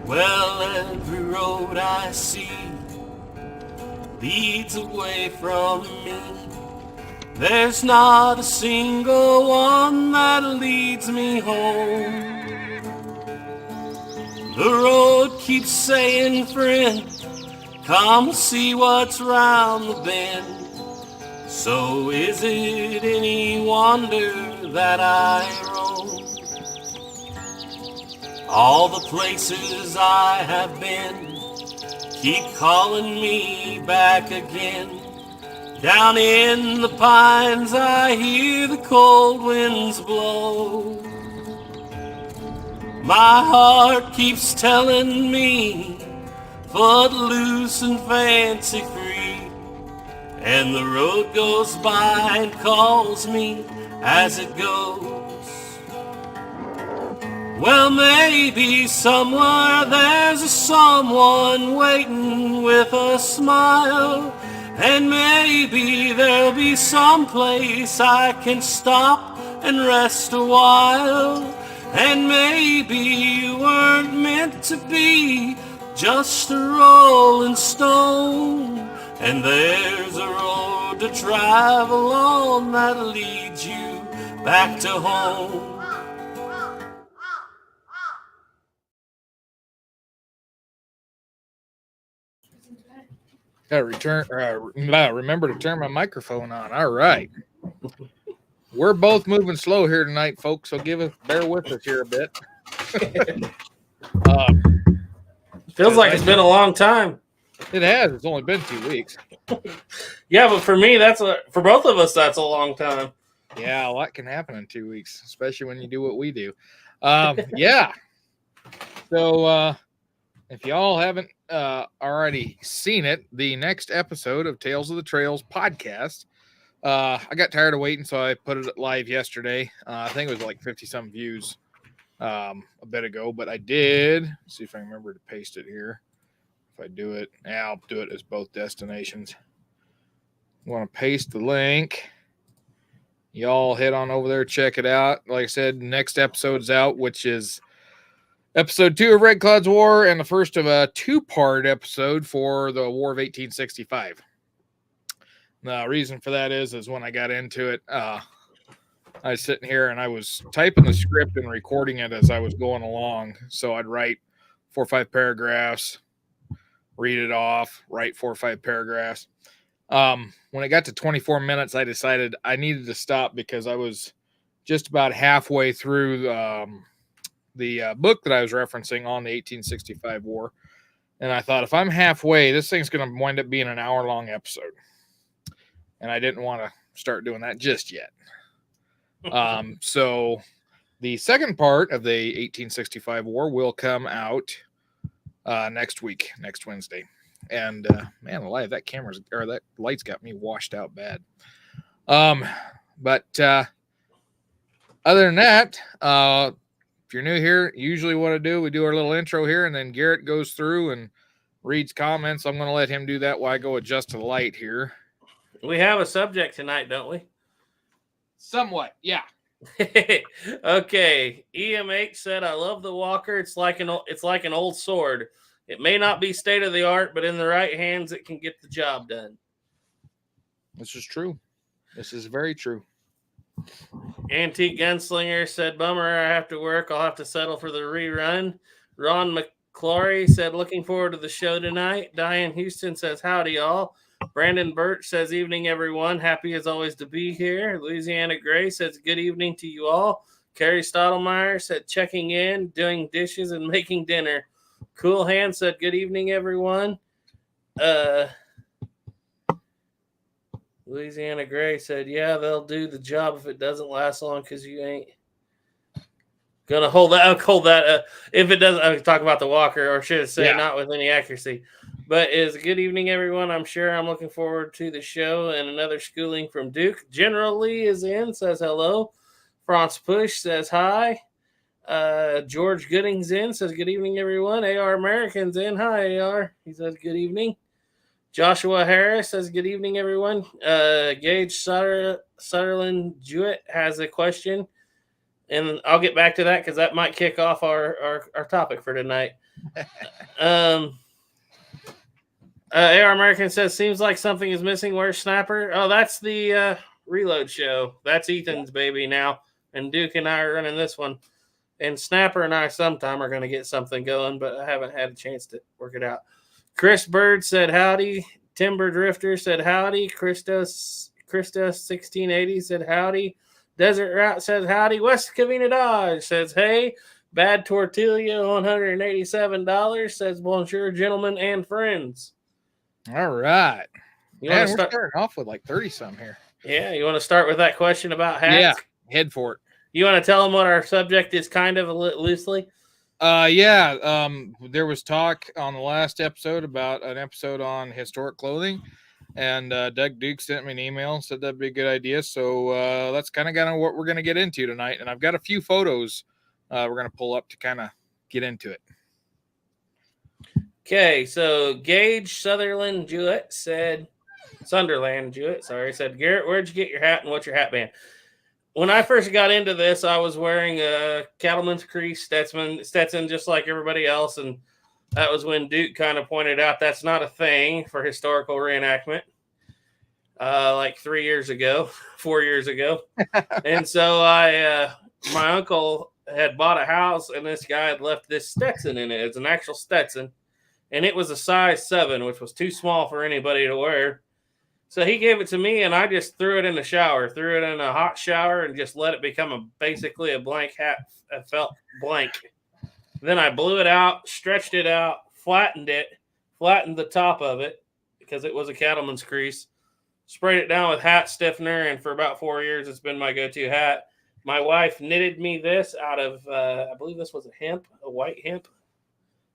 Well, every road I see leads away from me. There's not a single one that leads me home. The road keeps saying, friend, come see what's round the bend. So is it any wonder that I roam? All the places I have been keep calling me back again. Down in the pines I hear the cold winds blow. My heart keeps telling me, footloose and fancy free, and the road goes by and calls me as it goes. Well, maybe somewhere there's a someone waiting with a smile, and maybe there'll be some place I can stop and rest a while, and maybe you weren't meant to be just a rolling stone, and there's a road to travel on that leads you back to home. Remember to turn my microphone on. All right. We're both moving slow here tonight, folks, so bear with us here a bit. Feels like it's been a long time. It has. It's only been 2 weeks. Yeah, but for me, for both of us, that's a long time. Yeah, a lot can happen in 2 weeks, especially when you do what we do. Yeah. So if y'all haven't already seen it, the next episode of Tales of the Trails podcast, I got tired of waiting, so I put it live yesterday. I think it was like 50-some views a bit ago, but I did. Let's see if I remember to paste it here. If I do it, I'll do it as both destinations. I want to paste the link. Y'all head on over there, check it out. Like I said, next episode's out, which is episode 2 of Red Cloud's War and the first of a 2-part episode for the War of 1865. The reason for that is when I got into it, I was sitting here and I was typing the script and recording it as I was going along. So I'd write 4 or 5 paragraphs, read it off, write 4 or 5 paragraphs. When it got to 24 minutes, I decided I needed to stop because I was just about halfway through the book that I was referencing on the 1865 war. And I thought, if I'm halfway, this thing's going to wind up being an hour-long episode. And I didn't want to start doing that just yet. So the second part of the 1865 war will come out next week, next Wednesday. And man alive, that light's got me washed out bad. But other than that, if you're new here, usually what I do, we do our little intro here, and then Garrett goes through and reads comments. I'm going to let him do that while I go adjust to the light here. We have a subject tonight, don't we? Somewhat, yeah. Okay. EMH said, "I love the walker. It's like an old sword. It may not be state of the art, but in the right hands, it can get the job done." This is true. This is very true. Antique Gunslinger said, "Bummer, I have to work. I'll have to settle for the rerun." Ron McClory said, "Looking forward to the show tonight." Diane Houston says, "Howdy, y'all." Brandon Birch says, "Evening, everyone. Happy as always to be here." Louisiana Gray says, "Good evening to you all." Carrie Stottlemyre said, "Checking in, doing dishes, and making dinner." Cool Hand said, "Good evening, everyone." Louisiana Gray said, "Yeah, they'll do the job if it doesn't last long because you ain't gonna hold that." I'll hold that. If it doesn't, I talk about the walker, or should I say, not with any accuracy. But is good evening, everyone. I'm sure I'm looking forward to the show and another schooling from Duke. General Lee is in, says hello. Franz Push says hi. George Gooding's in, says good evening, everyone. AR American's in. Hi, AR. He says good evening. Joshua Harris says good evening, everyone. Gage Sutherland Jewett has a question. And I'll get back to that because that might kick off our topic for tonight. AR American says, seems like something is missing. Where's Snapper? Oh, that's the Reload show. That's Ethan's baby now. And Duke and I are running this one. And Snapper and I sometime are going to get something going, but I haven't had a chance to work it out. Chris Bird said howdy. Timber Drifter said howdy. Christos 1680 said howdy. Desert Route says howdy. West Covina Dodge says hey. Bad Tortilla, $187 says bonjour, gentlemen and friends. All right. You Man, want we're to start? starting off with like 30 some here. Yeah, you want to start with that question about hats? Yeah, head for it. You want to tell them what our subject is, kind of loosely? There was talk on the last episode about an episode on historic clothing, and Doug Duke sent me an email and said that'd be a good idea. So that's kind of what we're going to get into tonight. And I've got a few photos we're going to pull up to kind of get into it. Okay, so Gage Sunderland Jewett said, Garrett, where'd you get your hat and what's your hat band? When I first got into this, I was wearing a Cattleman's Crease Stetson, just like everybody else. And that was when Duke kind of pointed out that's not a thing for historical reenactment, like 4 years ago. And so my uncle had bought a house, and this guy had left this Stetson in it. It's an actual Stetson. And it was a size 7, which was too small for anybody to wear. So he gave it to me, and I just threw it in the shower, threw it in a hot shower, and just let it become basically a blank hat. It felt blank. Then I blew it out, stretched it out, flattened the top of it because it was a Cattleman's Crease, sprayed it down with hat stiffener, and for about 4 years, it's been my go-to hat. My wife knitted me this out of, I believe this was a white hemp,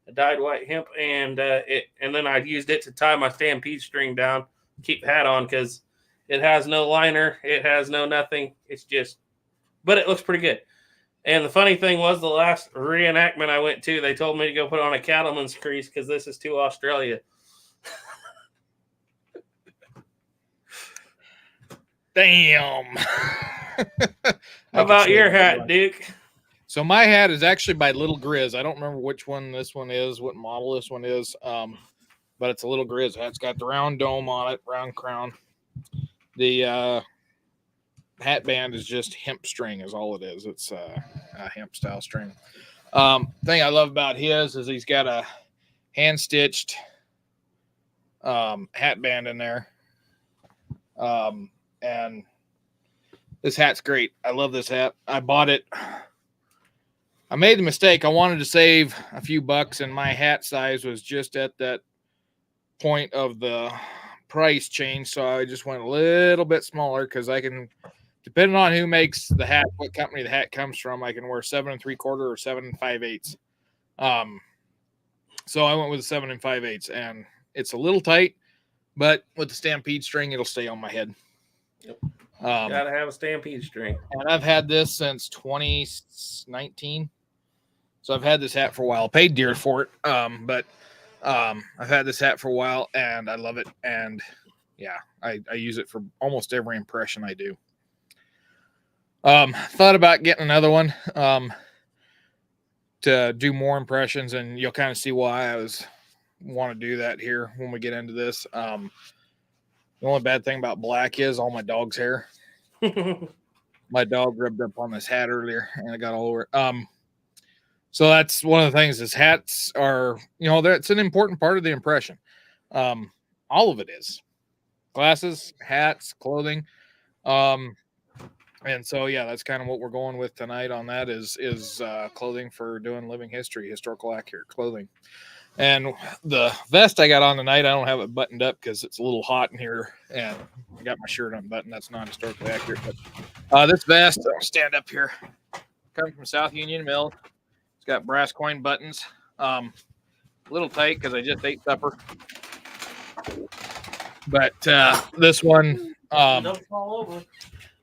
a dyed white hemp, and then I used it to tie my Stampede string down, keep the hat on, because it has no liner, it has no nothing. It's just, but it looks pretty good. And the funny thing was, the last reenactment I went to, they told me to go put on a Cattleman's Crease because this is to Australia. Damn. How about your hat, Duke? So my hat is actually by Little Grizz. I don't remember which one this one is, what model this one is, but it's a Little Grizz hat. It's got the round dome on it, round crown. The hat band is just hemp string is all it is. It's a hemp style string. Thing I love about his is he's got a hand-stitched hat band in there. And this hat's great. I love this hat. I bought it. I made the mistake. I wanted to save a few bucks, and my hat size was just at that point of the price change. So I just went a little bit smaller because I can, depending on who makes the hat, what company the hat comes from, I can wear 7 3/4 or 7 5/8. So I went with 7 5/8, and it's a little tight, but with the Stampede string, it'll stay on my head. Yep. Gotta have a Stampede string. And I've had this since 2019. So I've had this hat for a while. Paid dear for it. But I've had this hat for a while, and I love it. And yeah, I use it for almost every impression I do. Thought about getting another one to do more impressions, and you'll kind of see why I want to do that here when we get into this. The only bad thing about black is all my dog's hair. My dog rubbed up on this hat earlier, and it got all over it. So that's one of the things is hats are, that's an important part of the impression. All of it is. Glasses, hats, clothing. And so, yeah, that's kind of what we're going with tonight on that is clothing for doing living history, historical accurate clothing. And the vest I got on tonight, I don't have it buttoned up because it's a little hot in here, and I got my shirt unbuttoned. That's not historically accurate. But this vest, I'll stand up here, coming from South Union Mill. It's got brass coin buttons. A little tight because I just ate supper. But this one, Don't fall over.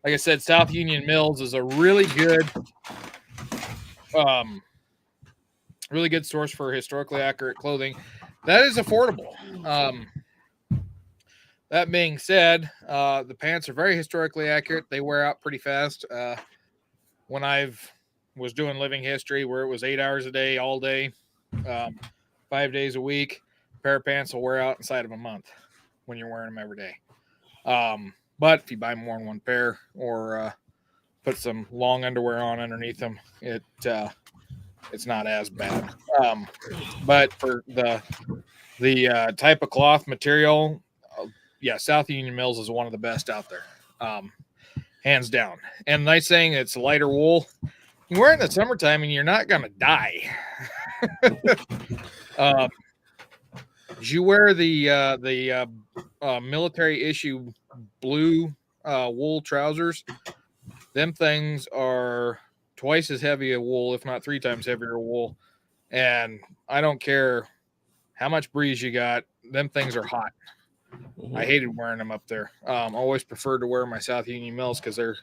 like I said, South Union Mills is a really good source for historically accurate clothing that is affordable. That being said, the pants are very historically accurate. They wear out pretty fast. When I've was doing living history where it was 8 hours a day, all day, 5 days a week, a pair of pants will wear out inside of a month when you're wearing them every day. But if you buy more than one pair or put some long underwear on underneath them, it's not as bad. But for the type of cloth material, South Union Mills is one of the best out there, hands down. And nice thing, it's lighter wool. You wear it in the summertime and you're not gonna die. Did you wear the military issue blue wool trousers? Them things are twice as heavy a wool, if not 3 times heavier wool. And I don't care how much breeze you got, them things are hot. I hated wearing them up there. Always preferred to wear my South Union Mills because they're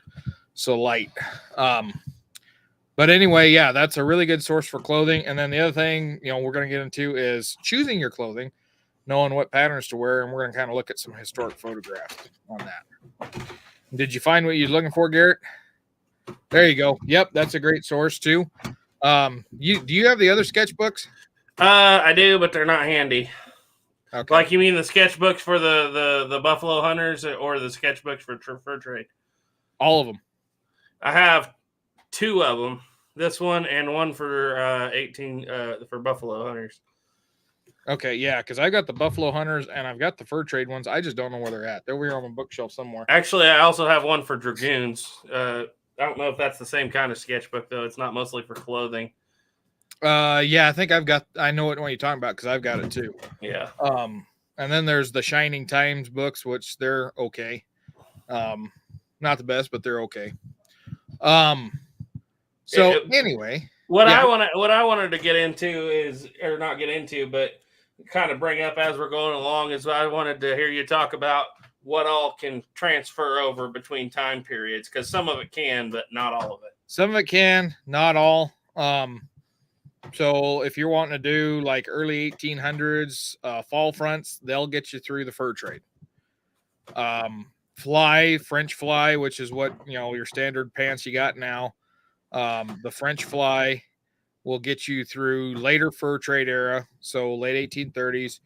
so light. But anyway, yeah, that's a really good source for clothing. And then the other thing, we're going to get into is choosing your clothing, knowing what patterns to wear. And we're going to kind of look at some historic photographs on that. Did you find what you're looking for, Garrett? There you go. Yep, that's a great source too. Do you have the other sketchbooks? I do, but they're not handy. Okay. Like, you mean the sketchbooks for the Buffalo Hunters or the sketchbooks for fur trade? All of them. I have 2 of them. This one and one for for Buffalo Hunters. Okay, yeah, because I got the Buffalo Hunters and I've got the fur trade ones. I just don't know where they're at. They're over here on my bookshelf somewhere. Actually, I also have one for Dragoons. I don't know if that's the same kind of sketchbook, though. It's not mostly for clothing. Yeah, I think I know what one you're talking about because I've got it too. Yeah. And then there's the Shining Times books, which they're okay. Not the best, but they're okay. Anyway, what I wanted to get into is, or not get into, but kind of bring up as we're going along, is I wanted to hear you talk about what all can transfer over between time periods, because some of it can, but not all of it. Some of it can, not all. So if you're wanting to do like early 1800s fall fronts, they'll get you through the fur trade. French fly, which is what your standard pants you got now. The French fly will get you through later fur trade era, so late 1830s,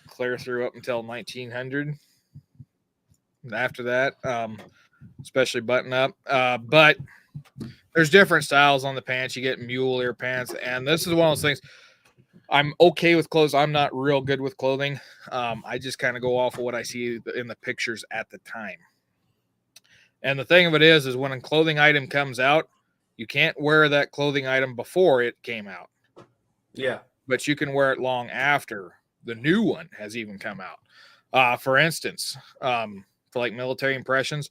clear through up until 1900. After that, especially button up. But there's different styles on the pants. You get mule ear pants, and this is one of those things. I'm okay with clothes. I'm not real good with clothing. I just kind of go off of what I see in the pictures at the time. And the thing of it is when a clothing item comes out, you can't wear that clothing item before it came out. Yeah. But you can wear it long after the new one has even come out. For instance, for like military impressions,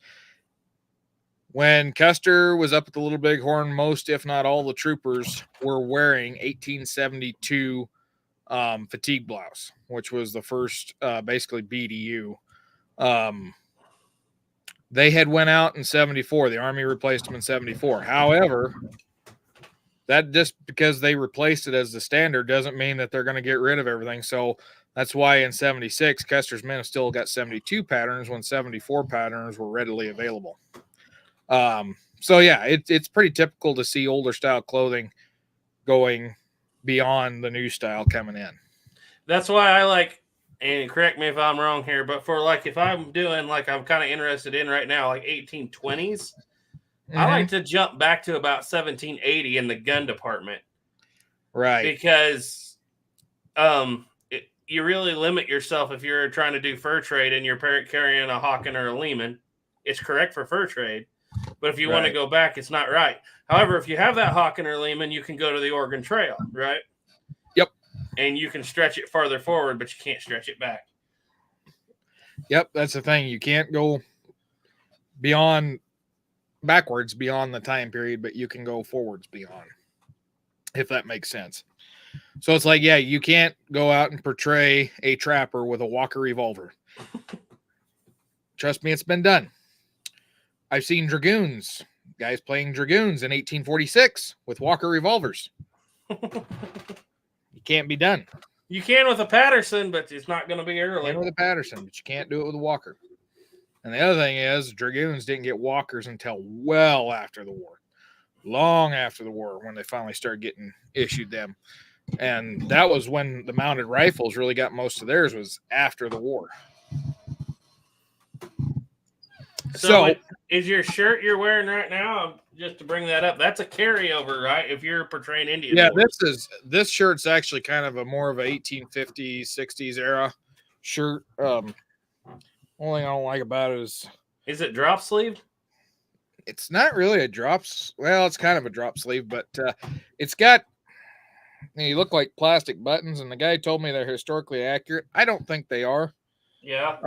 when Custer was up at the Little Bighorn, most, if not all, the troopers were wearing 1872 fatigue blouse, which was the first basically BDU. They had went out in 74. The Army replaced them in 74. However, that just because they replaced it as the standard doesn't mean that they're going to get rid of everything. So that's why in 76, Custer's men have still got 72 patterns when 74 patterns were readily available. So yeah, it's pretty typical to see older style clothing going beyond the new style coming in. That's why I like, and correct me if I'm wrong here, but for like, if I'm doing like I'm kind of interested in right now, like 1820s, I like to jump back to about 1780 in the gun department. Right. Because you really limit yourself if you're trying to do fur trade and you're carrying a Hawken or a Lehman. It's correct for fur trade. But if you want to go back, it's not right. However, if you have that Hawken or Lehman, you can go to the Oregon Trail, right? Yep. And you can stretch it farther forward, but you can't stretch it back. Yep, that's the thing. You can't go backwards beyond the time period, but you can go forwards beyond, if that makes sense. So it's like, yeah, you can't go out and portray a trapper with a Walker revolver. Trust me, it's been done. I've seen dragoons, guys playing dragoons in 1846 with Walker revolvers. It can't be done. You can with a Patterson, but it's not going to be early. You can with a Patterson, but you can't do it with a Walker. And the other thing is, dragoons didn't get Walkers until well after the war. long after the war when they finally started getting issued them. And that was when the mounted rifles really got most of theirs, was after the war. So is your shirt you're wearing right now, just to bring that up, that's a carryover, right? If you're portraying Indian yeah, Wars. this shirt's actually kind of a more of a 1850s, 60s era shirt. Only thing I don't like about it is it drop sleeve? It's not really a drops. Well, it's kind of a drop sleeve, but it's got, you look like plastic buttons, and the guy told me they're historically accurate. I don't think they are. Yeah.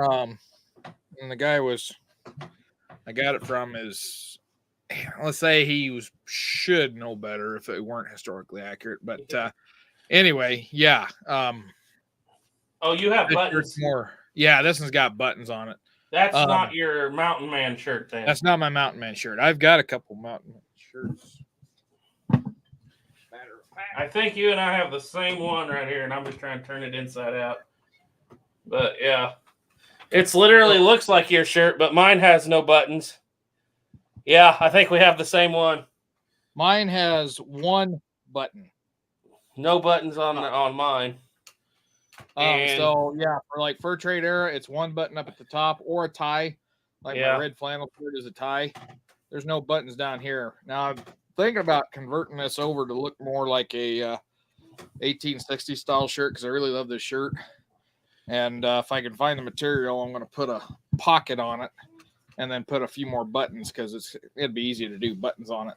And the guy I got it from is, let's say should know better if they weren't historically accurate. But anyway, yeah. Oh, you have buttons. Yeah, this one's got buttons on it. That's not your Mountain Man shirt, then. That's not my Mountain Man shirt. I've got a couple Mountain Man shirts. I think you and I have the same one right here, and I'm just trying to turn it inside out. But yeah, it's literally looks like your shirt, but mine has no buttons. Yeah, I think we have the same one. Mine has one button. No buttons on mine. So yeah, for like fur trade era, it's one button up at the top or a tie. Like my red flannel shirt is a tie. There's no buttons down here. Now I'm thinking about converting this over to look more like a 1860 style shirt because I really love this shirt. And if I can find the material, I'm going to put a pocket on it and then put a few more buttons because it'd be easy to do buttons on it.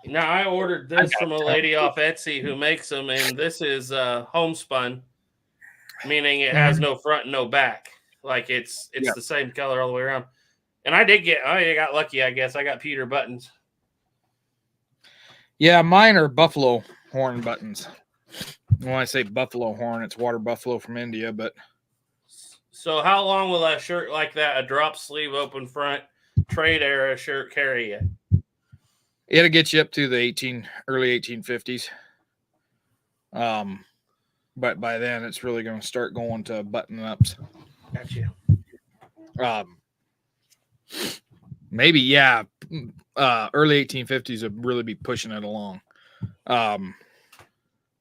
Now I ordered this from a lady off Etsy who makes them, and this is homespun, meaning it has no front and no back. Like it's the same color all the way around. And I got lucky, I guess. I got Peter buttons. Yeah, mine are buffalo horn buttons. When I say buffalo horn, it's water buffalo from India. But so, how long will a shirt like that, a drop sleeve, open front, trade era shirt, carry you? It'll get you up to the early 1850s. But by then, it's really going to start going to button ups. Gotcha. Maybe early 1850s would really be pushing it along.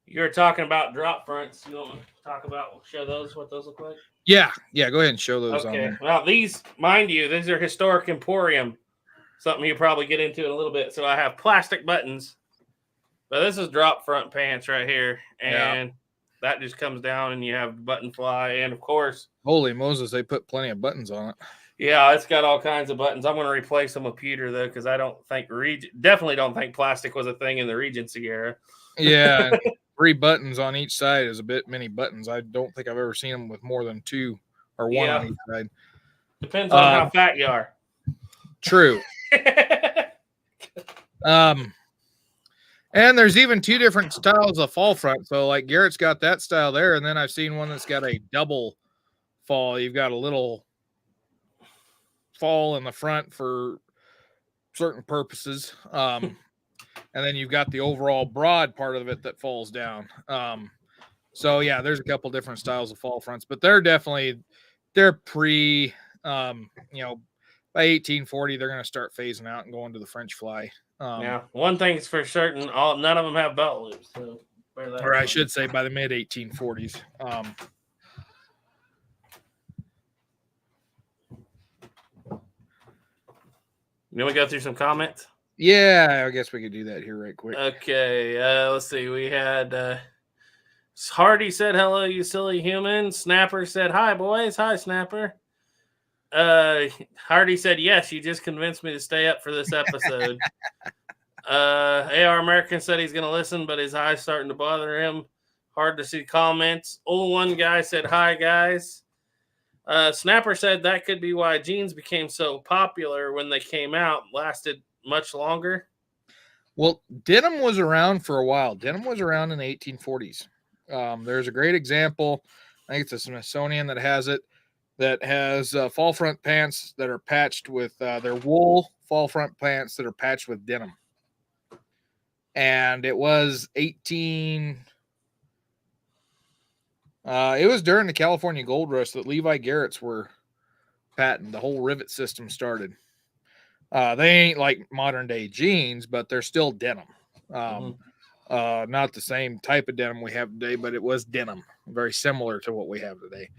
You're talking about drop fronts. You want to show those, what those look like? Yeah, go ahead and show those. Okay. Well, these are historic Emporium. Something you probably get into in a little bit. So I have plastic buttons, but this is drop front pants right here, and that just comes down, and you have button fly, and of course, holy Moses, they put plenty of buttons on it. Yeah, it's got all kinds of buttons. I'm going to replace them with pewter though, because I definitely don't think plastic was a thing in the Regency era. Yeah, 3 buttons on each side is a bit many buttons. I don't think I've ever seen them with more than 2 or 1 on each side. Depends on how fat you are. True. And there's even 2 different styles of fall front. So like Garrett's got that style there, and then I've seen one that's got a double fall. You've got a little fall in the front for certain purposes. And then you've got the overall broad part of it that falls down. So yeah, there's a couple different styles of fall fronts, but they're pre, by 1840, they're going to start phasing out and going to the French fly. One thing's for certain, none of them have belt loops. So or I should say by the mid 1840s. You want to go through some comments? Yeah, I guess we could do that here right quick. Okay, let's see. We had Hardy said, "Hello, you silly human." Snapper said, "Hi, boys." Hi, Snapper. Hardy said, "Yes, you just convinced me to stay up for this episode." AR American said he's going to listen, but his eye's starting to bother him. Hard to see comments. Old one guy said, "Hi, guys." Snapper said that could be why jeans became so popular when they came out, lasted much longer. Well, denim was around for a while. Denim was around in the 1840s. There's a great example. I think it's a Smithsonian that has it, that has fall front pants that are patched with their wool fall front pants that are patched with denim. And it was it was during the California Gold Rush that Levi Garrett's were patented. The whole rivet system started. They ain't like modern day jeans, but they're still denim. Not the same type of denim we have today, but it was denim, very similar to what we have today.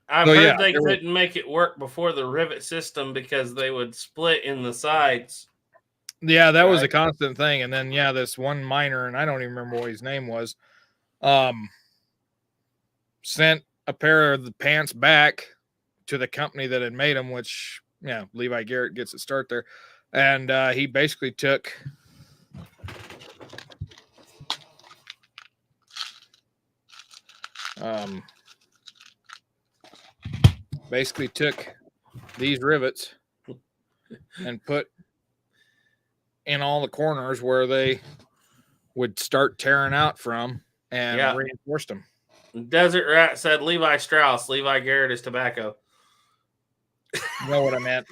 I've heard they couldn't make it work before the rivet system because they would split in the sides. Yeah, that was a constant thing. And then, this one miner, and I don't even remember what his name was, sent a pair of the pants back to the company that had made them, which, Levi Garrett gets a start there. And he basically took these rivets and put in all the corners where they would start tearing out from and reinforced them. Desert Rat said Levi Strauss. Levi Garrett is tobacco. You know what I meant.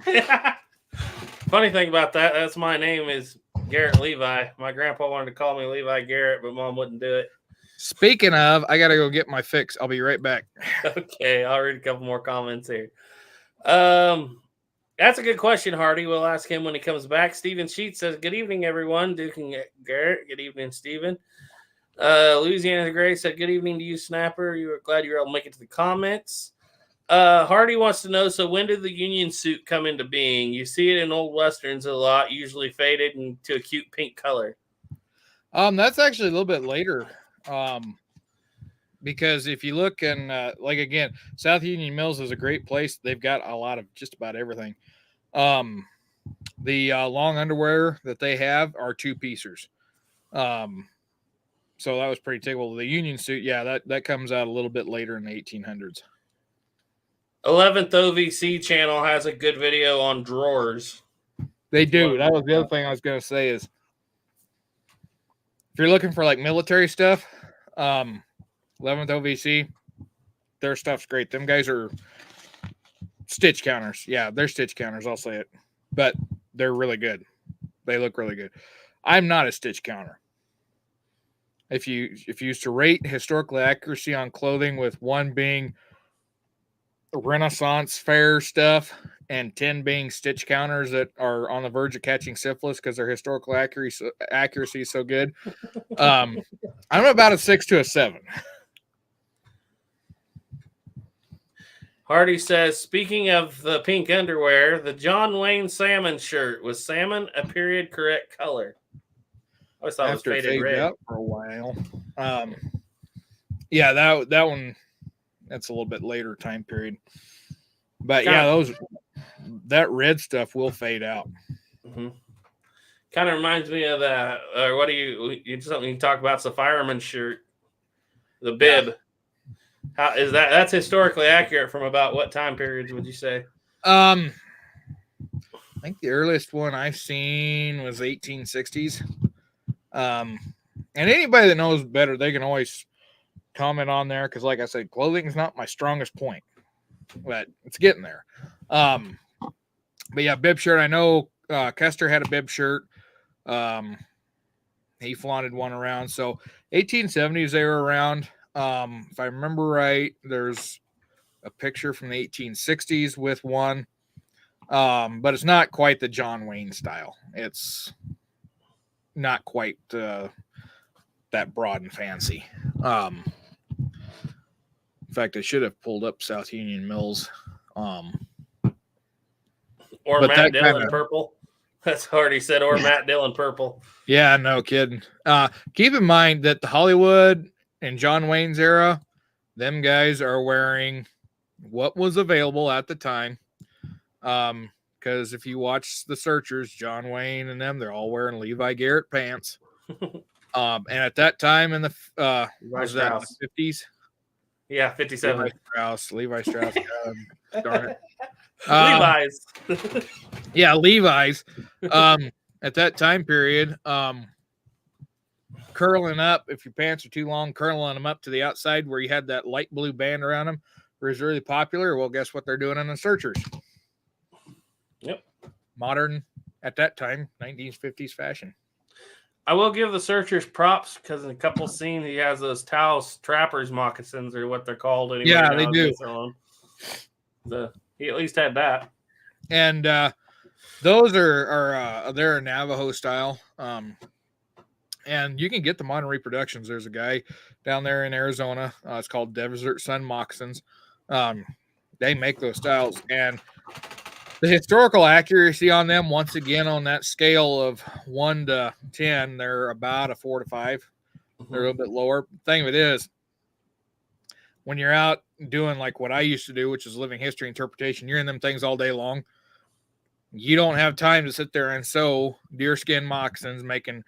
Funny thing about that's my name is Garrett Levi. My grandpa wanted to call me Levi Garrett, but Mom wouldn't do it. Speaking of, I got to go get my fix. I'll be right back. Okay, I'll read a couple more comments here. That's a good question, Hardy. We'll ask him when he comes back. Stephen Sheets says, good evening, everyone. Duke and Garrett. Good evening, Stephen. Louisiana Gray said, good evening to you, Snapper. You were glad you were able to make it to the comments. Hardy wants to know, so when did the Union suit come into being? You see it in old Westerns a lot, usually faded into a cute pink color. That's actually a little bit later. Because if you look and again, South Union Mills is a great place. They've got a lot of just about everything. The long underwear that they have are two-piecers. So that was pretty typical. The Union suit, that comes out a little bit later in the 1800s. 11th OVC channel has a good video on drawers. They do. That was the other thing I was going to say is if you're looking for like military stuff, 11th OVC, their stuff's great. Them guys are stitch counters. Yeah, they're stitch counters. I'll say it, but they're really good. They look really good. I'm not a stitch counter. If you used to rate historical accuracy on clothing with 1 being Renaissance fair stuff and 10 being stitch counters that are on the verge of catching syphilis because their historical accuracy is so good, I'm about a 6 to a 7. Hardy says, speaking of the pink underwear, the John Wayne salmon shirt, was salmon a period correct color? I always thought After it was faded red. Out for a while. That one, that's a little bit later time period. But that red stuff will fade out. Mm-hmm. Kind of reminds me of that. What do you something you talk about? It's a fireman's shirt, the bib. Yeah. How is that? That's historically accurate from about what time periods would you say? I think the earliest one I've seen was 1860s. And anybody that knows better, they can always comment on there because, like I said, clothing is not my strongest point, but it's getting there. But yeah, bib shirt. I know Custer had a bib shirt. He flaunted one around. So 1870s they were around. If I remember right, there's a picture from the 1860s with one. But it's not quite the John Wayne style. It's not quite that broad and fancy. In fact, I should have pulled up South Union Mills. Or Matt Dillon purple. That's Hardy said, or Matt Dillon purple. Yeah, no kidding. Keep in mind that the Hollywood and John Wayne's era, them guys are wearing what was available at the time. Because if you watch the Searchers, John Wayne and them, they're all wearing Levi Garrett pants. And at that time in the was that the 50s? Yeah, 57. Levi Strauss. Darn it. Levi's. Yeah, Levi's. At that time period, curling up, if your pants are too long, curling them up to the outside where you had that light blue band around them was really popular. Well, guess what they're doing in the Searchers? Yep. Modern, at that time, 1950s fashion. I will give the Searchers props because in a couple scenes he has those Taos trappers moccasins or what they're called. Anyway, yeah, they do. He at least had that. And Those are they're a Navajo style. And you can get them on reproductions. There's a guy down there in Arizona. It's called Desert Sun Moccasins. They make those styles, and the historical accuracy on them, once again, on that scale of 1 to 10, they're about a 4 to 5. They're a little bit lower. The thing of it is, when you're out doing like what I used to do, which is living history interpretation, you're in them things all day long. You don't have time to sit there and sew deerskin moccasins, making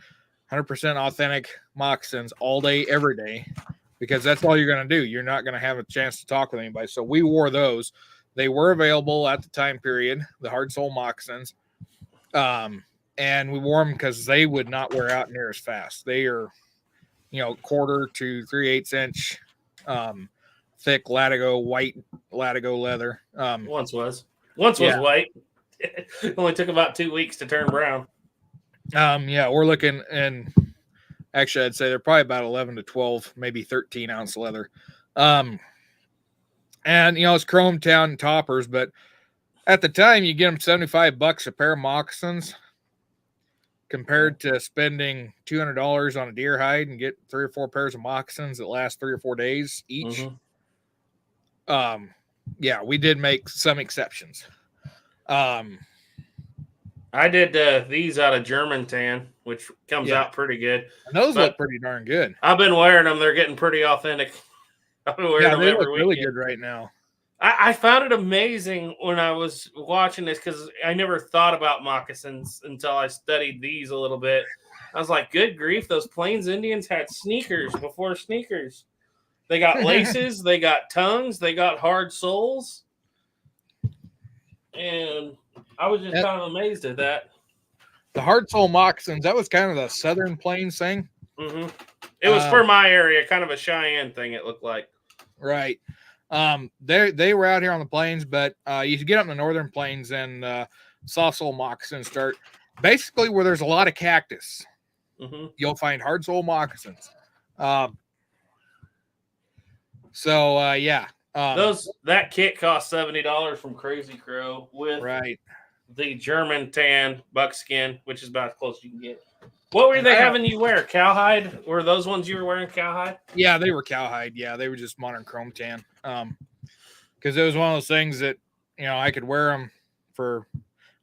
100% authentic moccasins all day, every day, because that's all you're going to do. You're not going to have a chance to talk with anybody. So we wore those. They were available at the time period, the hard sole moccasins. And we wore them because they would not wear out near as fast. They are, 1/4 to 3/8 inch thick Latigo, white Latigo leather. Once was white. It only took about 2 weeks to turn brown. We're looking, and actually I'd say they're probably about 11 to 12, maybe 13 ounce leather. And it's chrome town toppers, but at the time you get them $75 a pair of moccasins compared to spending $200 on a deer hide and get 3 or 4 pairs of moccasins that last 3 or 4 days each. We did make some exceptions. I did these out of Germantan, which comes out pretty good. And those look pretty darn good. I've been wearing them. They're getting pretty authentic. I've been wearing them they every look weekend. really good right now. I found it amazing when I was watching this because I never thought about moccasins until I studied these a little bit. I was like, good grief, those Plains Indians had sneakers before sneakers. They got laces, they got tongues, they got hard soles. And I was just kind of amazed at that. The hard sole moccasins, that was kind of the Southern Plains thing. Mm-hmm. It was for my area, kind of a Cheyenne thing, it looked like. Right. They were out here on the plains, but you get up in the northern plains and soft sole moccasins start basically where there's a lot of cactus. Mm-hmm. You'll find hard sole moccasins. That kit cost $70 from Crazy Crow with the Germantan buckskin, which is about as close as you can get. What were they having you wear? Cowhide? Were those ones you were wearing cowhide? Yeah, they were cowhide. Yeah, they were just modern chrome tan. Because it was one of those things that, I could wear them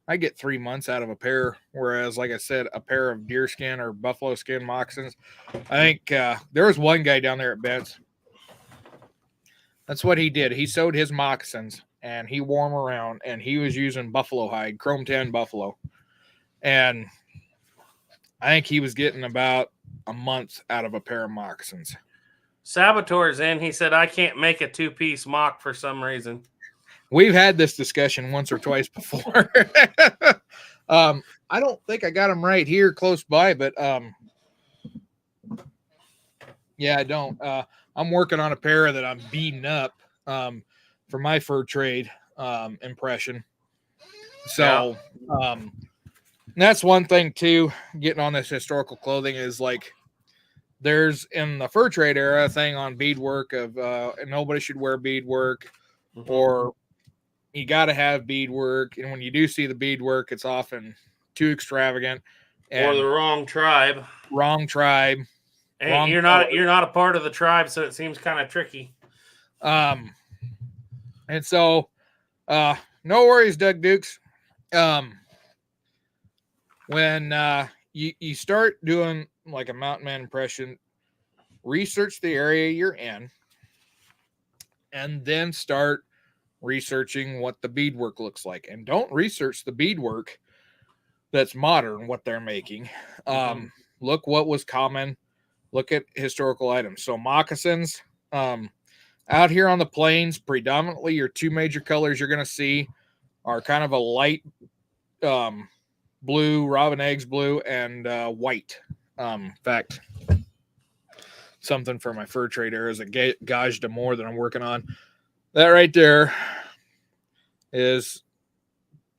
I get 3 months out of a pair. Whereas, like I said, a pair of deerskin or buffalo skin moccasins. I think there was one guy down there at Betts. That's what he did. He sewed his moccasins and he wore them around, and he was using buffalo hide, chrome tan buffalo. And I think he was getting about a month out of a pair of moccasins. Saboteur's in. He said, I can't make a 2-piece mock for some reason. We've had this discussion once or twice before. I don't think I got them right here close by, but I don't. I'm working on a pair that I'm beating up for my fur trade impression. So that's one thing too, getting on this historical clothing is like there's in the fur trade era thing on beadwork of nobody should wear beadwork or you got to have beadwork. And when you do see the beadwork, it's often too extravagant. Or the wrong tribe. And you're not a part of the tribe, so it seems kind of tricky. And so no worries, Doug Dukes. When you start doing like a mountain man impression, research the area you're in and then start researching what the beadwork looks like. And don't research the beadwork that's modern, what they're making. Look what was common. Look at historical items. So moccasins, out here on the plains, predominantly your 2 major colors you're going to see are kind of a light blue, robin eggs blue, and white. In fact, something for my fur trader is a Gage d'Amour that I'm working on. That right there is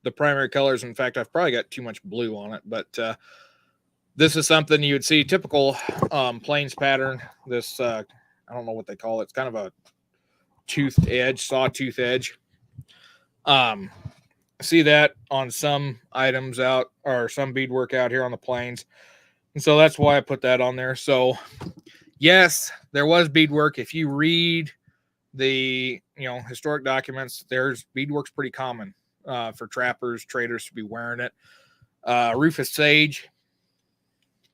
the primary colors. In fact, I've probably got too much blue on it, but this is something you would see typical plains pattern. This, I don't know what they call it. It's kind of a sawtooth edge. see that on some items out or some beadwork out here on the plains. And so that's why I put that on there. So yes, there was beadwork. If you read the historic documents, there's beadwork's pretty common for trappers, traders to be wearing it. Rufus Sage,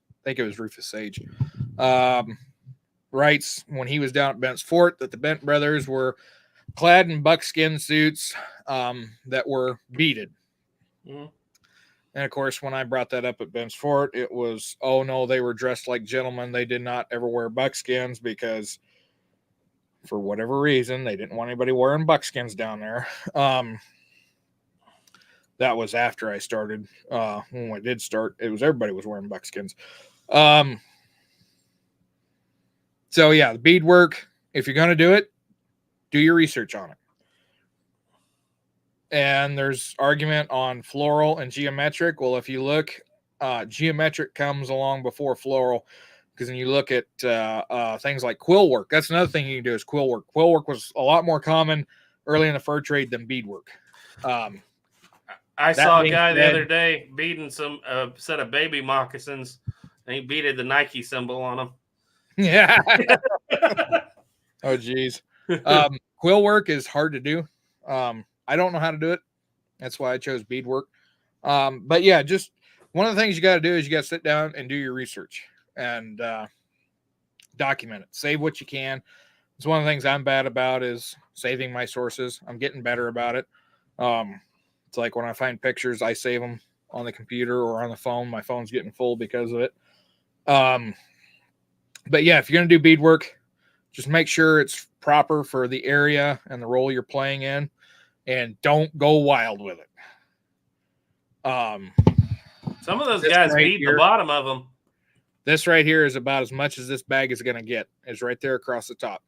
I think it was Rufus Sage, writes when he was down at Bent's Fort that the Bent brothers were clad in buckskin suits that were beaded. Mm-hmm. And of course, when I brought that up at Bent's Fort, it was, oh no, they were dressed like gentlemen. They did not ever wear buckskins because for whatever reason, they didn't want anybody wearing buckskins down there. That was after I started. When I did start, it was everybody was wearing buckskins. So yeah, the beadwork, if you're going to do it, do your research on it. And there's argument on floral and geometric. Well, if you look, geometric comes along before floral, because when you look at things like quill work, that's another thing you can do is quill work. Quill work was a lot more common early in the fur trade than beadwork. I saw a guy the other day beading some set of baby moccasins, and he beaded the Nike symbol on them. Yeah. Oh, geez. Quill work is hard to do. I don't know how to do it. That's why I chose beadwork. But yeah, just one of the things you got to do is you got to sit down and do your research and document it. Save what you can. It's one of the things I'm bad about is saving my sources. I'm getting better about it. It's like when I find pictures, I save them on the computer or on the phone. My phone's getting full because of it. But yeah, if you're going to do beadwork, just make sure it's proper for the area and the role you're playing in, and don't go wild with it. Some of those guys beat the bottom of them. This right here is about as much as this bag is going to get. Is right there across the top.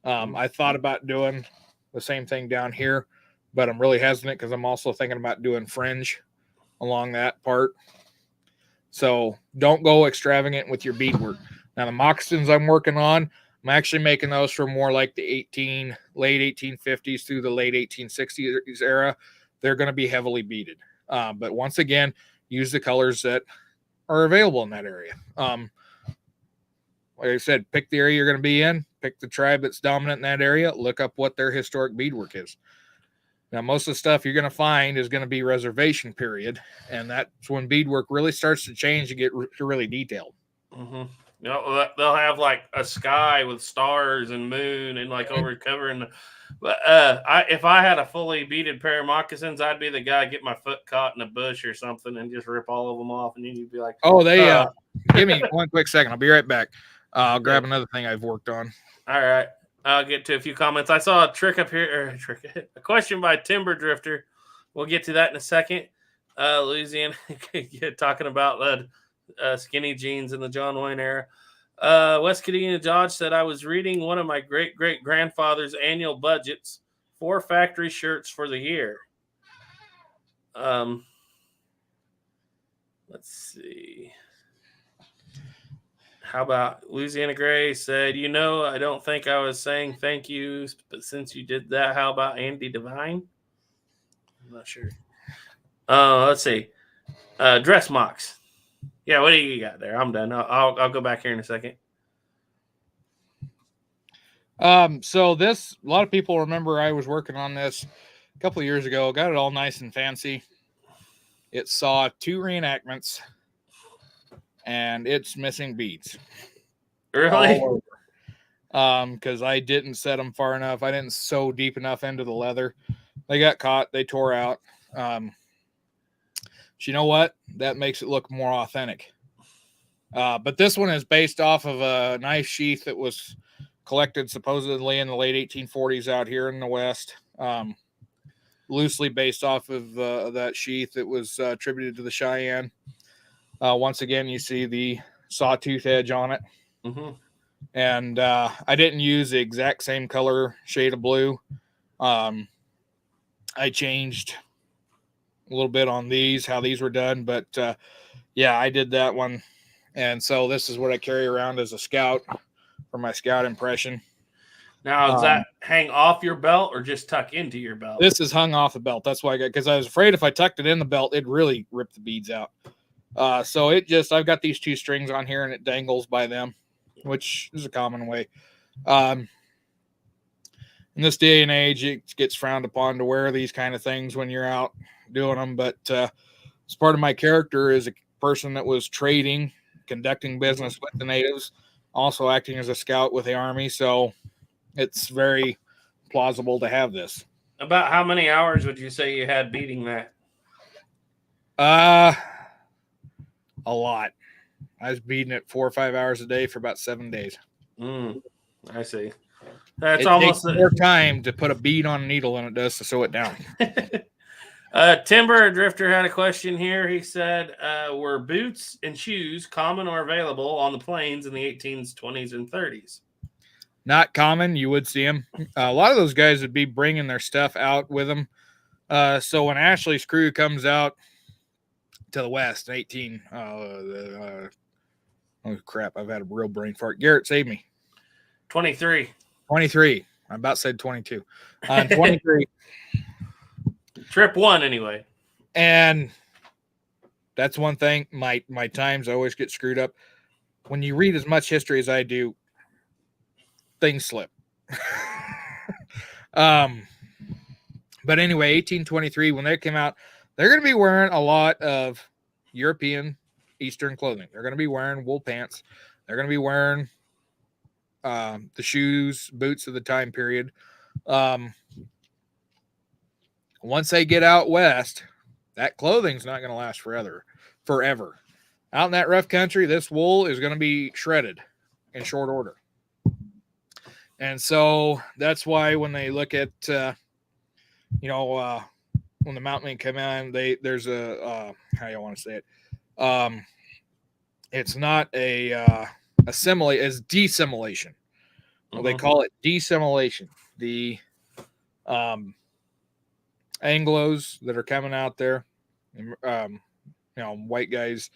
I thought about doing the same thing down here, but I'm really hesitant because I'm also thinking about doing fringe along that part. So don't go extravagant with your beadwork. Now the moccasins I'm working on, I'm actually making those from more like the late 1850s through the late 1860s era. They're going to be heavily beaded. But once again, use the colors that are available in that area. Like I said, pick the area you're going to be in, pick the tribe that's dominant in that area, look up what their historic beadwork is. Now, most of the stuff you're going to find is going to be reservation period, and that's when beadwork really starts to change and get really detailed. Mm-hmm. You know, they'll have like a sky with stars and moon and like over covering. But if I had a fully beaded pair of moccasins, I'd be the guy get my foot caught in a bush or something and just rip all of them off, and then you'd be like, "Oh, give me one quick second. I'll be right back. I'll grab another thing I've worked on." All right. I'll get to a few comments. I saw a trick up here, a question by Timber Drifter. We'll get to that in a second. Louisiana, talking about skinny jeans in the John Wayne era. West Cadena Dodge said, I was reading one of my great-great-grandfather's annual budgets, 4 factory shirts for the year. Let's see. How about Louisiana Gray said, I don't think I was saying thank you, but since you did that, how about Andy Devine? I'm not sure. Let's see. Dress Mocks. Yeah, what do you got there? I'm done. I'll go back here in a second. So this, a lot of people remember I was working on this a couple of years ago. Got it all nice and fancy. It saw 2 reenactments, and it's missing beads. Really? Because I didn't set them far enough. I didn't sew deep enough into the leather. They got caught. They tore out. You know what? That makes it look more authentic. But this one is based off of a knife sheath that was collected supposedly in the late 1840s out here in the West. Loosely based off of that sheath that was attributed to the Cheyenne. Once again, you see the sawtooth edge on it. Mm-hmm. And I didn't use the exact same color shade of blue. I changed a little bit on these, how these were done. But yeah, I did that one. And so this is what I carry around as a scout for my scout impression. Now, does that hang off your belt or just tuck into your belt? This is hung off the belt. That's why because I was afraid if I tucked it in the belt, it'd really rip the beads out. So I've got these 2 strings on here and it dangles by them, which is a common way. In this day and age, it gets frowned upon to wear these kind of things when you're out doing them. But as part of my character is a person that was trading, conducting business with the natives, also acting as a scout with the army. So it's very plausible to have this. About how many hours would you say you had beating that? A lot. I was beating it 4 or 5 hours a day for about 7 days. I see. That's it almost takes more time to put a bead on a needle than it does to sew it down. Timber Drifter had a question here. He said, were boots and shoes common or available on the plains in the 18s, 20s, and 30s? Not common. You would see them. A lot of those guys would be bringing their stuff out with them. So when Ashley's crew comes out to the west, 18, oh crap, I've had a real brain fart. Garrett, save me. 23. 23. I about said 22. 23. Trip 1, anyway. And that's one thing. My times always get screwed up. When you read as much history as I do, things slip. But anyway, 1823, when they came out, they're going to be wearing a lot of European Eastern clothing. They're going to be wearing wool pants. They're going to be wearing the shoes, boots of the time period. Once they get out west, that clothing's not going to last forever. Out in that rough country, this wool is going to be shredded in short order. And so that's why when they look at, when the mountain men come in, there's a, how do you want to say it? It's not a assimilate, it's dissimilation. Well, they call it dissimilation. The Anglos that are coming out there, white guys.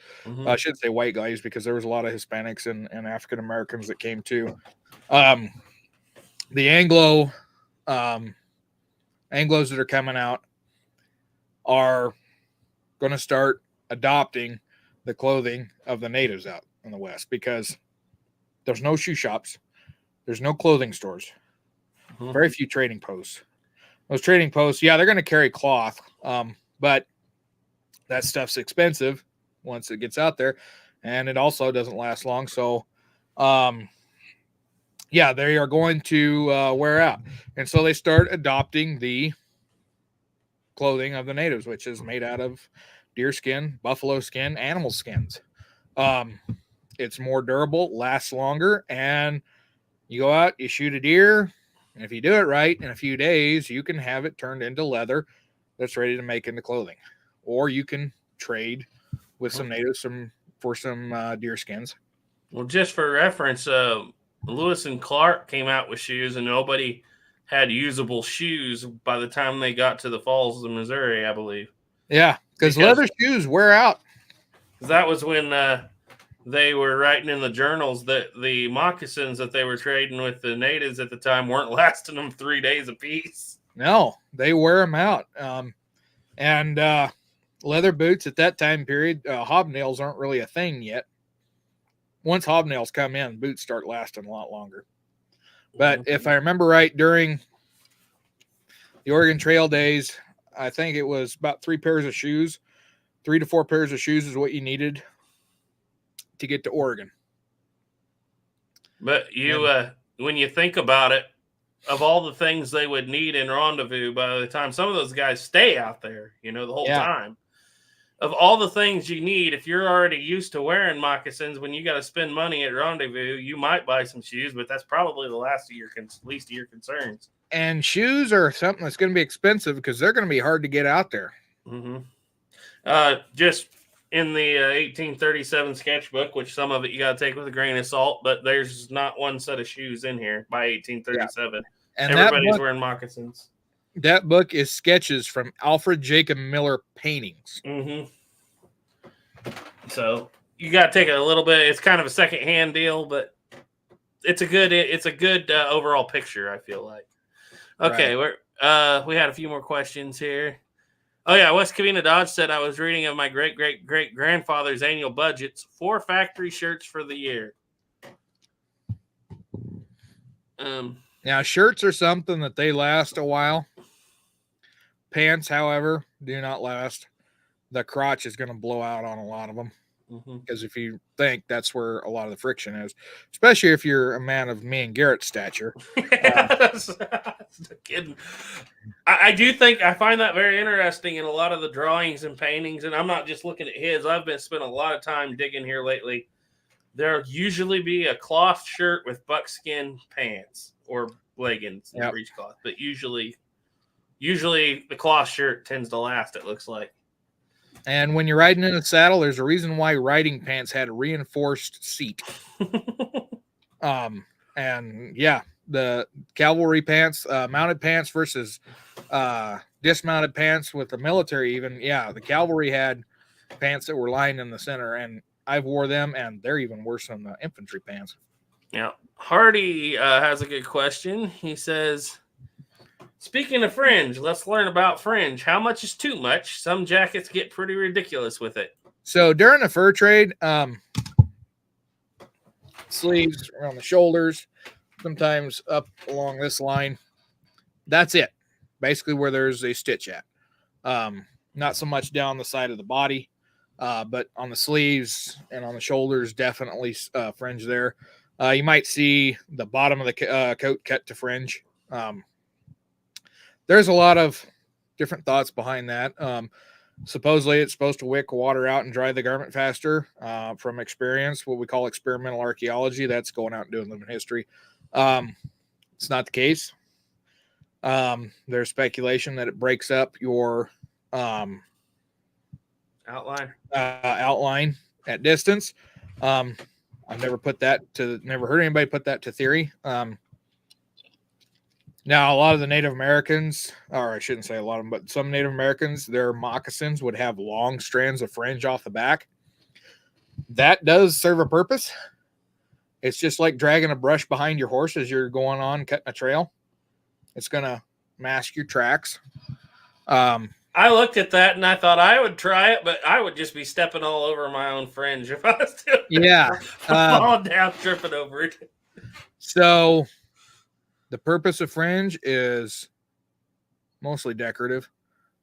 I should say white guys because there was a lot of Hispanics and African Americans that came too. The Anglos that are coming out are going to start adopting the clothing of the natives out in the West because there's no shoe shops, there's no clothing stores, very few trading posts. Those trading posts, they're going to carry cloth, but that stuff's expensive once it gets out there, and it also doesn't last long. So, they are going to wear out. And so they start adopting the clothing of the natives, which is made out of deer skin, buffalo skin, animal skins. It's more durable, lasts longer, and you go out, you shoot a deer, and if you do it right, in a few days, you can have it turned into leather that's ready to make into clothing. Or you can trade with some natives for some deer skins. Well, just for reference, Lewis and Clark came out with shoes, and nobody had usable shoes by the time they got to the Falls of Missouri, I believe. Yeah, because leather shoes wear out. That was when they were writing in the journals that the moccasins that they were trading with the natives at the time weren't lasting them 3 days apiece. No, they wear them out. And leather boots at that time period, hobnails aren't really a thing yet. Once hobnails come in, boots start lasting a lot longer. But if I remember right, during the Oregon Trail days, I think it was about 3 pairs of shoes. 3 to 4 pairs of shoes is what you needed to get to Oregon. But when you think about it, of all the things they would need in Rendezvous by the time some of those guys stay out there, the whole time. Of all the things you need, if you're already used to wearing moccasins, when you got to spend money at Rendezvous, you might buy some shoes, but that's probably the least of your concerns. And shoes are something that's going to be expensive because they're going to be hard to get out there. Just in the 1837 sketchbook, which some of it you got to take with a grain of salt, but there's not one set of shoes in here by 1837. Yeah. And everybody's wearing moccasins. That book is sketches from Alfred Jacob Miller paintings. So you got to take it a little bit. It's kind of a secondhand deal, but it's a good overall picture. I feel like. Okay, we had a few more questions here. Oh yeah, West Covina Dodge said I was reading of my great grandfather's annual budgets, 4 factory shirts for the year. Now shirts are something that they last a while. Pants, however, do not last. The crotch is going to blow out on a lot of them. Because if you think, that's where a lot of the friction is, especially if you're a man of me and Garrett's stature. That's kidding. I do think I find that very interesting in a lot of the drawings and paintings, and I'm not just looking at his. I've been spending a lot of time digging here lately. There'll usually be a cloth shirt with buckskin pants or leggings and breechcloth, but usually the cloth shirt tends to last, it looks like. And when you're riding in a saddle, there's a reason why riding pants had a reinforced seat. And yeah, the cavalry pants, mounted pants versus dismounted pants with the military, even. Yeah, the cavalry had pants that were lined in the center, and I've wore them, and they're even worse than the infantry pants. Yeah. Hardy has a good question. He says, speaking of fringe, let's learn about fringe. How much is too much? Some jackets get pretty ridiculous with it. So during the fur trade, sleeves around the shoulders, sometimes up along this line. That's it. Basically where there's a stitch at. Not so much down the side of the body, but on the sleeves and on the shoulders, definitely fringe there. You might see the bottom of the coat cut to fringe. There's a lot of different thoughts behind that. Supposedly it's supposed to wick water out and dry the garment faster. From experience, what we call experimental archaeology, that's going out and doing living history. It's not the case. There's speculation that it breaks up your outline at distance. I've never heard anybody put that to theory. Now, a lot of the Native Americans, or I shouldn't say a lot of them, but some Native Americans, their moccasins would have long strands of fringe off the back. That does serve a purpose. It's just like dragging a brush behind your horse as you're going on cutting a trail. It's going to mask your tracks. I looked at that and I thought I would try it, but I would just be stepping all over my own fringe if I was doing it. Falling down, tripping over it. So the purpose of fringe is mostly decorative.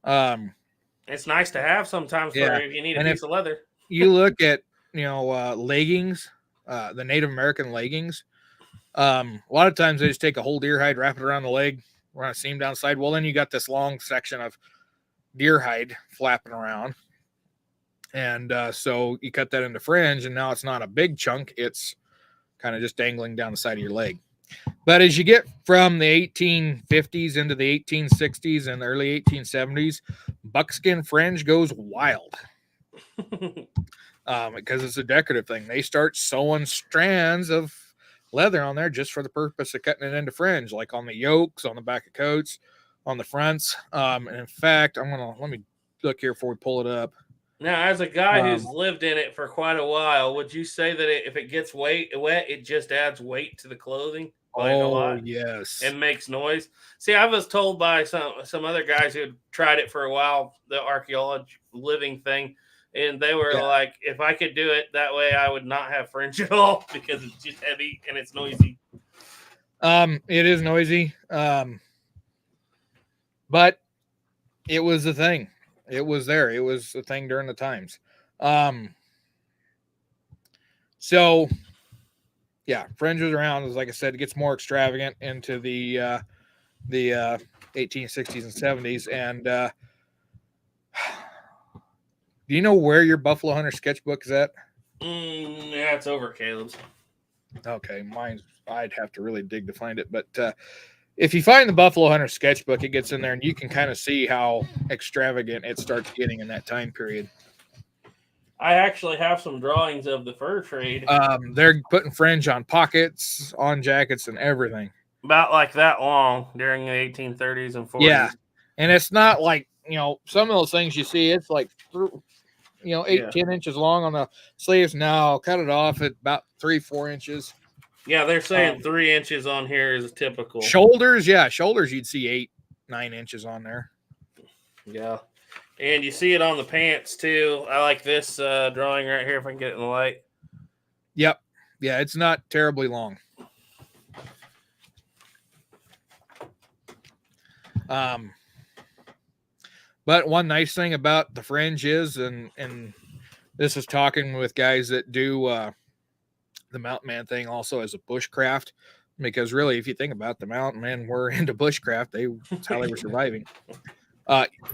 It's nice to have sometimes for if you need a piece of leather. You look at, leggings, the Native American leggings. A lot of times they just take a whole deer hide, wrap it around the leg, run a seam down the side. Well, then you got this long section of deer hide flapping around. And so you cut that into fringe, and now it's not a big chunk. It's kind of just dangling down the side of your leg. But as you get from the 1850s into the 1860s and the early 1870s, buckskin fringe goes wild. Because it's a decorative thing. They start sewing strands of leather on there just for the purpose of cutting it into fringe, like on the yokes, on the back of coats, on the fronts. And in fact, let me look here before we pull it up. Now, as a guy who's lived in it for quite a while, would you say that if it gets wet, it just adds weight to the clothing? Yes. And makes noise. See, I was told by some other guys who had tried it for a while, the archaeology living thing, and they were like, if I could do it that way, I would not have fringe at all because it's just heavy and it's noisy. It is noisy. But it was a thing. It was there. It was a thing during the times. So yeah, fringe was around. Like I said, it gets more extravagant into the 1860s and 70s. And do you know where your Buffalo Hunter sketchbook is at? Yeah, it's over Caleb's. Okay, I'd have to really dig to find it. But if you find the Buffalo Hunter sketchbook, it gets in there, and you can kind of see how extravagant it starts getting in that time period. I actually have some drawings of the fur trade. They're putting fringe on pockets, on jackets, and everything. About like that long during the 1830s and 40s. Yeah, and it's not like, some of those things you see, it's like, 8-10 inches long on the sleeves. Now cut it off at about 3-4 inches. Yeah, they're saying 3 inches on here is typical. Shoulders, shoulders you'd see 8-9 inches on there. Yeah. And you see it on the pants too. I like this drawing right here if I can get it in the light. Yep. Yeah, it's not terribly long. But one nice thing about the fringe is, and this is talking with guys that do the mountain man thing also as a bushcraft, because really, if you think about the mountain men were into bushcraft, that's how they were surviving.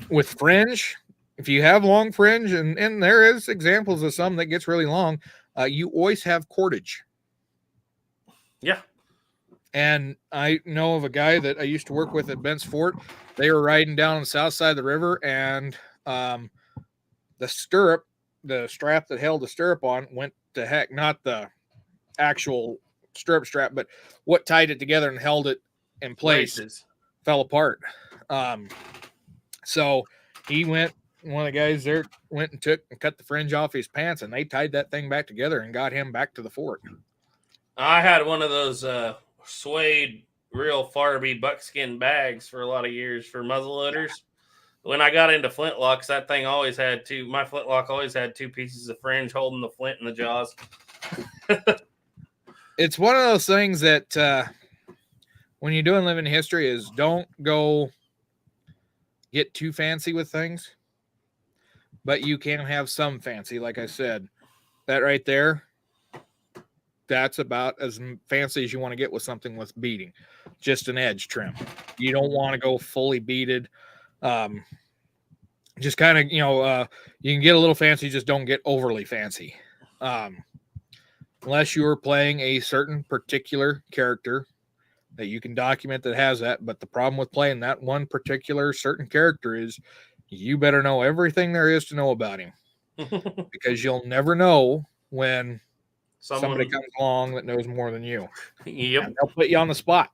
With fringe, if you have long fringe, and there is examples of some that gets really long, you always have cordage. Yeah. And I know of a guy that I used to work with at Bent's Fort. They were riding down on the south side of the river, and the strap that held the stirrup on went to heck. Not the actual stirrup strap, but what tied it together and held it in place fell apart. So he went, one of the guys there went and took and cut the fringe off his pants, and they tied that thing back together and got him back to the fort. I had one of those suede, real Farby buckskin bags for a lot of years for muzzleloaders. When I got into flintlocks, that thing always had my flintlock always had 2 pieces of fringe holding the flint in the jaws. It's one of those things that when you're doing living history is don't go get too fancy with things, but you can have some fancy. Like I said, that right there, that's about as fancy as you want to get with something with beading. Just an edge trim. You don't want to go fully beaded. Just kind of, you can get a little fancy, just don't get overly fancy. Unless you are playing a certain particular character that you can document that has that. But the problem with playing that one particular certain character is you better know everything there is to know about him. Because you'll never know when somebody comes along that knows more than you. Yep. And they'll put you on the spot.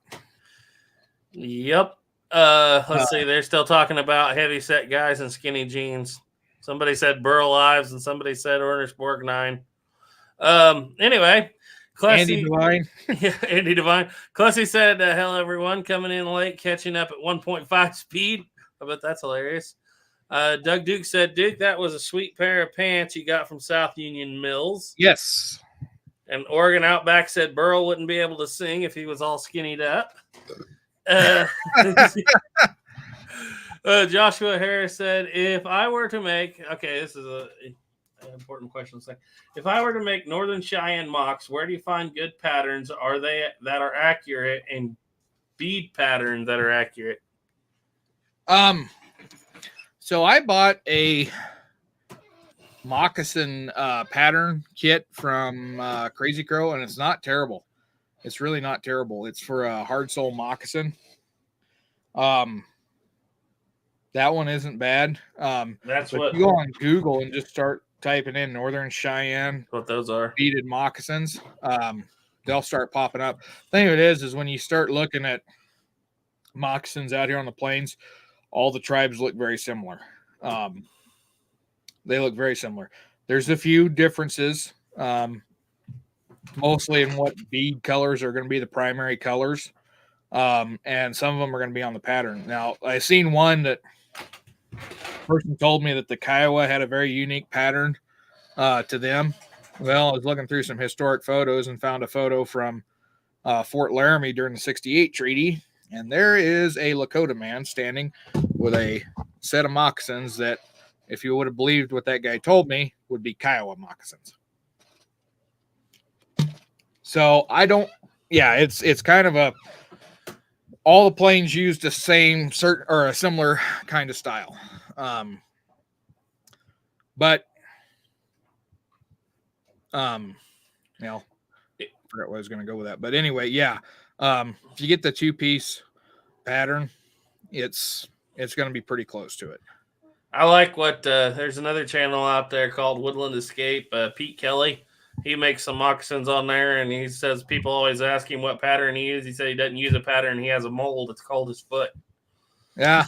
Yep. Let's see. They're still talking about heavy set guys and skinny jeans. Somebody said Burl Ives and somebody said Ernest Borgnine. Anyway, Clessy, Andy Devine. Yeah, Andy Devine. Clessy said, hello, everyone. Coming in late, catching up at 1.5 speed. I bet that's hilarious. Doug Duke said, Duke, that was a sweet pair of pants you got from South Union Mills. Yes. And Oregon Outback said Burl wouldn't be able to sing if he was all skinnied up. Joshua Harris said, if I were to make, this is an important question. If I were to make Northern Cheyenne mocks, where do you find good patterns that are accurate and bead patterns that are accurate? So I bought a moccasin pattern kit from Crazy Crow, and it's not terrible. It's really not terrible. It's for a hard sole moccasin. That one isn't bad. That's what you go on Google and just start typing in Northern Cheyenne, what those are, beaded moccasins. They'll start popping up. The thing of it is when you start looking at moccasins out here on the plains, all the tribes look very similar. They look very similar. There's a few differences, mostly in what bead colors are going to be the primary colors. And some of them are going to be on the pattern. Now, I seen one that person told me that the Kiowa had a very unique pattern to them. Well, I was looking through some historic photos and found a photo from Fort Laramie during the 68 treaty. And there is a Lakota man standing with a set of moccasins that, if you would have believed what that guy told me, would be Kiowa moccasins. So it's kind of all the planes use the same certain or a similar kind of style. I forgot where I was going to go with that, but anyway, if you get the 2-piece pattern, it's going to be pretty close to it. I like what there's another channel out there called Woodland Escape. Pete Kelly, he makes some moccasins on there, and he says people always ask him what pattern he uses. He said he doesn't use a pattern. He has a mold. It's called his foot. Yeah.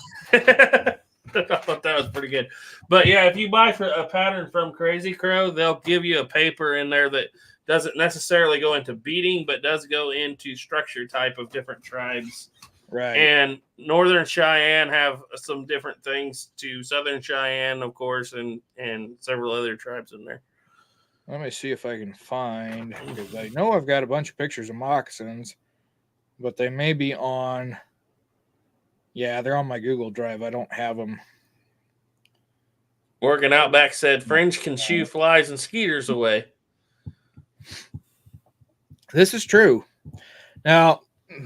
I thought that was pretty good. But yeah, if you buy a pattern from Crazy Crow, they'll give you a paper in there that doesn't necessarily go into beading, but does go into structure type of different tribes. Right. And Northern Cheyenne have some different things to Southern Cheyenne, of course, and several other tribes in there. Let me see if I can find, because I know I've got a bunch of pictures of moccasins, but they may be on. Yeah, they're on my Google Drive. I don't have them. Oregon Outback said fringe can shoo flies and skeeters away. This is true. Now,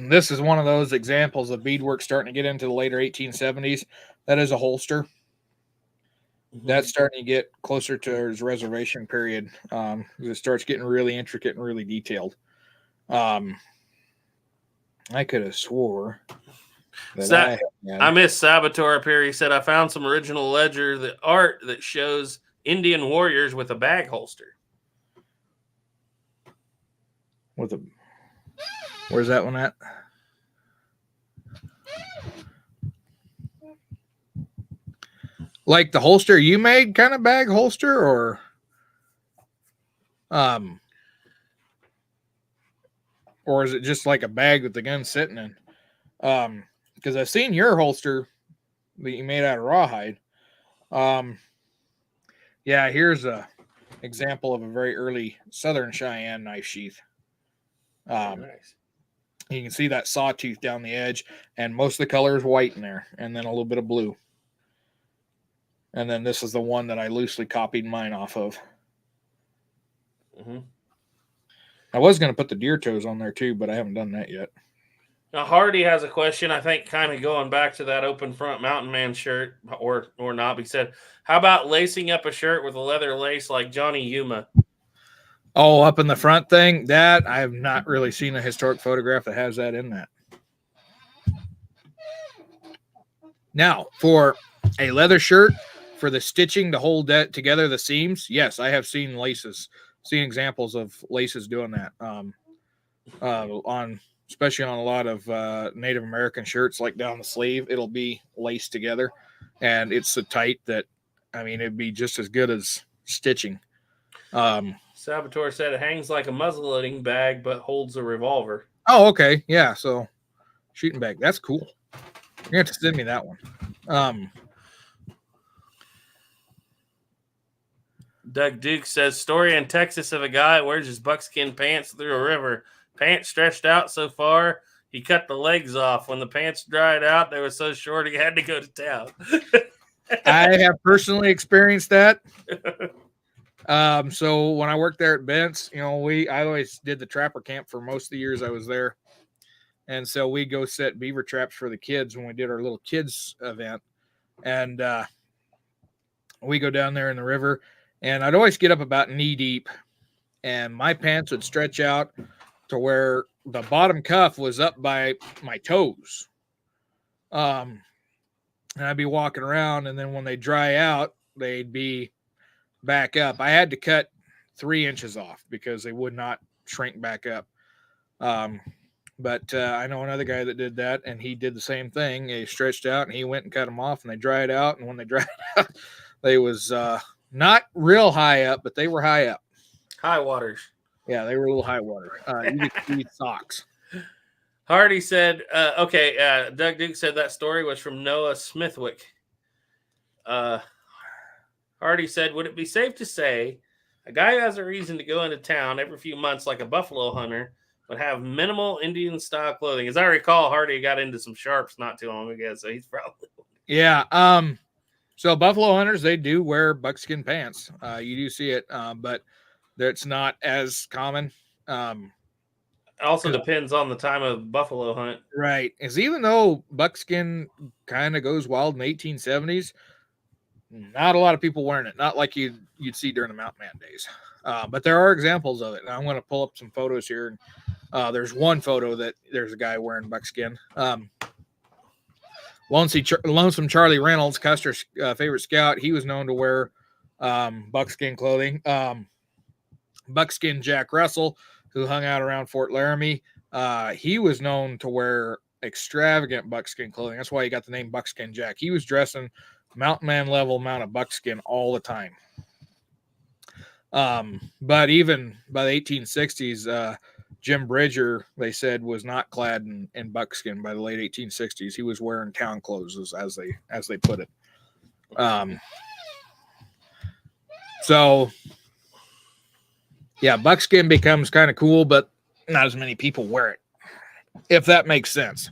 this is one of those examples of beadwork starting to get into the later 1870s. That is a holster. That's starting to get closer to his reservation period. It starts getting really intricate and really detailed. I could have swore that I missed Saboteur up here. He said, I found some original ledger art that shows Indian warriors with a bag holster. Where's that one at? Like the holster you made kind of bag holster, or is it just like a bag with the gun sitting in? Because I've seen your holster that you made out of rawhide. Yeah, here's a example of a very early Southern Cheyenne knife sheath. Nice. You can see that sawtooth down the edge, and most of the color is white in there, and then a little bit of blue. And then this is the one that I loosely copied mine off of. Mm-hmm. I was going to put the deer toes on there too, but I haven't done that yet. Now, Hardy has a question, I think, kind of going back to that open front mountain man shirt, or not. He said, how about lacing up a shirt with a leather lace like Johnny Yuma? Oh, up in the front thing? That, I have not really seen a historic photograph that has that in that. Now, for a leather shirt, for the stitching to hold that together, the seams, yes, I have seen examples of laces doing that. Especially on a lot of Native American shirts, like down the sleeve, it'll be laced together, and it's so tight that, I mean, it'd be just as good as stitching. Saboteur said it hangs like a muzzleloading bag, but holds a revolver. Oh, okay. Yeah, so shooting bag. That's cool. You're going to have to send me that one. Doug Duke says, story in Texas of a guy wears his buckskin pants through a river. Pants stretched out so far, he cut the legs off. When the pants dried out, they were so short he had to go to town. I have personally experienced that. So when I worked there at Bent's, I always did the trapper camp for most of the years I was there. And so we go set beaver traps for the kids when we did our little kids event. And we go down there in the river, and I'd always get up about knee deep, and my pants would stretch out to where the bottom cuff was up by my toes. And I'd be walking around, and then when they dry out, they'd be back up. I had to cut 3 inches off because they would not shrink back up. But I know another guy that did that, and he did the same thing. They stretched out, and he went and cut them off, and they dried out. And when they dried out, they was not real high up, but they were high up. High waters. Yeah, they were a little high water. You could see socks. Hardy said, Doug Duke said that story was from Noah Smithwick. Hardy said, would it be safe to say a guy who has a reason to go into town every few months like a buffalo hunter would have minimal Indian-style clothing? As I recall, Hardy got into some sharps not too long ago, so he's probably... Yeah, so buffalo hunters, they do wear buckskin pants. You do see it, but it's not as common. It also depends on the time of buffalo hunt. Right. Is even though buckskin kind of goes wild in the 1870s, not a lot of people wearing it. Not like you'd see during the Mountain Man days. But there are examples of it. And I'm going to pull up some photos here. There's one photo that there's a guy wearing buckskin. Lonesome Charlie Reynolds, Custer's favorite scout, he was known to wear buckskin clothing. Buckskin Jack Russell, who hung out around Fort Laramie, he was known to wear extravagant buckskin clothing. That's why he got the name Buckskin Jack. He was dressing mountain man level amount of buckskin all the time. But even by the 1860s, Jim Bridger, they said, was not clad in buckskin by the late 1860s. He was wearing town clothes, as they put it. So yeah, buckskin becomes kind of cool, but not as many people wear it, if that makes sense.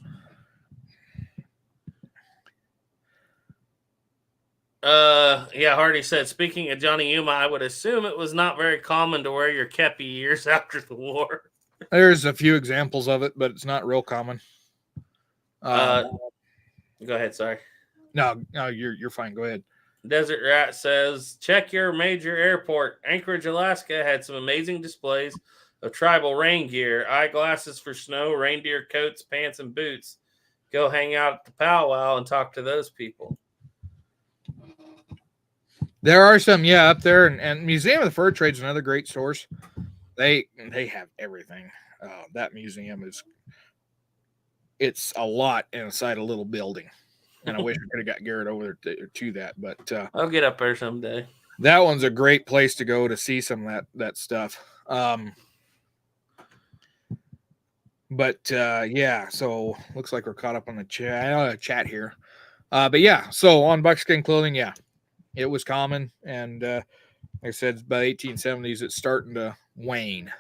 Yeah, Hardy said, speaking of Johnny Yuma, I would assume it was not very common to wear your kepi years after the war. There's a few examples of it, but it's not real common. Go ahead, sorry. No, you're fine. Go ahead. Desert Rat says, check your major airport. Anchorage, Alaska had some amazing displays of tribal rain gear, eyeglasses for snow, reindeer coats, pants, and boots. Go hang out at the powwow and talk to those people. There are some, up there, and Museum of the Fur Trade is another great source. They have everything. That museum it's a lot inside a little building. And I wish I could have got Garrett over there to that, but I'll get up there someday. That one's a great place to go to see some of that stuff. So looks like we're caught up on the chat here. But yeah, so on buckskin clothing, it was common, and like I said, by the 1870s, it's starting to wane.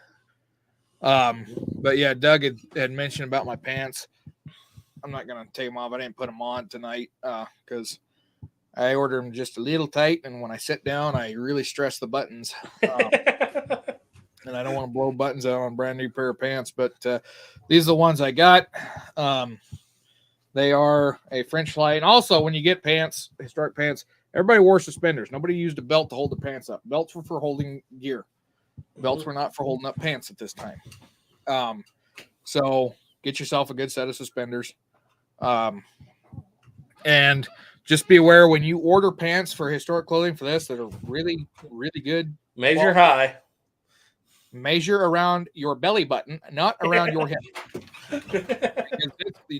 But yeah, Doug had mentioned about my pants. I'm not going to take them off. I didn't put them on tonight because I ordered them just a little tight. And when I sit down, I really stress the buttons. And I don't want to blow buttons out on a brand new pair of pants. But these are the ones I got. They are a French fly. And also, when you get pants, historic pants, everybody wore suspenders. Nobody used a belt to hold the pants up. Belts were for holding gear. Belts were not for holding up pants at this time. So get yourself a good set of suspenders. And just be aware when you order pants for historic clothing for this that are really, really good. Measure high. Measure around your belly button, not around your hip.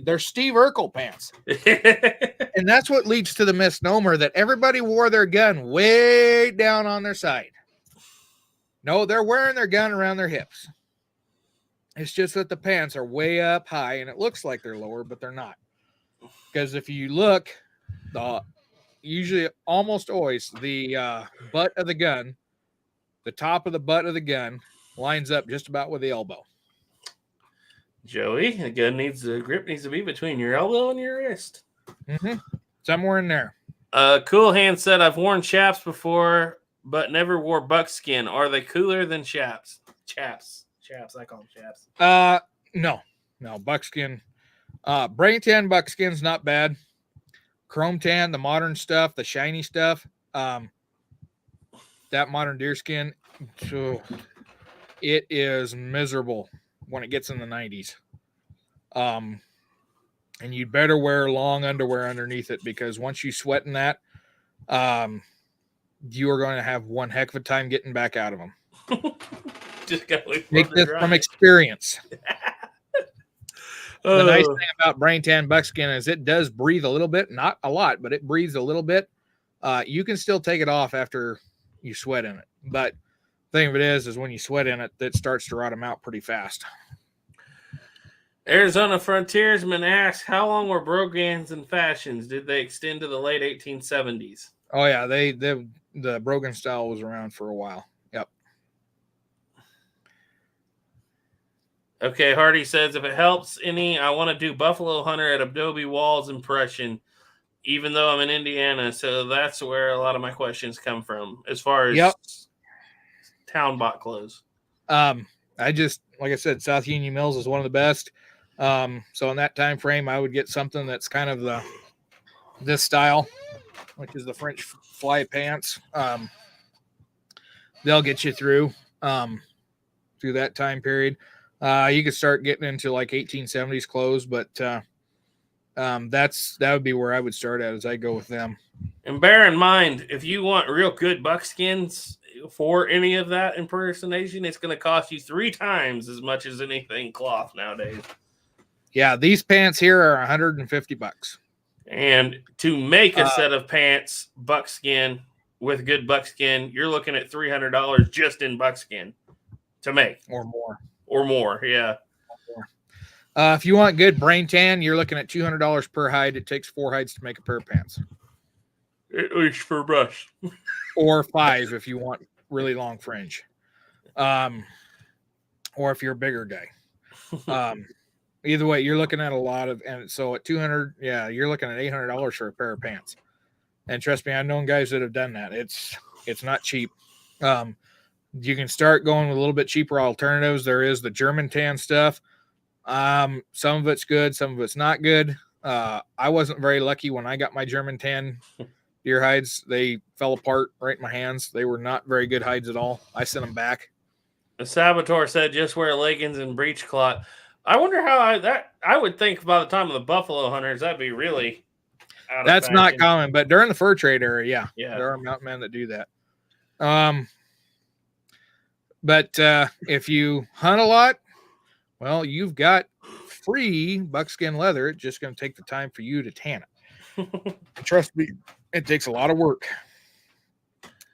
They're Steve Urkel pants. And that's what leads to the misnomer that everybody wore their gun way down on their side. No, they're wearing their gun around their hips. It's just that the pants are way up high and it looks like they're lower, but they're not. Because if you look, usually almost always the butt of the gun, the top of the butt of the gun lines up just about with the elbow. Joey, the grip needs to be between your elbow and your wrist. Mm-hmm. Somewhere in there. Cool Hand said, I've worn chaps before, but never wore buckskin. Are they cooler than chaps? Chaps, I call them chaps. No, buckskin. Brain tan buckskin's not bad. Chrome tan, the modern stuff, the shiny stuff, that modern deerskin, it is miserable when it gets in the 90s. And you'd better wear long underwear underneath it, because once you sweat in that, you are going to have one heck of a time getting back out of them. Just gotta make this from experience. The nice thing about brain tan buckskin is it does breathe a little bit, not a lot, but it breathes a little bit. You can still take it off after you sweat in it, but the thing of it is when you sweat in it, that starts to rot them out pretty fast. Arizona Frontiersman asks, how long were brogans and fashions? Did they extend to the late 1870s? Oh yeah, the Brogan style was around for a while. Yep. Okay, Hardy says, if it helps any, I want to do Buffalo Hunter at Adobe Walls impression, even though I'm in Indiana. So that's where a lot of my questions come from as far as town bought clothes. I just, like I said, South Union Mills is one of the best. So in that time frame, I would get something that's kind of this style, which is the French fly pants. They'll get you through that time period. You could start getting into like 1870s clothes, but that would be where I would start at, as I go with them. And bear in mind, if you want real good buckskins for any of that impersonation, it's going to cost you 3 times as much as anything cloth nowadays. Yeah, these pants here are $150. And to make a set of pants, buckskin, with good buckskin, you're looking at $300 just in buckskin to make. Or more. Yeah. If you want good brain tan, you're looking at $200 per hide. It takes 4 hides to make a pair of pants. At least for brush. Or 5 if you want really long fringe. Or if you're a bigger guy. Either way, you're looking at a lot of, and so at 200, yeah, you're looking at $800 for a pair of pants. And trust me, I've known guys that have done that. It's not cheap. You can start going with a little bit cheaper alternatives. There is the German tan stuff. Some of it's good, some of it's not good. I wasn't very lucky when I got my German tan deer hides. They fell apart right in my hands. They were not very good hides at all. I sent them back. The Saboteur said just wear leggings and breechcloth. I wonder how I would think by the time of the buffalo hunters, that'd be really out That's of not fashion. common, but during the fur trade era, Yeah. there are mountain men that do that. But if you hunt a lot, well, you've got free buckskin leather. It's just going to take the time for you to tan it. Trust me, it takes a lot of work.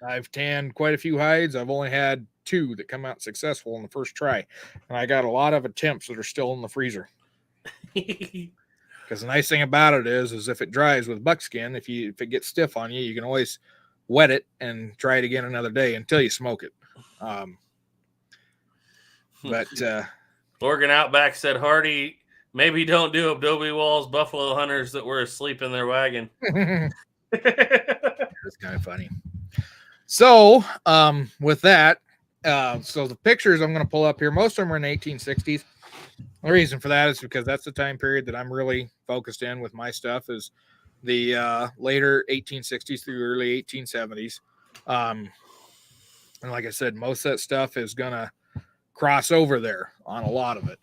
I've tanned quite a few hides. I've only had 2 that come out successful in the first try, and I got a lot of attempts that are still in the freezer. Because the nice thing about it is if it dries with buckskin, if it gets stiff on you, you can always wet it and try it again another day until you smoke it. But Oregon Outback said, Hardy, maybe don't do Adobe Walls buffalo hunters that were asleep in their wagon. That's kind of funny. So with that, so the pictures I'm going to pull up here, most of them are in the 1860s. The reason for that is because that's the time period that I'm really focused in with my stuff, is the later 1860s through early 1870s. And like I said, most of that stuff is going to cross over there on a lot of it.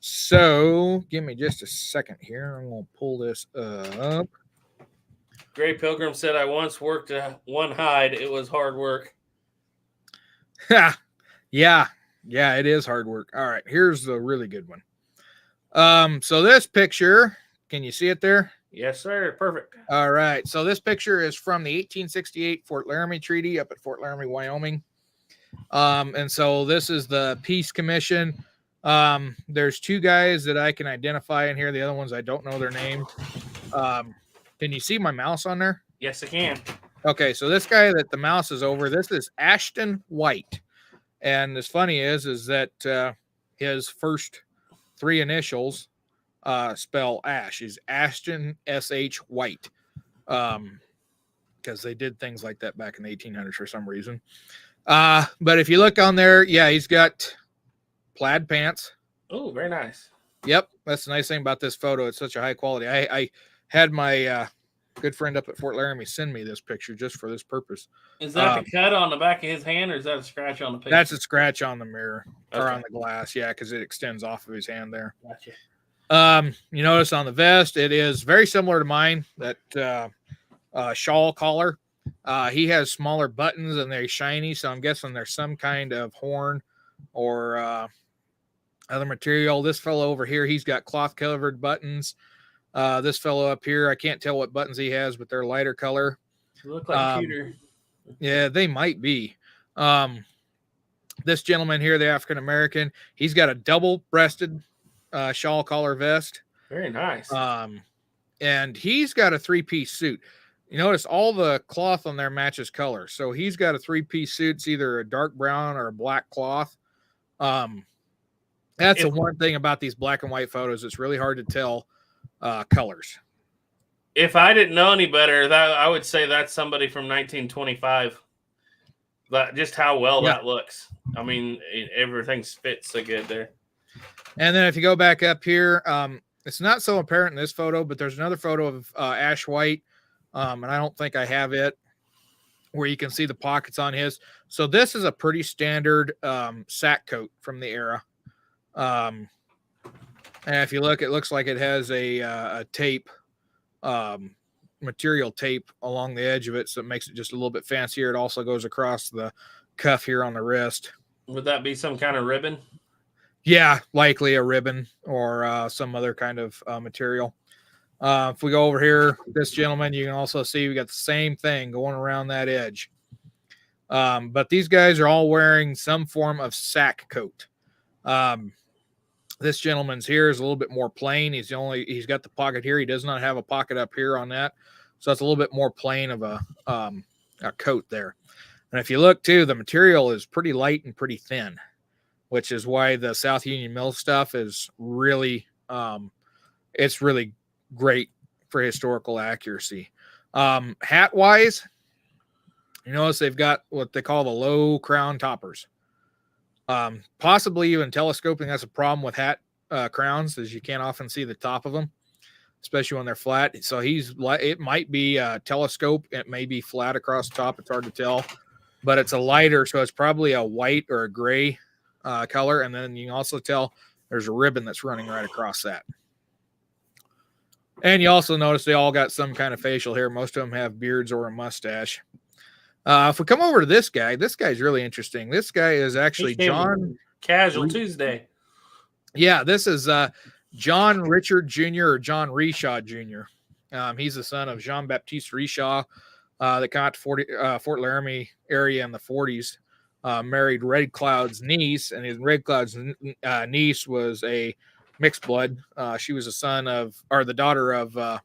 So give me just a second here. I'm going to pull this up. Gray Pilgrim said, I once worked one hide. It was hard work. Yeah, it is hard work. All right, here's the really good one. So this picture, can you see it there? Yes, sir. Perfect. All right, so this picture is from the 1868 Fort Laramie Treaty up at Fort Laramie, Wyoming. And so this is the Peace Commission. There's 2 guys that I can identify in here. The other ones, I don't know their names. Can you see my mouse on there? Yes, I can. Okay, so this guy that the mouse is over, this is Ashton White. And as funny is that his first 3 initials spell Ash. He's Ashton S.H. White. Because they did things like that back in the 1800s for some reason. But if you look on there, yeah, he's got plaid pants. Oh, very nice. Yep, that's the nice thing about this photo. It's such a high quality. I had my good friend up at Fort Laramie send me this picture just for this purpose. Is that the cut on the back of his hand, or is that a scratch on the picture? That's a scratch on the mirror or Okay. on the glass. Yeah, because it extends off of his hand there. Gotcha. You notice on the vest, it is very similar to mine, that shawl collar. He has smaller buttons and they're shiny, so I'm guessing there's some kind of horn or other material. This fellow over here, he's got cloth covered buttons. This fellow up here, I can't tell what buttons he has, but they're lighter color. You look like Peter. Yeah, they might be. This gentleman here, the African American, he's got a double-breasted shawl collar vest. Very nice. And he's got a 3-piece suit. You notice all the cloth on there matches color. So he's got a 3-piece suit. It's either a dark brown or a black cloth. That's the one thing about these black and white photos. It's really hard to tell colors. If I didn't know any better, that I would say that's somebody from 1925. But just how well that looks. I mean, everything fits so good there. And then if you go back up here, it's not so apparent in this photo, but there's another photo of Ash White. And I don't think I have it, where you can see the pockets on his. So this is a pretty standard sack coat from the era. And if you look, it looks like it has a tape, material tape along the edge of it. So it makes it just a little bit fancier. It also goes across the cuff here on the wrist. Would that be some kind of ribbon? Yeah, likely a ribbon or some other kind of material. If we go over here, this gentleman, you can also see we got the same thing going around that edge. But these guys are all wearing some form of sack coat. This gentleman's here is a little bit more plain. He's got the pocket here. He does not have a pocket up here on that. So it's a little bit more plain of a coat there. And if you look too, the material is pretty light and pretty thin, which is why the South Union Mill stuff is really, it's really great for historical accuracy. Hat wise, you notice they've got what they call the low crown toppers. Possibly even telescoping has a problem with hat crowns, as you can't often see the top of them, especially when they're flat. So it might be a telescope. It may be flat across the top. It's hard to tell, but it's a lighter. So it's probably a white or a gray color. And then you can also tell there's a ribbon that's running right across that. And you also notice they all got some kind of facial hair. Most of them have beards or a mustache. If we come over to this guy's really interesting. This guy is actually John Casual Tuesday. Yeah, this is John Richard Jr. or John Reshaw Jr. He's the son of Jean-Baptiste Reshaw that got to Fort Laramie area in the 40s. Married Red Cloud's niece, and his Red Cloud's niece was a mixed blood. She was the daughter of a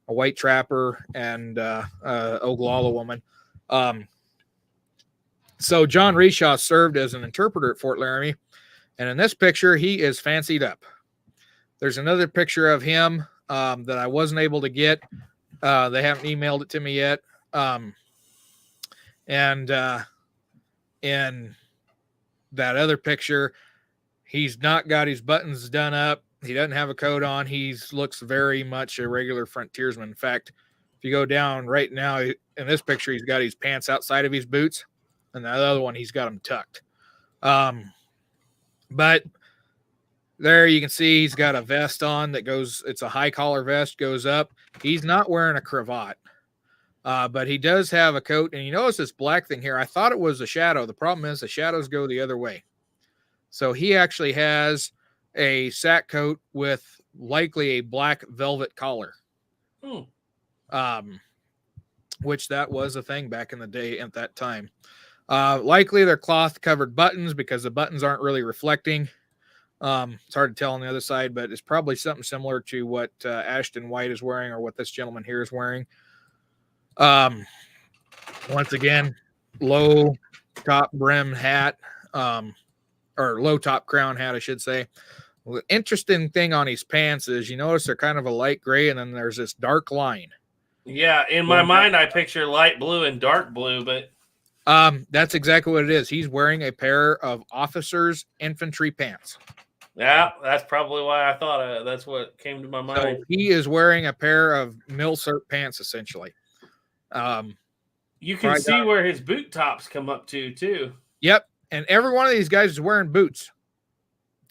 white trapper and Oglala woman. So John Reshaw served as an interpreter at Fort Laramie, and in this picture, he is fancied up. There's another picture of him that I wasn't able to get. They haven't emailed it to me yet. And in that other picture, he's not got his buttons done up. He doesn't have a coat on. He looks very much a regular frontiersman. In fact, if you go down right now in this picture, he's got his pants outside of his boots, and the other one, he's got them tucked. But there you can see he's got a vest on that goes, it's a high collar vest, goes up. He's not wearing a cravat, but he does have a coat. And you notice this black thing here. I thought it was a shadow. The problem is the shadows go the other way. So he actually has a sack coat with likely a black velvet collar. Which that was a thing back in the day at that time. Likely they're cloth covered buttons because the buttons aren't really reflecting. It's hard to tell on the other side, but it's probably something similar to what Ashton White is wearing or what this gentleman here is wearing. Once again, low top brim hat, or low top crown hat, I should say. The interesting thing on his pants is you notice they're kind of a light gray, and then there's this dark line. Yeah, in my mind, I picture light blue and dark blue, but that's exactly what it is. He's wearing a pair of officer's infantry pants. Yeah, that's probably why I thought that's what came to my mind. So he is wearing a pair of milcert pants, essentially. You can see where his boot tops come up to, too. Yep, and every one of these guys is wearing boots.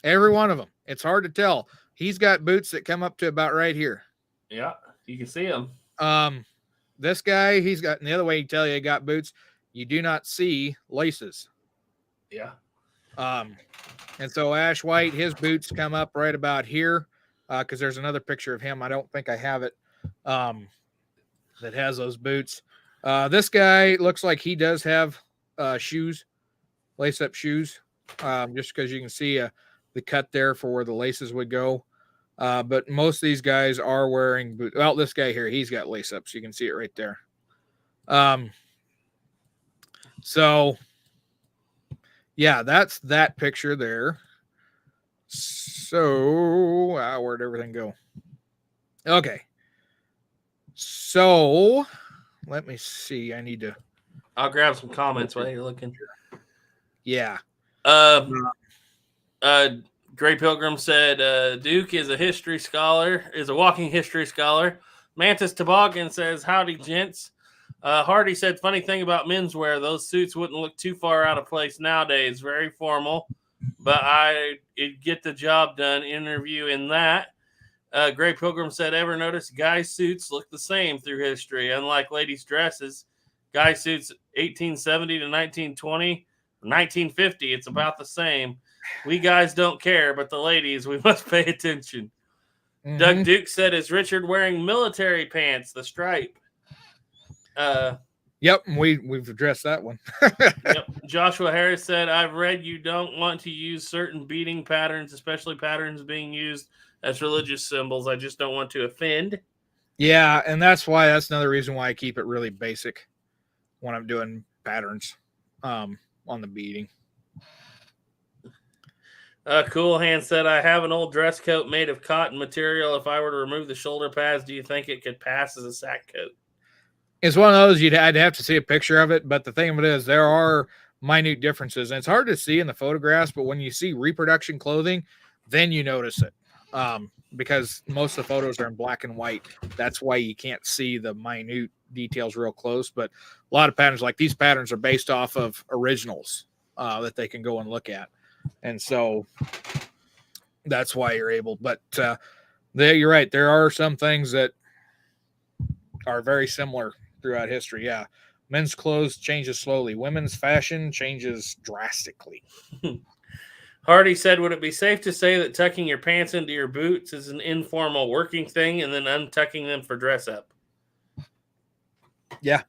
Every one of them. It's hard to tell. He's got boots that come up to about right here. Yeah, you can see them. This guy, he's got, and the other way you tell you he got boots, you do not see laces. Yeah. And so Ash White, his boots come up right about here, because there's another picture of him. I don't think I have it, that has those boots. This guy looks like he does have shoes, lace-up shoes, just because you can see the cut there for where the laces would go. But most of these guys are wearing boots. Well, this guy here, he's got lace-ups. You can see it right there. So, yeah, that's that picture there. So, where'd everything go? Okay. So, let me see. I need to. I'll grab some comments while you're looking. Yeah. Gray Pilgrim said Duke is a walking history scholar. Mantis Toboggan says, howdy, gents. Hardy said, funny thing about menswear, those suits wouldn't look too far out of place nowadays. Very formal, but it'd get the job done. Interview in that. Gray Pilgrim said, ever notice guy suits look the same through history? Unlike ladies' dresses, guy suits 1870 to 1920, 1950, it's about the same. We guys don't care, but the ladies, we must pay attention. Doug Duke said, "Is Richard wearing military pants? The stripe." Yep, we've addressed that one. Yep. Joshua Harris said, "I've read you don't want to use certain beading patterns, especially patterns being used as religious symbols. I just don't want to offend." Yeah, and that's another reason why I keep it really basic when I'm doing patterns on the beading. Cool Hand said, "I have an old dress coat made of cotton material. If I were to remove the shoulder pads, do you think it could pass as a sack coat?" It's one of those I'd have to see a picture of it, but the thing of it is there are minute differences, and it's hard to see in the photographs, but when you see reproduction clothing, then you notice it. Because most of the photos are in black and white. That's why you can't see the minute details real close, but a lot of patterns like these patterns are based off of originals that they can go and look at. And so that's why you're able, but you're right. There are some things that are very similar throughout history. Yeah. Men's clothes changes slowly. Women's fashion changes drastically. Hardy said, "Would it be safe to say that tucking your pants into your boots is an informal working thing and then untucking them for dress up?" Yeah.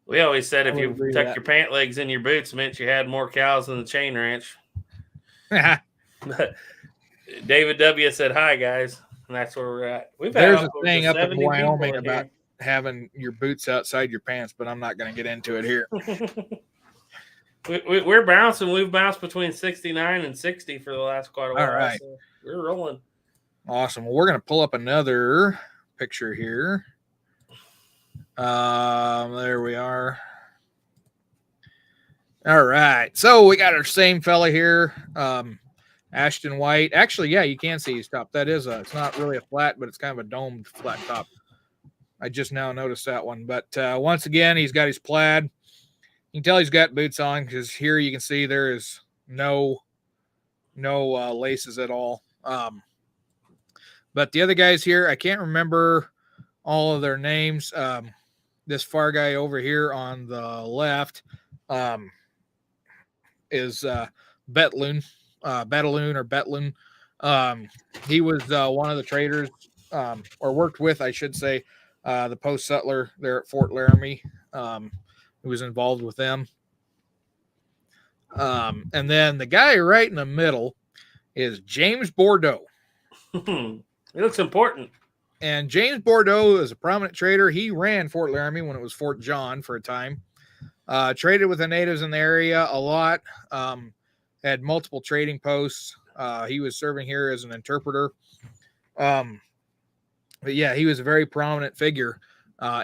We always said if you tuck your pant legs in your boots, meant you had more cows than the chain ranch. David W. said, "Hi, guys." And that's where we're at. There's a thing up in Wyoming about having your boots outside your pants, but I'm not going to get into it here. We're bouncing. We've bounced between 69 and 60 for the last quite a while. All right. So we're rolling. Awesome. Well, we're going to pull up another picture here. There we are. All right. So we got our same fella here. Ashton White. Actually, yeah, you can see his top. That is it's not really a flat, but it's kind of a domed flat top. I just now noticed that one. But once again, he's got his plaid. You can tell he's got boots on because here you can see there is no laces at all. But the other guys here, I can't remember all of their names. This far guy over here on the left is Betloon. Betloon. He was one of the traders, or worked with, I should say, the post settler there at Fort Laramie. Who was involved with them. And then the guy right in the middle is James Bordeaux. He looks important. And James Bordeaux is a prominent trader. He ran Fort Laramie when it was Fort John for a time. Traded with the natives in the area a lot. Had multiple trading posts. He was serving here as an interpreter. But yeah, he was a very prominent figure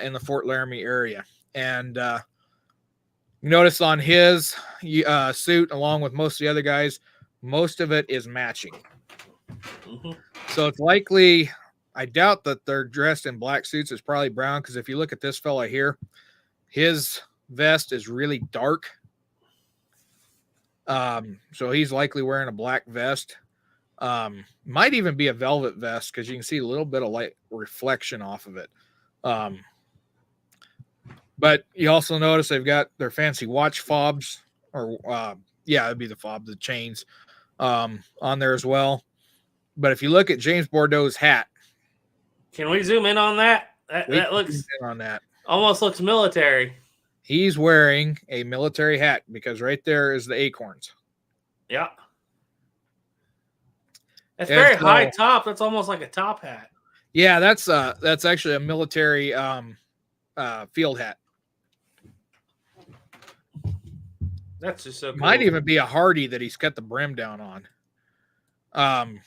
in the Fort Laramie area. And you notice on his suit, along with most of the other guys, most of it is matching. Mm-hmm. So it's likely, I doubt that they're dressed in black suits. It's probably brown, because if you look at this fella here, his vest is really dark. So he's likely wearing a black vest. Might even be a velvet vest, because you can see a little bit of light reflection off of it. But you also notice they've got their fancy watch fobs, or it'd be the fob, the chains on there as well. But if you look at James Bordeaux's hat, can we zoom in on that? That looks on that. Almost looks military. He's wearing a military hat, because right there is the acorns. Yeah. That's very high top. That's almost like a top hat. Yeah, that's actually a military field hat. That's just so cool. Might even be a Hardy that he's cut the brim down on.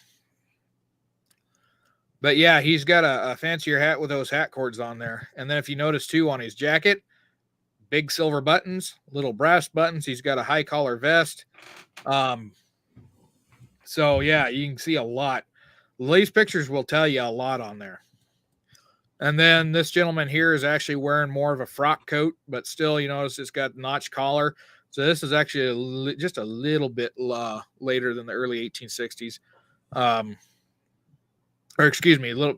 But yeah, he's got a fancier hat with those hat cords on there. And then if you notice too, on his jacket, big silver buttons, little brass buttons. He's got a high collar vest. So yeah, you can see a lot. These pictures will tell you a lot on there. And then this gentleman here is actually wearing more of a frock coat, but still, you notice it's got notch collar. So this is actually just a little bit later than the early 1860s. Or excuse me, later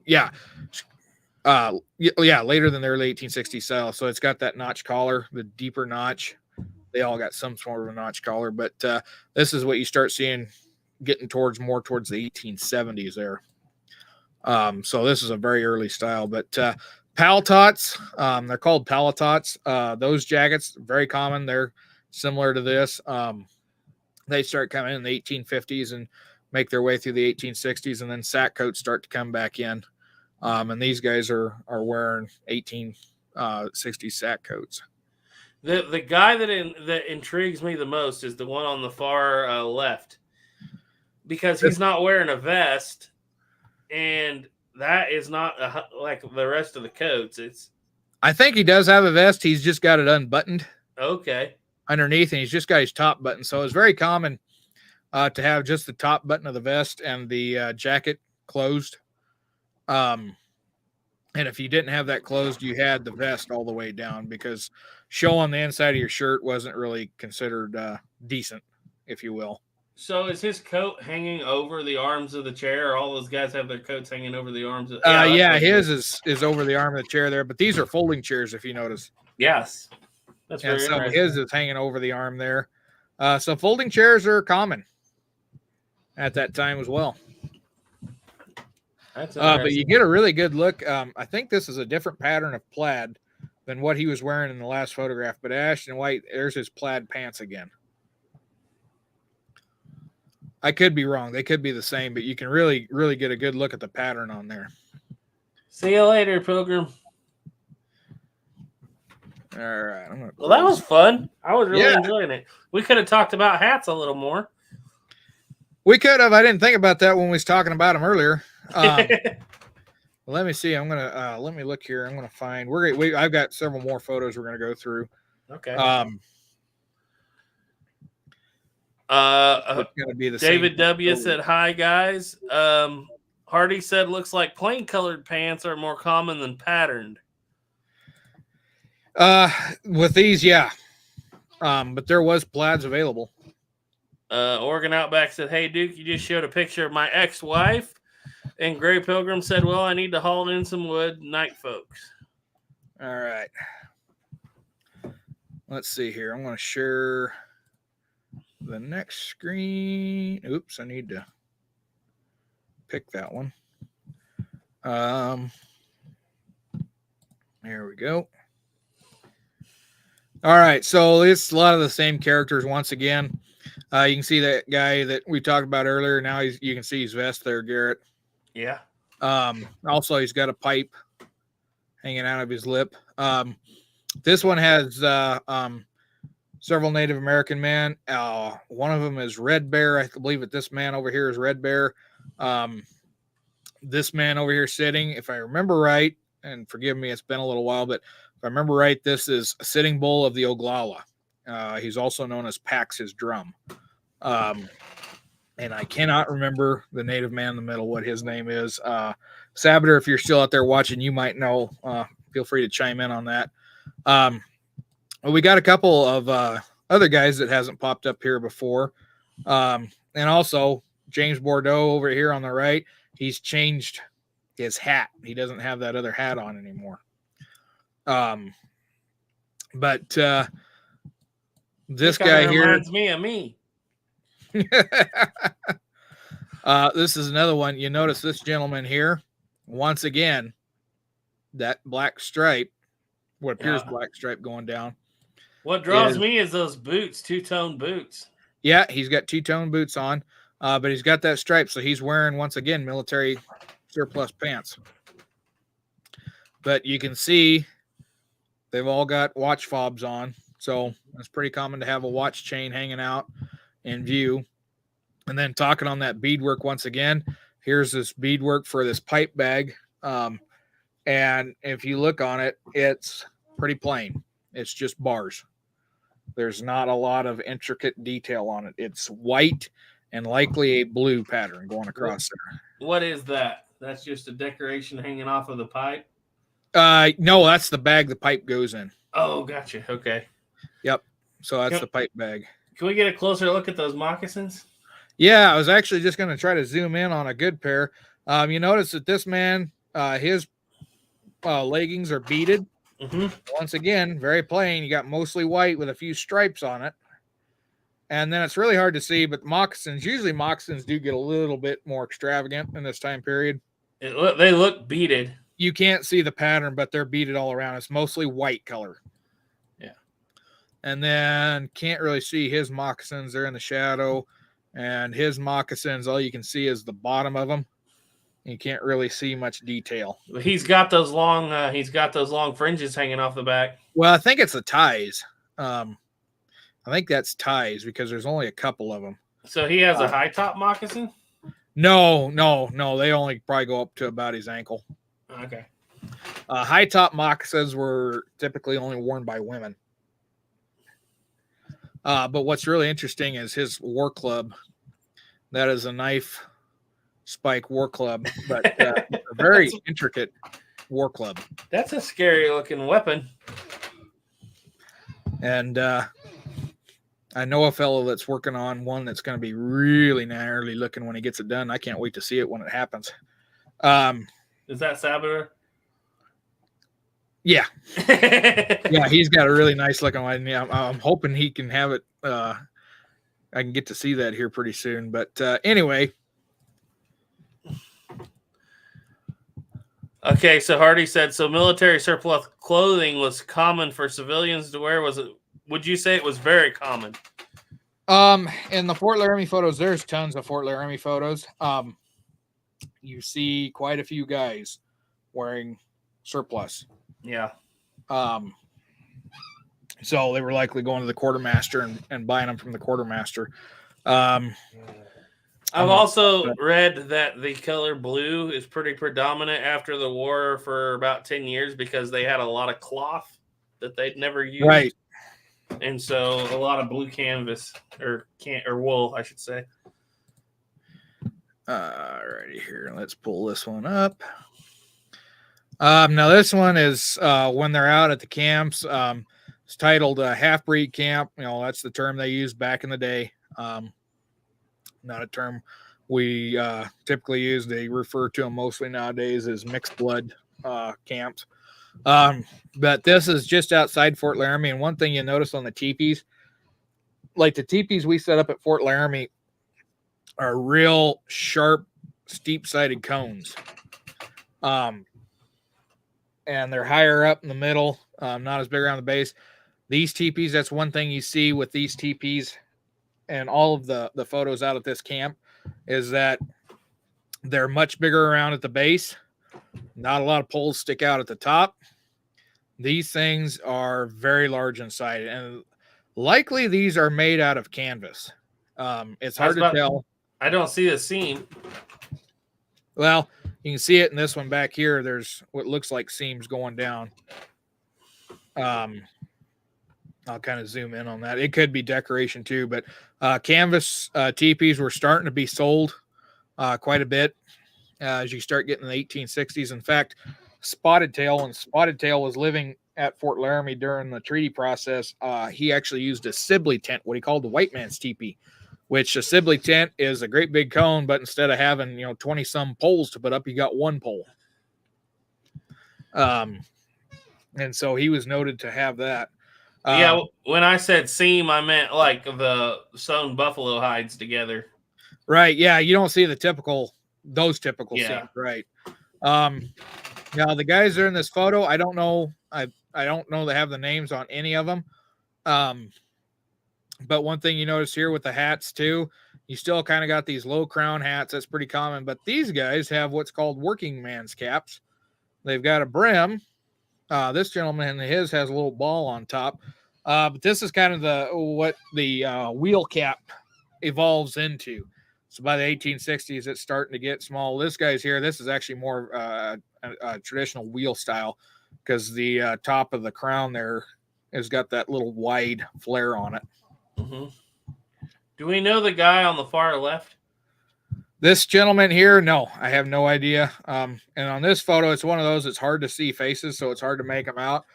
than the early 1860s. So it's got that notch collar, the deeper notch. They all got some sort of a notch collar, but this is what you start seeing getting more towards the 1870s there. So this is a very early style, but Paletots, they're called Paletots. Those jackets, very common. They're similar to this. They start coming in the 1850s and make their way through the 1860s, and then sack coats start to come back in. And these guys are wearing 1860s sack coats. The guy that intrigues me the most is the one on the far left, because he's not wearing a vest, and that is not like the rest of the coats. I think he does have a vest. He's just got it unbuttoned. Okay. Underneath, and he's just got his top button. So it's very common to have just the top button of the vest and the jacket closed. And if you didn't have that closed, you had the vest all the way down, because show on the inside of your shirt wasn't really considered decent, if you will. So is his coat hanging over the arms of the chair? Or all those guys have their coats hanging over the arms? His is over the arm of the chair there, but these are folding chairs, if you notice. Yes. That's very so interesting. his is hanging over the arm there. So folding chairs are common at that time as well. But you get a really good look. I think this is a different pattern of plaid than what he was wearing in the last photograph. But Ashton White, there's his plaid pants again. I could be wrong. They could be the same, but you can really, really get a good look at the pattern on there. See you later, Pilgrim. All right. Well, that was fun. I was really enjoying it. We could have talked about hats a little more. We could have. I didn't think about that when we was talking about them earlier. Let me see. I'm gonna let me look here. I'm gonna find. I've got several more photos we're gonna go through. Okay. It's gonna be the David same. W said, "Hi guys." Hardy said, "Looks like plain colored pants are more common than patterned." With these, yeah. But there was plaids available. Oregon Outback said, "Hey Duke, you just showed a picture of my ex-wife." And Gray Pilgrim said, "Well, I need to haul in some wood. Night, folks." All right. Let's see here. I'm going to share the next screen. Oops, I need to pick that one. There we go. All right, so it's a lot of the same characters once again. You can see that guy that we talked about earlier. Now you can see his vest there, Garrett. Yeah. Also, he's got a pipe hanging out of his lip. This one has several Native American men. One of them is Red Bear. I believe that this man over here is Red Bear. This man over here sitting, if I remember right, and forgive me, it's been a little while, but if I remember right, this is a Sitting Bull of the Oglala. He's also known as Pax, his drum. And I cannot remember the native man in the middle, what his name is. Sabater, if you're still out there watching, you might know. Feel free to chime in on that. Well, we got a couple of other guys that hasn't popped up here before. And also, James Bordeaux over here on the right, he's changed his hat. He doesn't have that other hat on anymore. But this guy here reminds me of me. This is another one. You notice this gentleman here, once again, that black stripe, what appears black stripe going down. What draws me is those boots, two-tone boots. Yeah, he's got two-tone boots on, but he's got that stripe, so he's wearing, once again, military surplus pants. But you can see they've all got watch fobs on, so it's pretty common to have a watch chain hanging out in view. And then talking on that beadwork once again, here's this beadwork for this pipe bag. And if you look on it, it's pretty plain. It's just bars. There's not a lot of intricate detail on it. It's white and likely a blue pattern going across there. What is that? That's just a decoration hanging off of the pipe? No, that's the bag the pipe goes in. Oh, gotcha. Okay. Yep. So that's the pipe bag. Can we get a closer look at those moccasins? Yeah, I was actually just going to try to zoom in on a good pair. You notice that this man, his leggings are beaded. Mm-hmm. Once again, very plain. You got mostly white with a few stripes on it. And then it's really hard to see, but moccasins, usually moccasins do get a little bit more extravagant in this time period. They look beaded. You can't see the pattern, but they're beaded all around. It's mostly white color. Yeah. And then can't really see his moccasins. They're in the shadow. And his moccasins, all you can see is the bottom of them. You can't really see much detail. He's got those long. He's got those long fringes hanging off the back. Well, I think it's the ties. I think that's ties because there's only a couple of them. So he has a high top moccasin. No. They only probably go up to about his ankle. Okay. High top moccasins were typically only worn by women. But what's really interesting is his war club. That is a knife spike war club, but a very intricate war club. That's a scary looking weapon. And I know a fellow that's working on one that's going to be really gnarly looking when he gets it done. I can't wait to see it when it happens. Is that Saboteur? Yeah. Yeah, he's got a really nice looking one. Yeah, I'm hoping he can have it. I can get to see that here pretty soon. But anyway. Okay, so Hardy said, so military surplus clothing was common for civilians to wear. Was it? Would you say it was very common? In the Fort Laramie photos, there's tons of Fort Laramie photos. You see quite a few guys wearing surplus. Yeah. So they were likely going to the quartermaster and buying them from the quartermaster. I've also read that the color blue is pretty predominant after the war for about 10 years because they had a lot of cloth that they'd never used. Right. And so a lot of blue canvas or wool, I should say. Alrighty, here. Let's pull this one up. Now this one is when they're out at the camps. It's titled Half-Breed Camp. You know, that's the term they used back in the day. Not a term we typically use. They refer to them mostly nowadays as mixed blood camps. But this is just outside Fort Laramie. And one thing you notice on the teepees, like the teepees we set up at Fort Laramie are real sharp, steep-sided cones. And they're higher up in the middle, not as big around the base. These teepees, that's one thing you see with these teepees and all of the photos out at this camp is that they're much bigger around at the base. Not a lot of poles stick out at the top. These things are very large inside, and likely these are made out of canvas. It's hard to tell. I don't see a seam. Well, you can see it in this one back here. There's what looks like seams going down. I'll kind of zoom in on that. It could be decoration too, but canvas teepees were starting to be sold quite a bit as you start getting in the 1860s. In fact, Spotted Tail, when Spotted Tail was living at Fort Laramie during the treaty process, he actually used a Sibley tent, what he called the white man's teepee, which a Sibley tent is a great big cone, but instead of having 20 some poles to put up, you got one pole. And so he was noted to have that. Yeah, when I said seam, I meant like the sewn buffalo hides together. Right. Yeah, you don't see those typical Yeah. seams, right? Now the guys that are in this photo, I don't know. I don't know they have the names on any of them. But one thing you notice here with the hats too, you still kind of got these low crown hats. That's pretty common. But these guys have what's called working man's caps. They've got a brim. This gentleman, his has a little ball on top. But this is kind of what the wheel cap evolves into. So by the 1860s, it's starting to get small. This guy's here. This is actually more a traditional wheel style because the top of the crown there has got that little wide flare on it. Mm-hmm. Do we know the guy on the far left? This gentleman here, no, I have no idea. And on this photo, it's one of those, it's hard to see faces, so it's hard to make them out.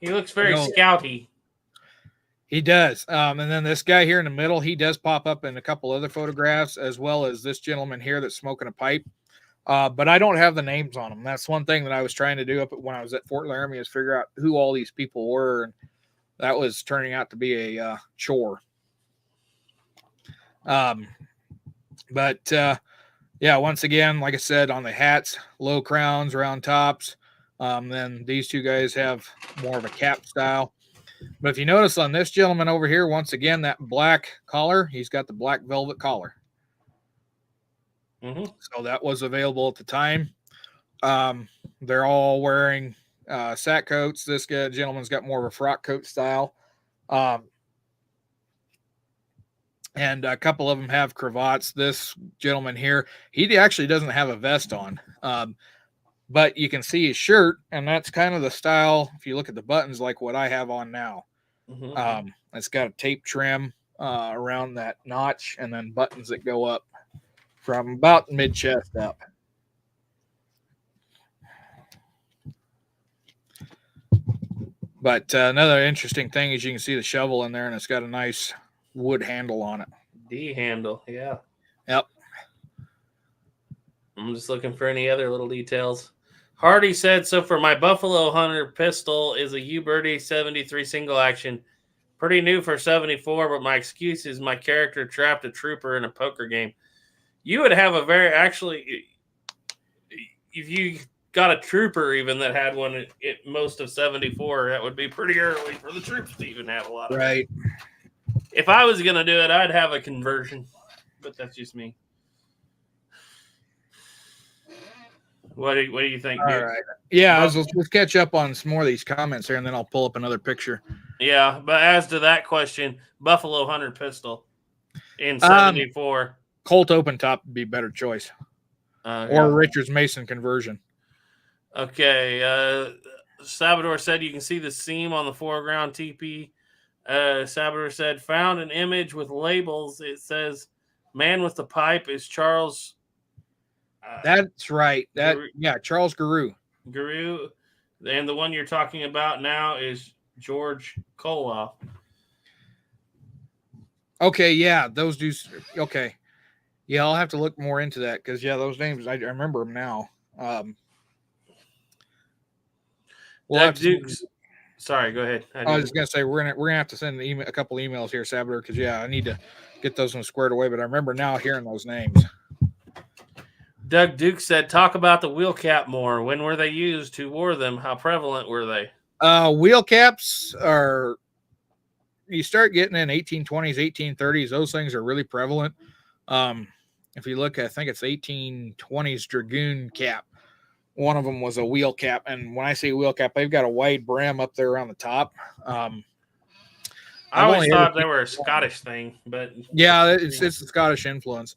He looks very scouty. He does. And then this guy here in the middle, he does pop up in a couple other photographs, as well as this gentleman here that's smoking a pipe. But I don't have the names on them. That's one thing that I was trying to do when I was at Fort Laramie is figure out who all these people were. And that was turning out to be a chore. But yeah, once again, like I said, on the hats, low crowns, round tops. Then these two guys have more of a cap style. But if you notice on this gentleman over here, once again, that black collar, he's got the black velvet collar. Mm-hmm. So that was available at the time. They're all wearing sack coats. This gentleman's got more of a frock coat style. And a couple of them have cravats. This gentleman here, he actually doesn't have a vest on. But you can see his shirt, and that's kind of the style. If you look at the buttons, like what I have on now, it's got a tape trim around that notch, and then buttons that go up from about mid chest up. But another interesting thing is you can see the shovel in there, and it's got a nice wood handle on it. D handle, yeah. Yep. I'm just looking for any other little details. Hardy said, so for my Buffalo Hunter pistol is a U-Birdie 73 single action. Pretty new for 74, but my excuse is my character trapped a trooper in a poker game. You would have a very, actually, if you got a trooper even that had one at most of 74, that would be pretty early for the troops to even have a lot of it. Right. If I was going to do it, I'd have a conversion, but that's just me. What do you think, dude? All right. Yeah, let's catch up on some more of these comments here, and then I'll pull up another picture. Yeah, but as to that question, Buffalo Hunter pistol in 74. Colt open top would be a better choice. Or Richards Mason conversion. Okay. Salvador said you can see the seam on the foreground TP. Salvador said, found an image with labels. It says, man with the pipe is Charles. That's right. Charles Garou. Garou. And the one you're talking about now is George Koloff. Okay, yeah, those dudes. Okay. Yeah, I'll have to look more into that because, yeah, those names, I remember them now. Dukes. Sorry, go ahead. I was going to say we're gonna have to send a couple emails here, Salvador, because, yeah, I need to get those ones squared away, but I remember now hearing those names. Doug Duke said, talk about the wheel cap more. When were they used? Who wore them? How prevalent were they? Wheel caps are, you start getting in 1820s, 1830s. Those things are really prevalent. If you look, I think it's 1820s Dragoon cap. One of them was a wheel cap. And when I say wheel cap, they've got a wide brim up there around the top. I always thought they were a Scottish thing, but yeah, it's a Scottish influence.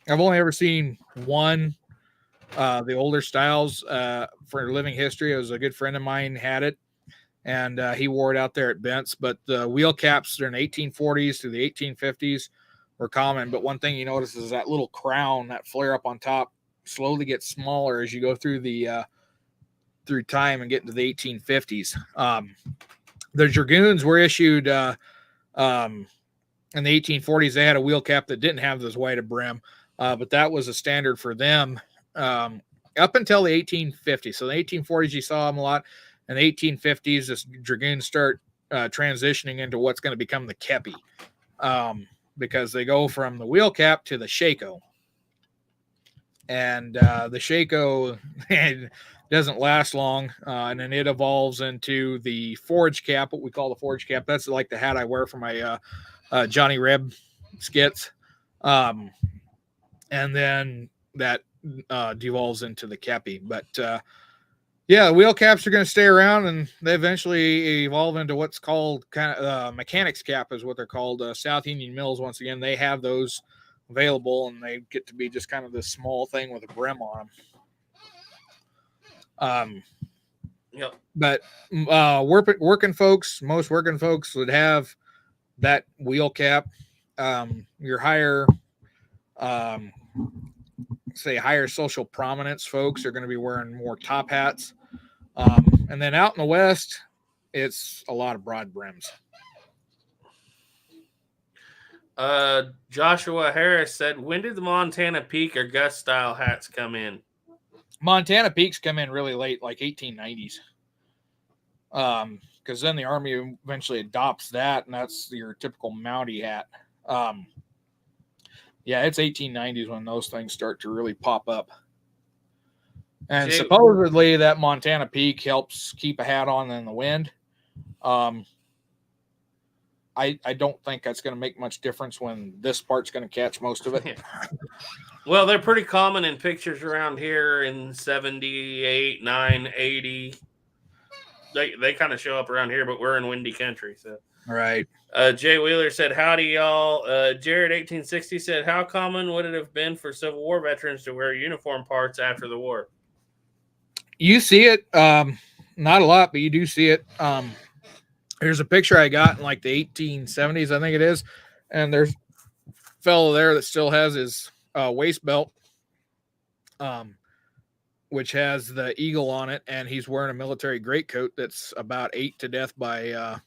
I've only ever seen one, the older styles for living history. It was a good friend of mine had it, and he wore it out there at Bent's. But the wheel caps during the 1840s to the 1850s were common. But one thing you notice is that little crown, that flare up on top, slowly gets smaller as you go through the through time and get into the 1850s. The Dragoons were issued in the 1840s. They had a wheel cap that didn't have this wide a brim. But that was a standard for them up until the 1850s. So the 1840s, you saw them a lot. In the 1850s, this Dragoons start transitioning into what's going to become the kepi, because they go from the wheel cap to the shako. And the shako doesn't last long, and then it evolves into the forage cap, what we call the forage cap. That's like the hat I wear for my Johnny Reb skits. And then that devolves into the kepi. But yeah, wheel caps are going to stay around, and they eventually evolve into what's called kind of mechanics cap, is what they're called. South Union Mills, once again, they have those available, and they get to be just kind of this small thing with a brim on them. Yep. But working folks, most working folks would have that wheel cap. Your higher higher social prominence folks are going to be wearing more top hats. And then out in the West, it's a lot of broad brims. Joshua Harris said, when did the Montana Peak or Gus style hats come in? Montana Peaks come in really late, like 1890s. Because then the Army eventually adopts that, and that's your typical Mountie hat. Yeah, it's 1890s when those things start to really pop up. And Jay- supposedly that Montana Peak helps keep a hat on in the wind. I don't think that's going to make much difference when this part's going to catch most of it. Well, they're pretty common in pictures around here in 78, 9, 80. They kind of show up around here, but we're in windy country. So, Right. Jay Wheeler said, "Howdy, y'all." Jared 1860 said, "How common would it have been for Civil War veterans to wear uniform parts after the war?" You see it, not a lot, but you do see it. Here's a picture I got in like the 1870s, I think it is, and there's a fellow there that still has his waist belt, which has the eagle on it, and he's wearing a military greatcoat that's about ate to death by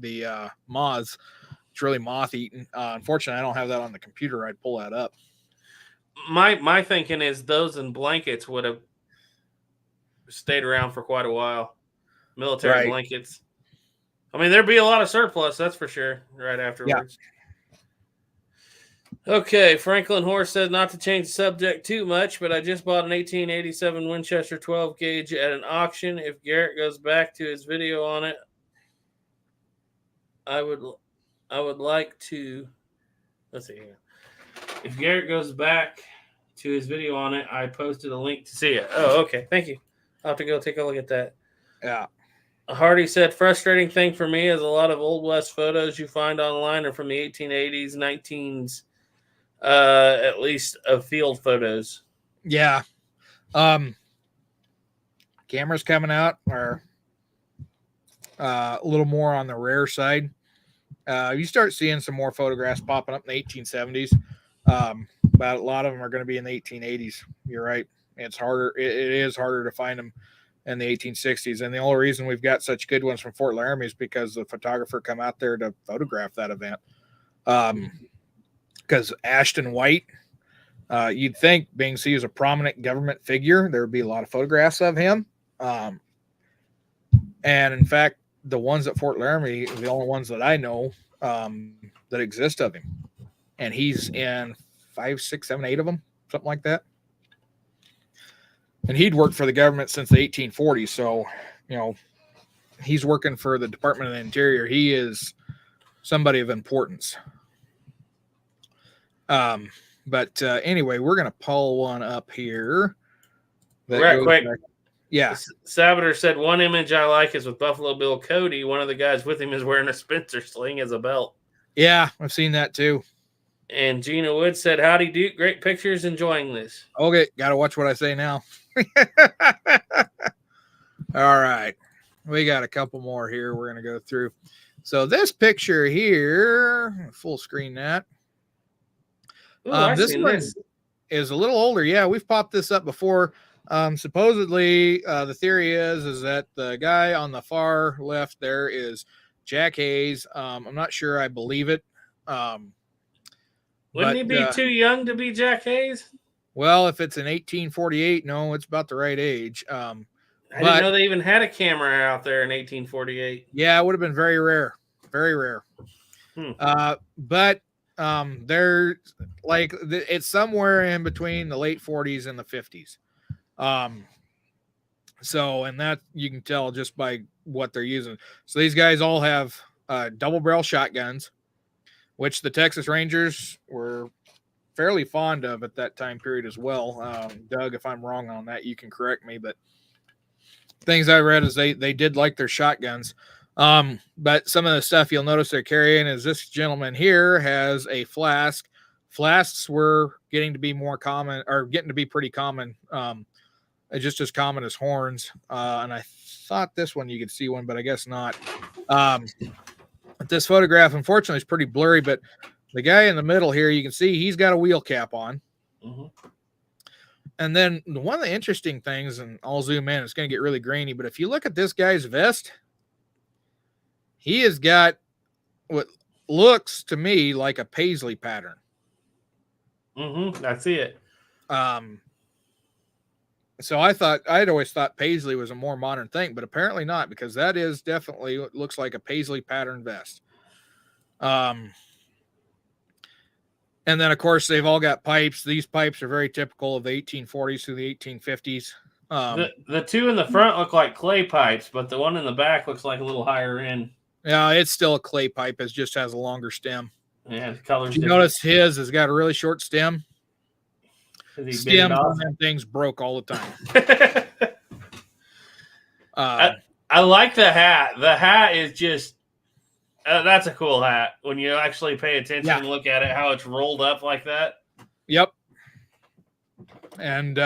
the moths. It's really moth eaten. Unfortunately, I don't have that on the computer. I'd pull that up. My thinking is those in blankets would have stayed around for quite a while. Military blankets. I mean, there'd be a lot of surplus, that's for sure, right afterwards. Yeah. Okay, Franklin Horse said, not to change the subject too much, but I just bought an 1887 Winchester 12 gauge at an auction. If Garrett goes back to his video on it, I would like to, let's see here. If Garrett goes back to his video on it, I posted a link to see it. Oh, okay. Thank you. I'll have to go take a look at that. Yeah. Hardy said, frustrating thing for me is a lot of Old West photos you find online are from the 1880s, 19s, at least of field photos. Yeah. Cameras coming out are a little more on the rare side. You start seeing some more photographs popping up in the 1870s, but a lot of them are going to be in the 1880s. You're right. It's harder. It is harder to find them in the 1860s. And the only reason we've got such good ones from Fort Laramie is because the photographer come out there to photograph that event. Because Ashton White, you'd think, being he was a prominent government figure, there would be a lot of photographs of him. And in fact, the ones at Fort Laramie are the only ones that I know that exist of him. And he's in 5, 6, 7, 8 of them, something like that. And he'd worked for the government since the 1840s. So, you know, he's working for the Department of the Interior. He is somebody of importance. But anyway, we're going to pull one up here. Right quick. Yeah. Sabater said, one image I like is with Buffalo Bill Cody. One of the guys with him is wearing a Spencer sling as a belt. Yeah, I've seen that too. And Gina Wood said, howdy, Duke. Great pictures. Enjoying this. Okay. Got to watch what I say now. All right. We got a couple more here we're going to go through. So this picture here, full screen that. Ooh, this one is a little older. Yeah, we've popped this up before. Supposedly, the theory is that the guy on the far left there is Jack Hayes. I'm not sure I believe it. Wouldn't he be too young to be Jack Hayes? Well, if it's in 1848, no, it's about the right age. I didn't know they even had a camera out there in 1848. Yeah, it would have been very rare. Very rare. But they're like, it's somewhere in between the late 40s and the 50s. So, and that you can tell just by what they're using. So these guys all have double barrel shotguns, which the Texas Rangers were fairly fond of at that time period as well. Doug, if I'm wrong on that, you can correct me, but things I read is they did like their shotguns. But some of the stuff you'll notice they're carrying is this gentleman here has a flask. Flasks were getting to be more common, or getting to be pretty common, just as common as horns. And I thought this one you could see one, but I guess not. This photograph, unfortunately, is pretty blurry, but the guy in the middle here, you can see he's got a wheel cap on. Mm-hmm. And then one of the interesting things, and I'll zoom in, it's going to get really grainy, but if you look at this guy's vest, he has got what looks to me like a paisley pattern. Mm-hmm. I see it. So I'd always thought paisley was a more modern thing, but apparently not, because that is definitely what looks like a paisley pattern vest. And then, of course, they've all got pipes. These pipes are very typical of the 1840s through the 1850s. The two in the front look like clay pipes, but the one in the back looks like a little higher end. Yeah, it's still a clay pipe. It just has a longer stem. Yeah, the color's You notice his has got a really short stem. Stems on them things broke all the time. I like the hat. The hat is just that's a cool hat when you actually pay attention and look at it, how it's rolled up like that. Yep. And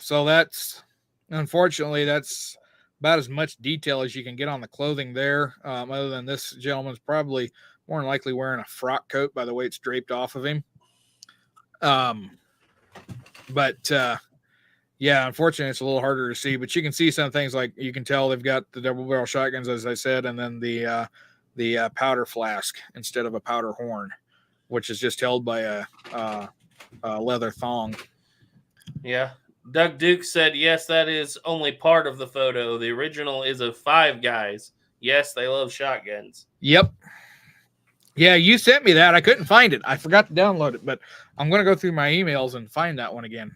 so that's unfortunately that's about as much detail as you can get on the clothing there. Other than this gentleman's probably more than likely wearing a frock coat by the way it's draped off of him. Unfortunately, it's a little harder to see, but you can see some things like you can tell they've got the double barrel shotguns, as I said, and then the powder flask instead of a powder horn, which is just held by a leather thong. Yeah. Doug Duke said, yes, that is only part of the photo. The original is of 5 guys. Yes, they love shotguns. Yep. Yeah, you sent me that. I couldn't find it. I forgot to download it, but I'm going to go through my emails and find that one again.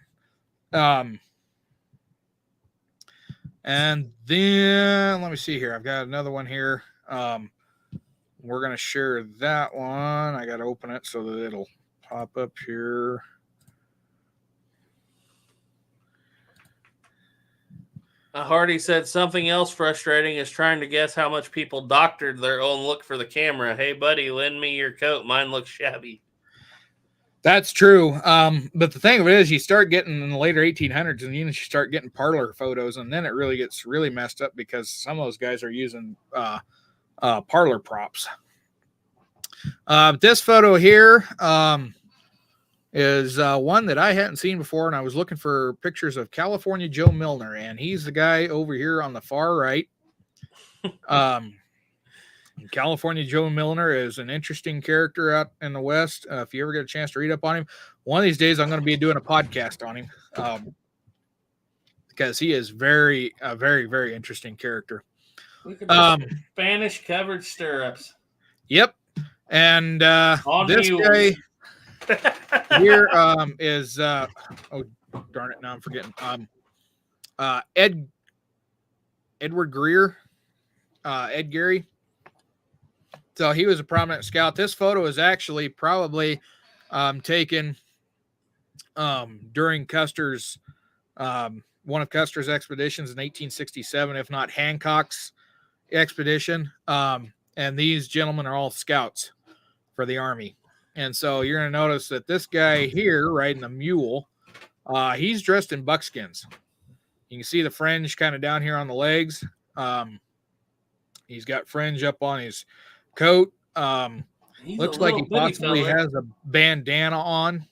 And then let me see here. I've got another one here. We're going to share that one. I got to open it so that it'll pop up here. Hardy said something else frustrating is trying to guess how much people doctored their own look for the camera. Hey, buddy, lend me your coat. Mine looks shabby. That's true. But the thing of it is, you start getting in the later 1800s and you start getting parlor photos, and then it really gets really messed up because some of those guys are using parlor props. This photo here is one that I hadn't seen before, and I was looking for pictures of California Joe Milner, and he's the guy over here on the far right. California Joe Milner is an interesting character out in the West. If you ever get a chance to read up on him, one of these days I'm going to be doing a podcast on him because he is a very, very interesting character. Look at Spanish covered stirrups. Yep. And this guy here is oh darn it, now I'm forgetting. Edward Greer, Ed Gary. So he was a prominent scout. This photo is actually probably taken during Custer's one of Custer's expeditions in 1867, if not Hancock's expedition. And these gentlemen are all scouts for the Army. And so you're going to notice that this guy here riding a mule, he's dressed in buckskins. You can see the fringe kind of down here on the legs. He's got fringe up on his coat. Looks like he possibly has a bandana on.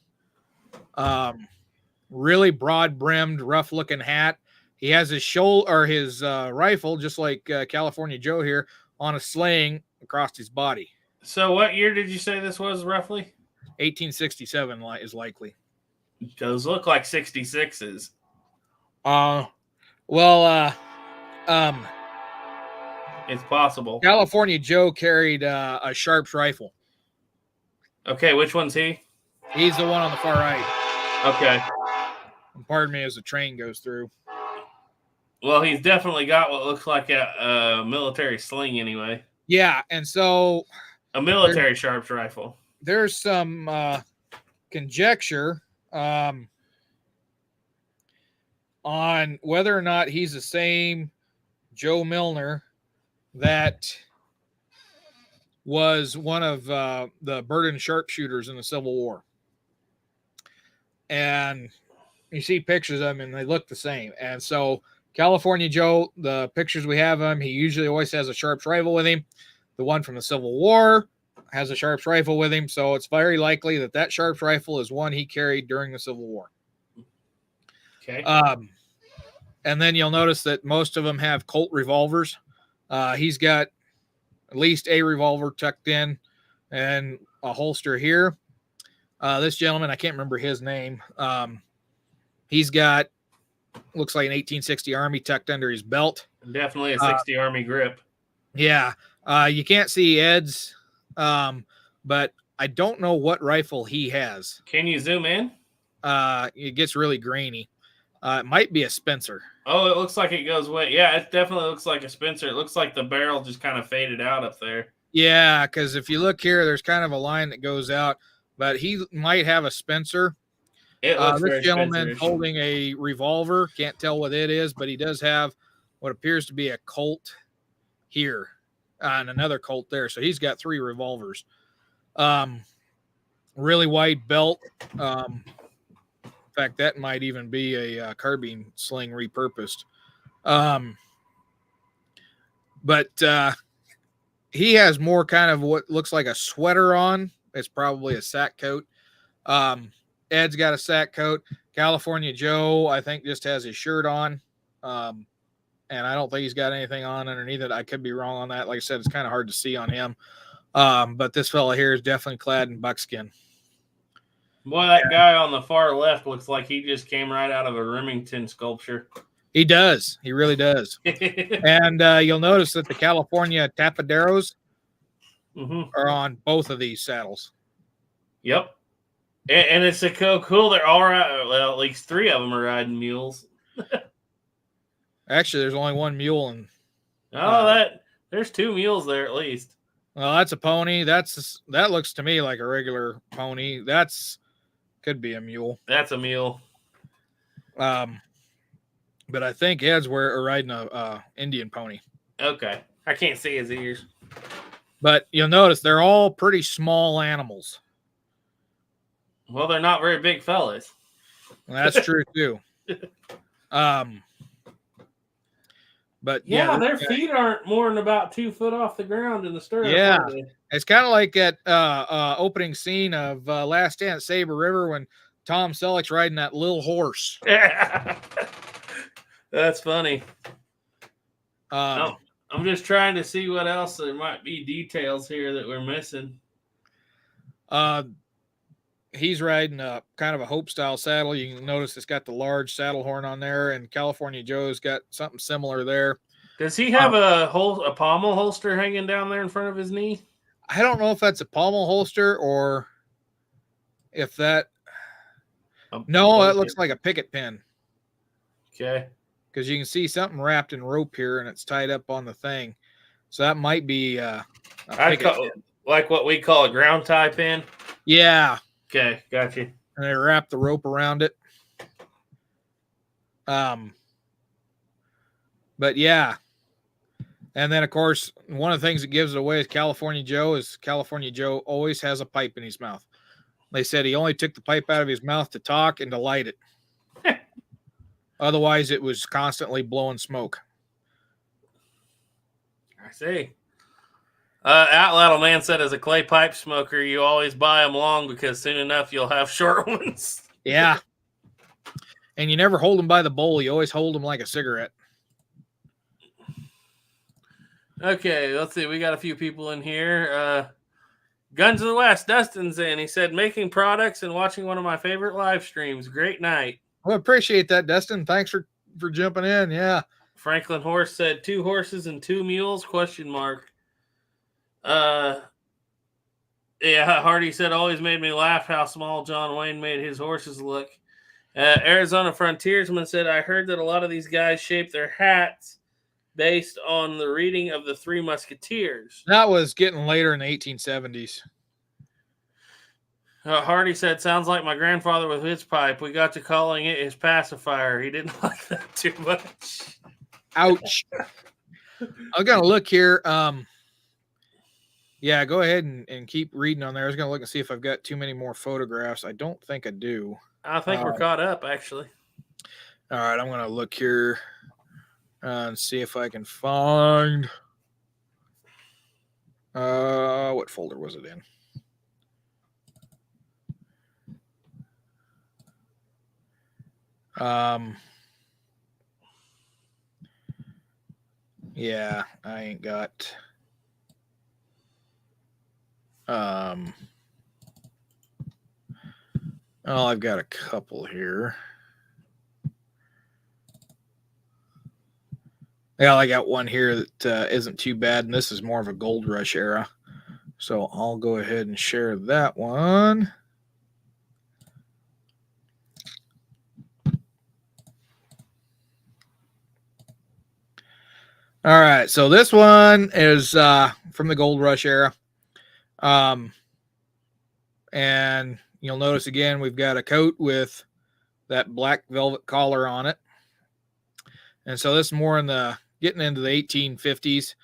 Really broad brimmed, rough looking hat. He has his shoulder or his rifle, just like California Joe here, on a sling across his body. So what year did you say this was roughly? 1867 is likely. Those look like 66s. It's possible. California Joe carried a Sharps rifle. Okay, which one's he? He's the one on the far right. Okay. Pardon me as the train goes through. Well, he's definitely got what looks like a military sling anyway. Yeah, and so... A military Sharps rifle. There's some conjecture on whether or not he's the same Joe Milner that was one of the Burden sharpshooters in the Civil War. And you see pictures of him, and they look the same. And so California Joe, the pictures we have of him, he usually always has a Sharps rifle with him. The one from the Civil War has a Sharps rifle with him, so it's very likely that that Sharps rifle is one he carried during the Civil War. Okay. And then you'll notice that most of them have Colt revolvers. He's got at least a revolver tucked in and a holster here. This gentleman, I can't remember his name. He's got, looks like an 1860 Army tucked under his belt. Definitely a 60 Army grip. Yeah. You can't see Ed's, but I don't know what rifle he has. Can you zoom in? It gets really grainy. It might be a Spencer. Oh, it looks like it goes way. Yeah, it definitely looks like a Spencer. It looks like the barrel just kind of faded out up there. Yeah, because if you look here, there's kind of a line that goes out, but he might have a Spencer. It looks This very gentleman's Spencer-ish. holding a revolver. Can't tell what it is, but he does have what appears to be a Colt here and another Colt there. So he's got 3 revolvers. Really wide belt. In fact, that might even be a carbine sling repurposed. But he has more kind of what looks like a sweater on. It's probably a sack coat. Ed's got a sack coat. California Joe, I think, just has his shirt on. And I don't think he's got anything on underneath it. I could be wrong on that. Like I said, it's kind of hard to see on him. But this fella here is definitely clad in buckskin. Boy, that guy on the far left looks like he just came right out of a Remington sculpture. He does. He really does. And you'll notice that the California Tapaderos are on both of these saddles. Yep. And it's so cool. They're all right. Well, at least 3 of them are riding mules. Actually, there's only 1 mule. And there's 2 mules there at least. well, that's a pony. That looks to me like a regular pony. Could be a mule. That's a mule. But I think Ed's riding a Indian pony. Okay. I can't see his ears. But you'll notice they're all pretty small animals. Well, they're not very big fellas. That's true too. But yeah, their feet aren't more than about 2 foot off the ground in the stirrup. Yeah, it's kind of like that opening scene of Last Dance, Saber River, when Tom Selleck's riding that little horse. That's funny. I'm just trying to see what else there might be details here that we're missing. He's riding a kind of a Hope style saddle. You can notice it's got the large saddle horn on there, and California Joe's got something similar there. Does he have a pommel holster hanging down there in front of his knee? I don't know if that's a pommel holster or if that. No, that looks like a picket pin. Okay. Because you can see something wrapped in rope here, and it's tied up on the thing. So that might be like what we call a ground tie pin. Yeah. Okay, got you. And they wrap the rope around it. But yeah. And then, of course, one of the things that gives it away is California Joe always has a pipe in his mouth. They said he only took the pipe out of his mouth to talk and to light it. Otherwise, it was constantly blowing smoke. I see. Outlaw Man said, as a clay pipe smoker, you always buy them long because soon enough you'll have short ones. Yeah. And you never hold them by the bowl. You always hold them like a cigarette. Okay, let's see. We got a few people in here. Guns of the West, Dustin's in. He said, making products and watching one of my favorite live streams. Great night. Well, appreciate that, Dustin. Thanks for jumping in. Yeah. Franklin Horse said 2 horses and 2 mules, ? Yeah, Hardy said, always made me laugh how small John Wayne made his horses look. Arizona Frontiersman said, I heard that a lot of these guys shape their hats based on the reading of the 3 Musketeers. That was getting later in the 1870s. Hardy said, sounds like my grandfather with his pipe. We got to calling it his pacifier. He didn't like that too much. Ouch. I'm going to look here. Yeah, go ahead and keep reading on there. I was going to look and see if I've got too many more photographs. I don't think I do. I think we're caught up, actually. All right, I'm going to look here and see if I can find what folder was it in? Yeah, I ain't got I've got a couple here. Yeah, I got one here that isn't too bad, and this is more of a gold rush era. So I'll go ahead and share that one. All right, so this one is from the Gold Rush era. And you'll notice again, we've got a coat with that black velvet collar on it. And so this is more in the getting into the 1850s.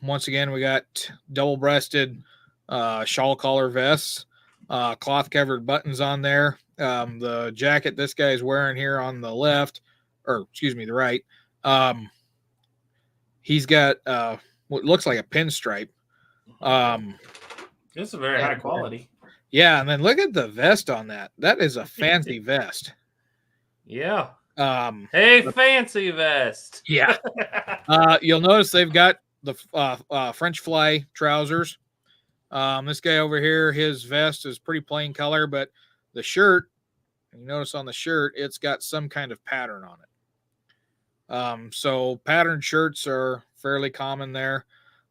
Once again, we got double-breasted shawl collar vests, cloth covered buttons on there. The jacket this guy's wearing here on the left, or excuse me, the right, he's got what looks like a pinstripe. This is very high quality. Yeah, and then look at the vest on that. That is a fancy vest. Yeah. Hey, fancy vest. Yeah. You'll notice they've got the French fly trousers. This guy over here, his vest is pretty plain color, but the shirt, you notice on the shirt, it's got some kind of pattern on it. So patterned shirts are fairly common there.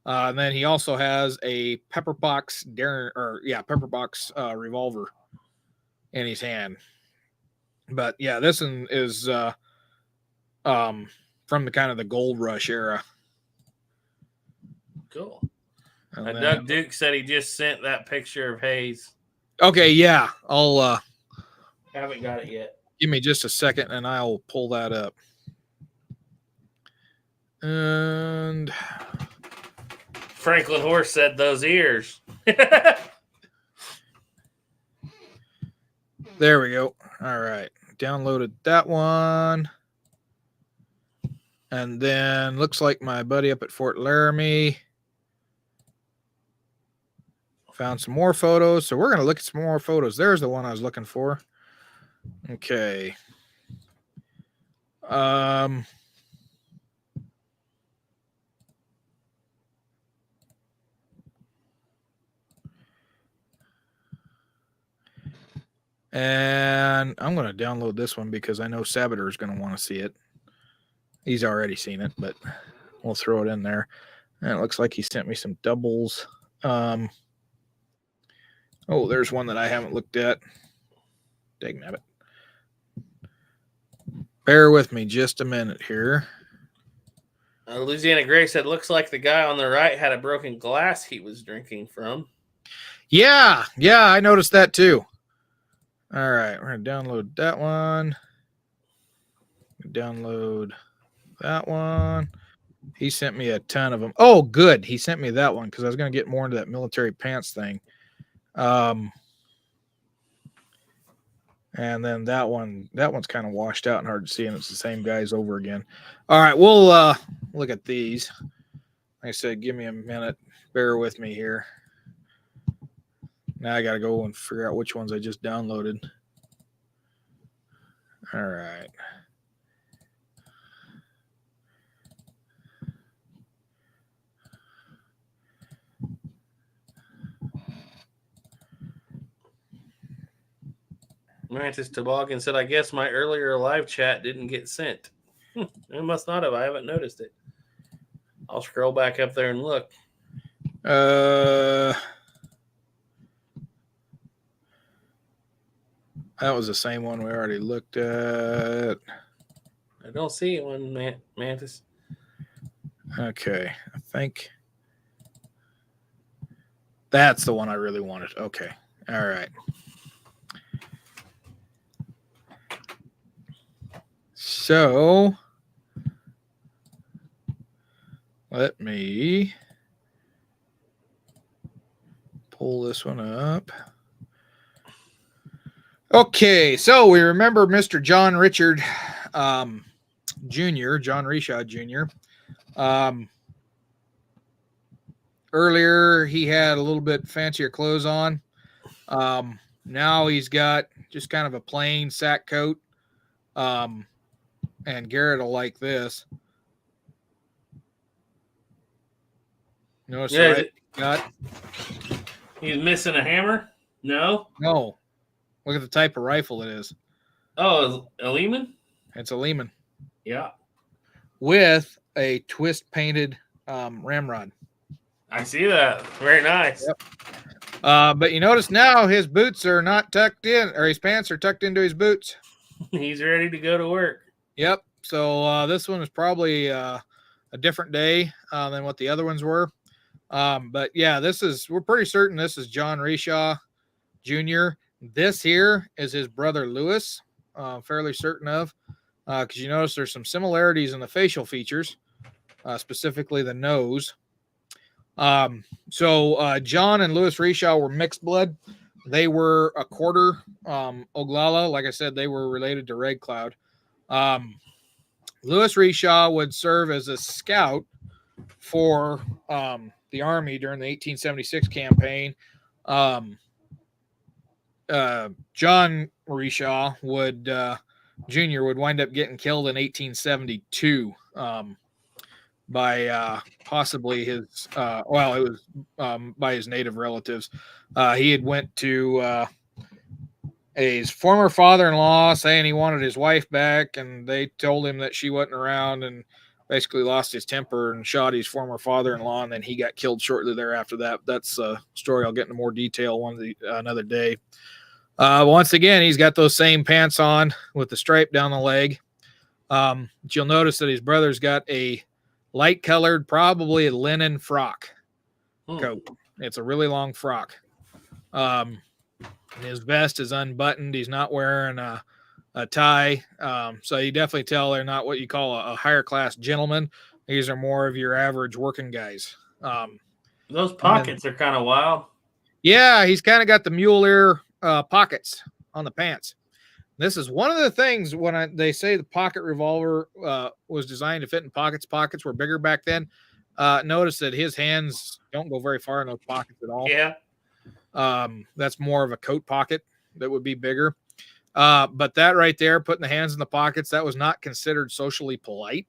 And then he also has a pepperbox revolver in his hand. But yeah, this one is from the kind of the Gold Rush era. Cool. Doug Duke said he just sent that picture of Hayes. Okay, yeah. I'll haven't got it yet. Give me just a second and I'll pull that up. And Franklin Horse said those ears. There we go. All right. Downloaded that one. And then looks like my buddy up at Fort Laramie found some more photos. So we're going to look at some more photos. There's the one I was looking for. Okay. And I'm going to download this one because I know Sabater is going to want to see it. He's already seen it, but we'll throw it in there. And it looks like he sent me some doubles. Oh, there's one that I haven't looked at. Dagnabbit. Bear with me just a minute here. Louisiana Gray said, looks like the guy on the right had a broken glass he was drinking from. Yeah, I noticed that too. All right, we're going to download that one. Download that one. He sent me a ton of them. Oh, good. He sent me that one because I was going to get more into that military pants thing. And then that one's kind of washed out and hard to see, and it's the same guys over again. All right, we'll look at these. Like I said, give me a minute. Bear with me here. Now I got to go and figure out which ones I just downloaded. All right. Mantis Toboggan said, I guess my earlier live chat didn't get sent. It must not have. I haven't noticed it. I'll scroll back up there and look. That was the same one we already looked at. I don't see one, Mantis. Okay, I think that's the one I really wanted. Okay, all right. So let me pull this one up. Okay, so we remember Mr. John Richard Jr., John Reshaw Jr. Earlier, he had a little bit fancier clothes on. Now he's got just kind of a plain sack coat. And Garrett will like this. Notice what I got? He's missing a hammer? No? No. Look at the type of rifle it is. Oh, a Lehman? It's a Lehman. Yeah. With a twist painted ramrod. I see that. Very nice. Yep. But you notice now his boots are not tucked in, or his pants are tucked into his boots. He's ready to go to work. Yep. So this one is probably a different day than what the other ones were. But yeah, we're pretty certain this is John Reshaw Jr. This here is his brother Lewis, fairly certain of, because you notice there's some similarities in the facial features, specifically the nose. So John and Lewis Reshaw were mixed blood. They were a quarter Oglala. Like I said, they were related to Red Cloud. Lewis Reshaw would serve as a scout for the Army during the 1876 campaign. John Reshaw Jr. would wind up getting killed in 1872 by possibly his it was by his native relatives. He had went to his former father-in-law saying he wanted his wife back, and they told him that she wasn't around, and basically lost his temper and shot his former father-in-law, and then he got killed shortly thereafter. That's a story I'll get into more detail another day. Once again, he's got those same pants on with the stripe down the leg. But you'll notice that his brother's got a light-colored, probably a linen frock coat. It's a really long frock. His vest is unbuttoned. He's not wearing a tie. So you definitely tell they're not what you call a higher class gentleman. These are more of your average working guys. Those pockets are kind of wild. Yeah, he's kind of got the mule ear pockets on the pants. This is one of the things when they say the pocket revolver was designed to fit in pockets. Pockets were bigger back then. Notice that his hands don't go very far in those pockets at all. Yeah. That's more of a coat pocket that would be bigger. But that right there, putting the hands in the pockets, that was not considered socially polite.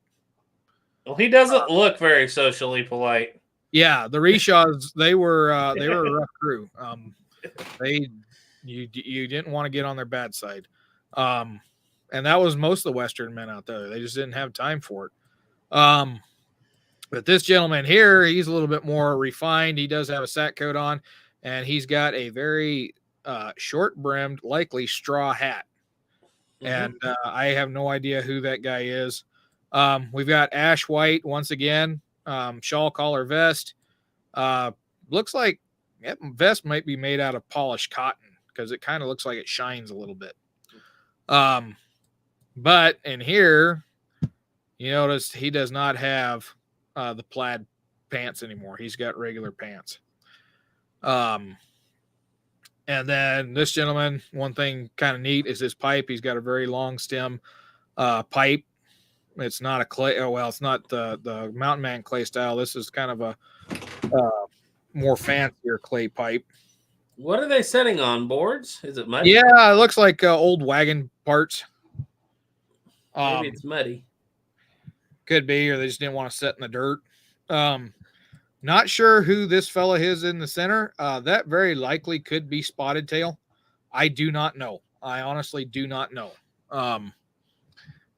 Well, he doesn't look very socially polite. Yeah, the Reshaws, they were a rough crew. You didn't want to get on their bad side. And that was most of the Western men out there. They just didn't have time for it. But this gentleman here, he's a little bit more refined. He does have a sack coat on, and he's got a very short-brimmed, likely straw hat. And I have no idea who that guy is. We've got ash white once again, shawl collar vest. Looks like that vest might be made out of polished cotton because it kind of looks like it shines a little bit. But in here, you notice he does not have the plaid pants anymore. He's got regular pants. And then this gentleman, one thing kind of neat is his pipe. He's got a very long stem pipe. It's not a clay. Oh, well, it's not the Mountain Man clay style. This is kind of a more fancier clay pipe. What are they setting on? Boards? Is it muddy? Yeah, it looks like old wagon parts. Maybe it's muddy. Could be, or they just didn't want to set in the dirt. Not sure who this fella is in the center. That very likely could be Spotted Tail. I do not know. I honestly do not know.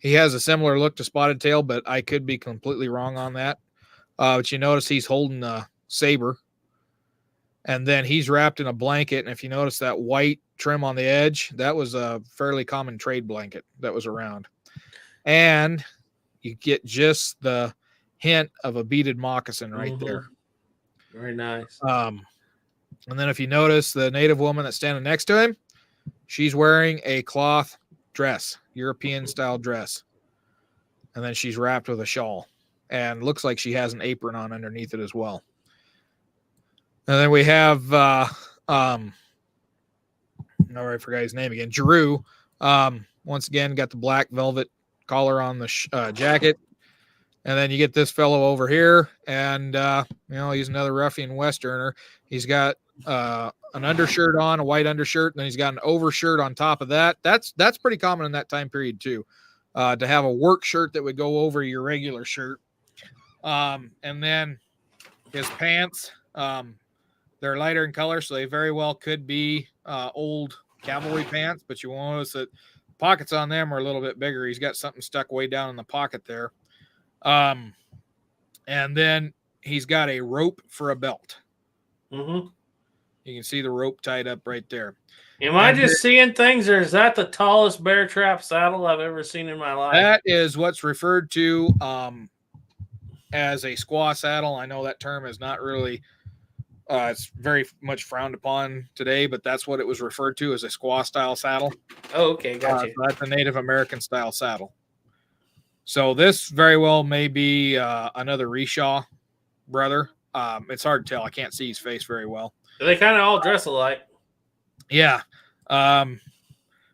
He has a similar look to Spotted Tail, but I could be completely wrong on that. But you notice he's holding a saber, and then he's wrapped in a blanket. And if you notice that white trim on the edge, that was a fairly common trade blanket that was around. And you get just the hint of a beaded moccasin right there. Very nice. And then if you notice the native woman that's standing next to him, she's wearing a cloth dress, European style dress. And then she's wrapped with a shawl and looks like she has an apron on underneath it as well. And then we have, I forgot his name again, Giroux. Once again, got the black velvet collar on the jacket. And then you get this fellow over here, and he's another ruffian Westerner. He's got an undershirt on, a white undershirt, and then he's got an overshirt on top of that. That's pretty common in that time period too, to have a work shirt that would go over your regular shirt. And then his pants, they're lighter in color, so they very well could be old cavalry pants, but you will notice that pockets on them are a little bit bigger. He's got something stuck way down in the pocket there. And then he's got a rope for a belt. Mm-hmm. You can see the rope tied up right there. Am I just seeing things, or is that the tallest bear trap saddle I've ever seen in my life? That is what's referred to as a squaw saddle. I know that term is not really, it's very much frowned upon today, but that's what it was referred to as a squaw style saddle. Oh, okay, gotcha. So that's a Native American style saddle. So this very well may be another Reshaw brother. It's hard to tell. I can't see his face very well. They kind of all dress alike. Yeah.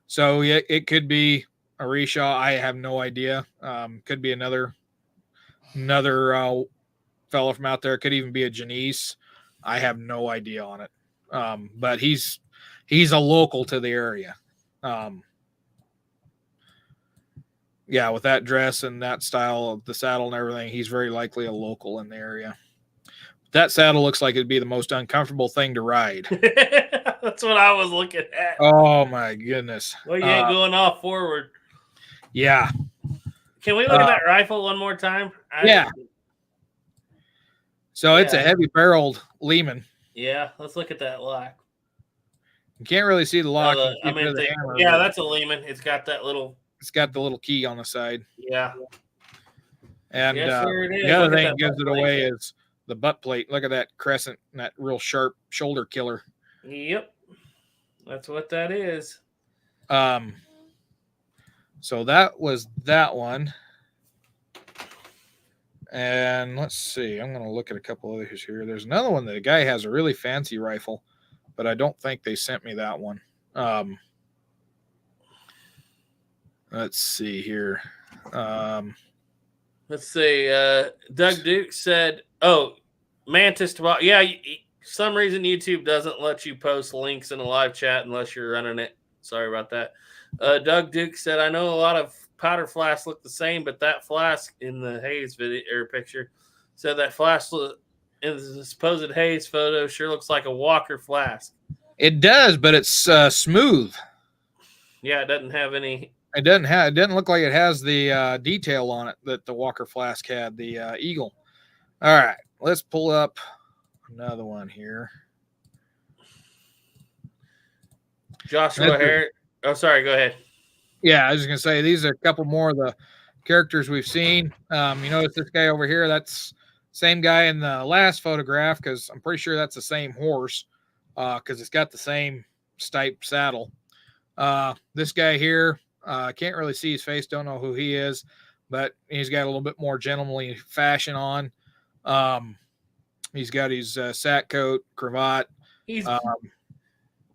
So yeah, it could be a Reshaw. I have no idea. Could be another fellow from out there. Could even be a Janice. I have no idea on it. But he's a local to the area. Yeah, with that dress and that style of the saddle and everything, he's very likely a local in the area. That saddle looks like it'd be the most uncomfortable thing to ride. That's what I was looking at. Oh my goodness. Well, you ain't going off forward. Yeah. Can we look at that rifle one more time? Yeah. So it's a heavy barreled Lehman. Yeah, let's look at that lock. You can't really see the lock. That's a Lehman. It's got that little. It's got the little key on the side. Yeah. And the other thing that gives it away is the butt plate. Look at that crescent and that real sharp shoulder killer. Yep. That's what that is. So that was that one. And let's see. I'm going to look at a couple others here. There's another one that a guy has a really fancy rifle, but I don't think they sent me that one. Let's see here. Let's see. Doug Duke said, "Oh, Mantis to yeah." Some reason YouTube doesn't let you post links in a live chat unless you're running it. Sorry about that. Doug Duke said, "I know a lot of powder flasks look the same, but that flask in the Hayes video or picture said that flask in the supposed Hayes photo sure looks like a Walker flask." It does, but it's smooth. Yeah, it doesn't have any. It didn't look like it has the detail on it that the Walker flask had, the Eagle. All right, let's pull up another one here. Joshua Harris. Oh, sorry. Go ahead. Yeah, I was just going to say, these are a couple more of the characters we've seen. You notice this guy over here, that's same guy in the last photograph, because I'm pretty sure that's the same horse, because it's got the same stipe saddle. This guy here, can't really see his face, don't know who he is, but he's got a little bit more gentlemanly fashion on. He's got his sack coat, cravat,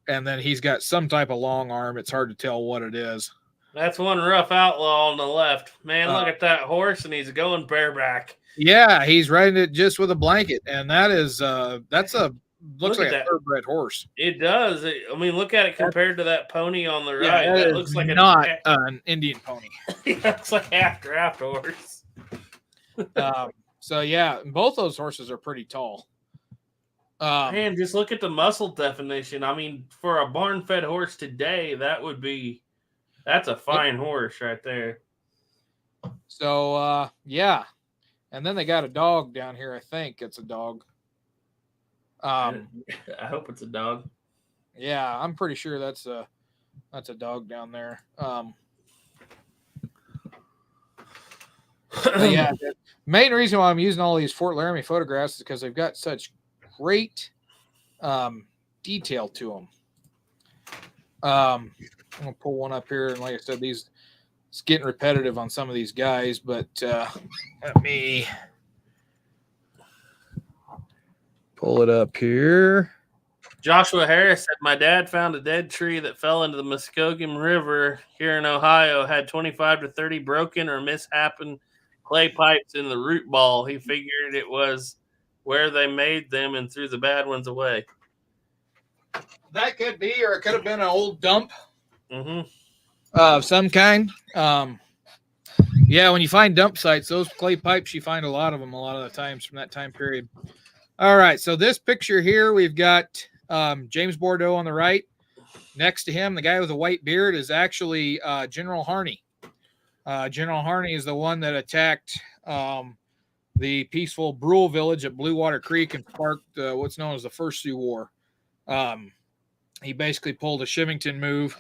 and then he's got some type of long arm. It's hard to tell what it is. That's one rough outlaw on the left. Man, look at that horse, and he's going bareback. Yeah, he's riding it just with a blanket, and that is looks like a thoroughbred horse. It does. I mean, look at it compared to that pony on the right. Yeah, that looks like not an Indian pony. It looks like half draft horse. So yeah, both those horses are pretty tall. Man, just look at the muscle definition. I mean, for a barn-fed horse today, that's a fine horse right there. So yeah, and then they got a dog down here. I think it's a dog. I hope it's a dog. Yeah, I'm pretty sure that's a dog down there. Yeah, the main reason why I'm using all these Fort Laramie photographs is because they've got such great detail to them. I'm gonna pull one up here, and like I said, it's getting repetitive on some of these guys, but let me pull it up here. Joshua Harris said, "My dad found a dead tree that fell into the Muskogum River here in Ohio. Had 25 to 30 broken or mishappen clay pipes in the root ball. He figured it was where they made them and threw the bad ones away." That could be, or it could have been an old dump of some kind. Yeah, when you find dump sites, those clay pipes, you find a lot of them a lot of the times from that time period. All right, so this picture here, we've got James Bordeaux on the right. Next to him, the guy with the white beard is actually General Harney. General Harney is the one that attacked the peaceful Brule village at Blue Water Creek and sparked what's known as the First Sioux War. He basically pulled a Shivington move,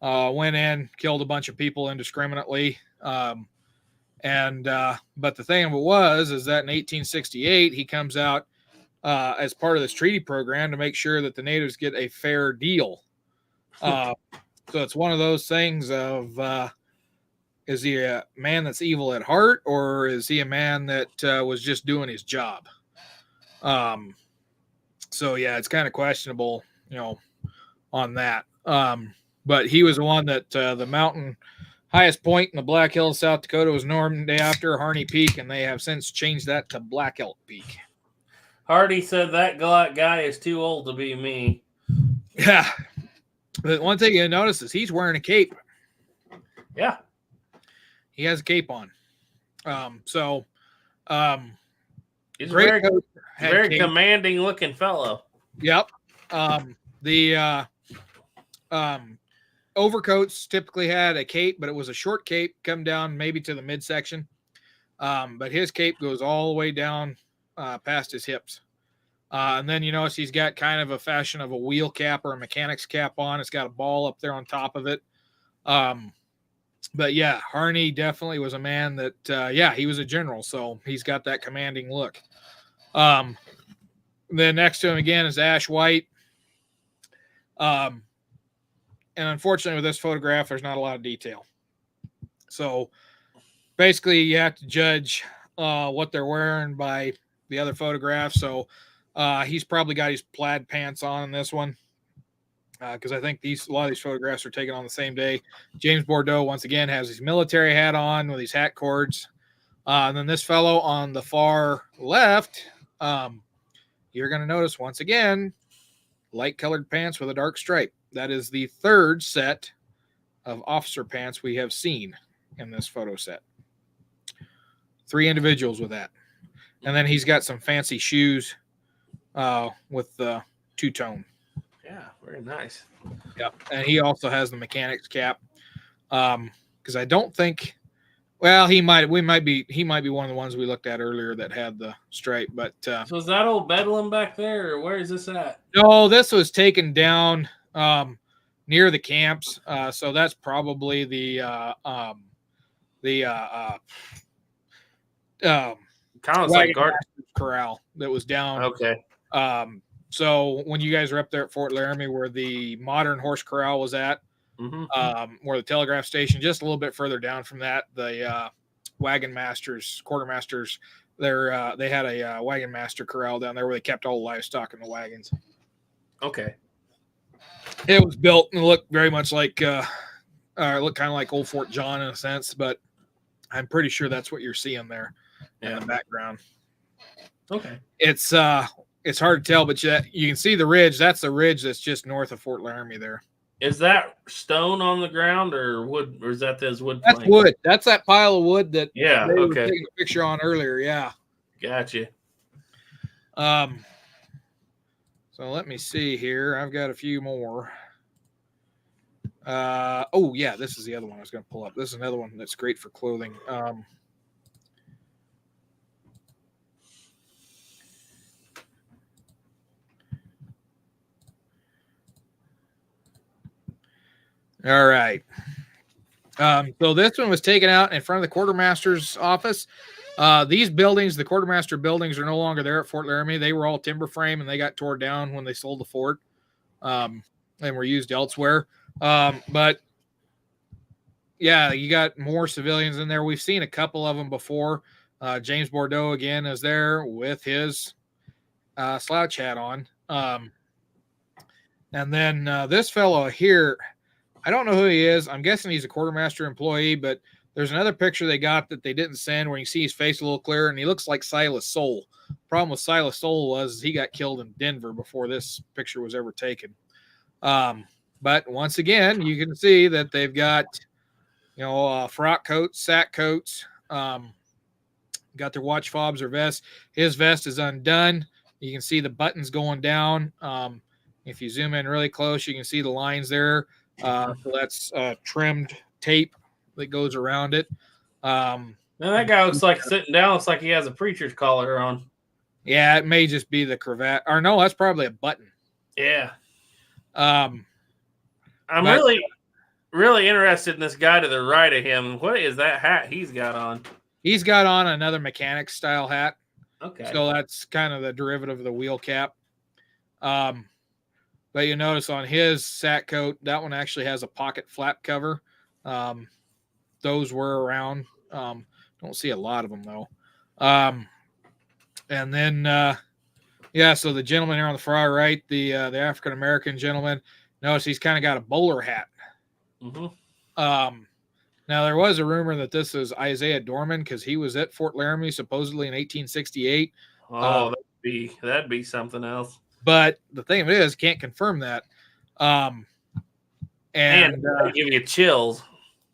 went in, killed a bunch of people indiscriminately. But the thing of it is that in 1868, he comes out as part of this treaty program to make sure that the natives get a fair deal. So it's one of those things of, is he a man that's evil at heart, or is he a man that was just doing his job? So yeah, it's kind of questionable, on that. But he was the one that the mountain highest point in the Black Hills, South Dakota, was named after Harney Peak, and they have since changed that to Black Elk Peak. Hardy said that guy is too old to be me. Yeah. But one thing you notice is he's wearing a cape. Yeah. He has a cape on. He's a very commanding looking fellow. Yep. The overcoats typically had a cape, but it was a short cape, come down maybe to the midsection. But his cape goes all the way down past his hips. And then you notice he's got kind of a fashion of a wheel cap or a mechanic's cap on. It's got a ball up there on top of it. But yeah, Harney definitely was a man that, he was a general, so he's got that commanding look. Then next to him again is Ash White. And unfortunately with this photograph, there's not a lot of detail. So basically you have to judge what they're wearing by the other photograph. So he's probably got his plaid pants on in this one. Because I think a lot of these photographs are taken on the same day. James Bordeaux, once again, has his military hat on with his hat cords. And then this fellow on the far left, you're going to notice, once again, light-colored pants with a dark stripe. That is the third set of officer pants we have seen in this photo set. 3 individuals with that. And then he's got some fancy shoes with the two-tone. Yeah, very nice. Yeah, and he also has the mechanic's cap. Because I don't think, well, he might be one of the ones we looked at earlier that had the stripe. But so is that old Bedlam back there, or where is this at? No, this was taken down near the camps. So that's probably the kind of like garden corral that was down. Okay. So when you guys were up there at Fort Laramie, where the modern horse corral was at, where the telegraph station, just a little bit further down from that, the wagon masters, quartermasters, they had a wagon master corral down there where they kept all the livestock in the wagons. Okay. It was built and looked very much like, looked kind of like Old Fort John in a sense, but I'm pretty sure that's what you're seeing there in the background. Okay. It's hard to tell, but you can see the ridge. That's the ridge that's just north of Fort Laramie there. Is that stone on the ground or wood, or is that those wood planks? That's wood. That's that pile of wood that they were taking a picture on earlier. Yeah. Gotcha. So let me see here. I've got a few more. Oh yeah, this is the other one I was going to pull up. This is another one that's great for clothing. All right. So this one was taken out in front of the quartermaster's office. These buildings, the quartermaster buildings, are no longer there at Fort Laramie. They were all timber frame, and they got torn down when they sold the fort and were used elsewhere. But yeah, you got more civilians in there. We've seen a couple of them before. James Bordeaux again is there with his slouch hat on. And then this fellow here, I don't know who he is. I'm guessing he's a quartermaster employee, but there's another picture they got that they didn't send where you see his face a little clearer, and he looks like Silas Soule. Problem with Silas Soule was he got killed in Denver before this picture was ever taken. But once again, you can see that they've got, frock coats, sack coats, got their watch fobs or vests. His vest is undone. You can see the buttons going down. If you zoom in really close, you can see the lines there. So that's trimmed tape that goes around it. Now that guy looks like sitting down. Looks like he has a preacher's collar on. Yeah, it may just be the cravat. Or no, that's probably a button. Yeah. I'm really interested in this guy to the right of him. What is that hat he's got on? He's got on another mechanic style hat. Okay. So that's kind of the derivative of the wheel cap. But you notice on his sack coat, that one actually has a pocket flap cover. Those were around. Don't see a lot of them though. And then, so the gentleman here on the far right, the African American gentleman, notice he's kind of got a bowler hat. Mm-hmm. Now there was a rumor that this is Isaiah Dorman because he was at Fort Laramie supposedly in 1868. Oh, that'd be something else. But the thing of it is, can't confirm that. And give you chills.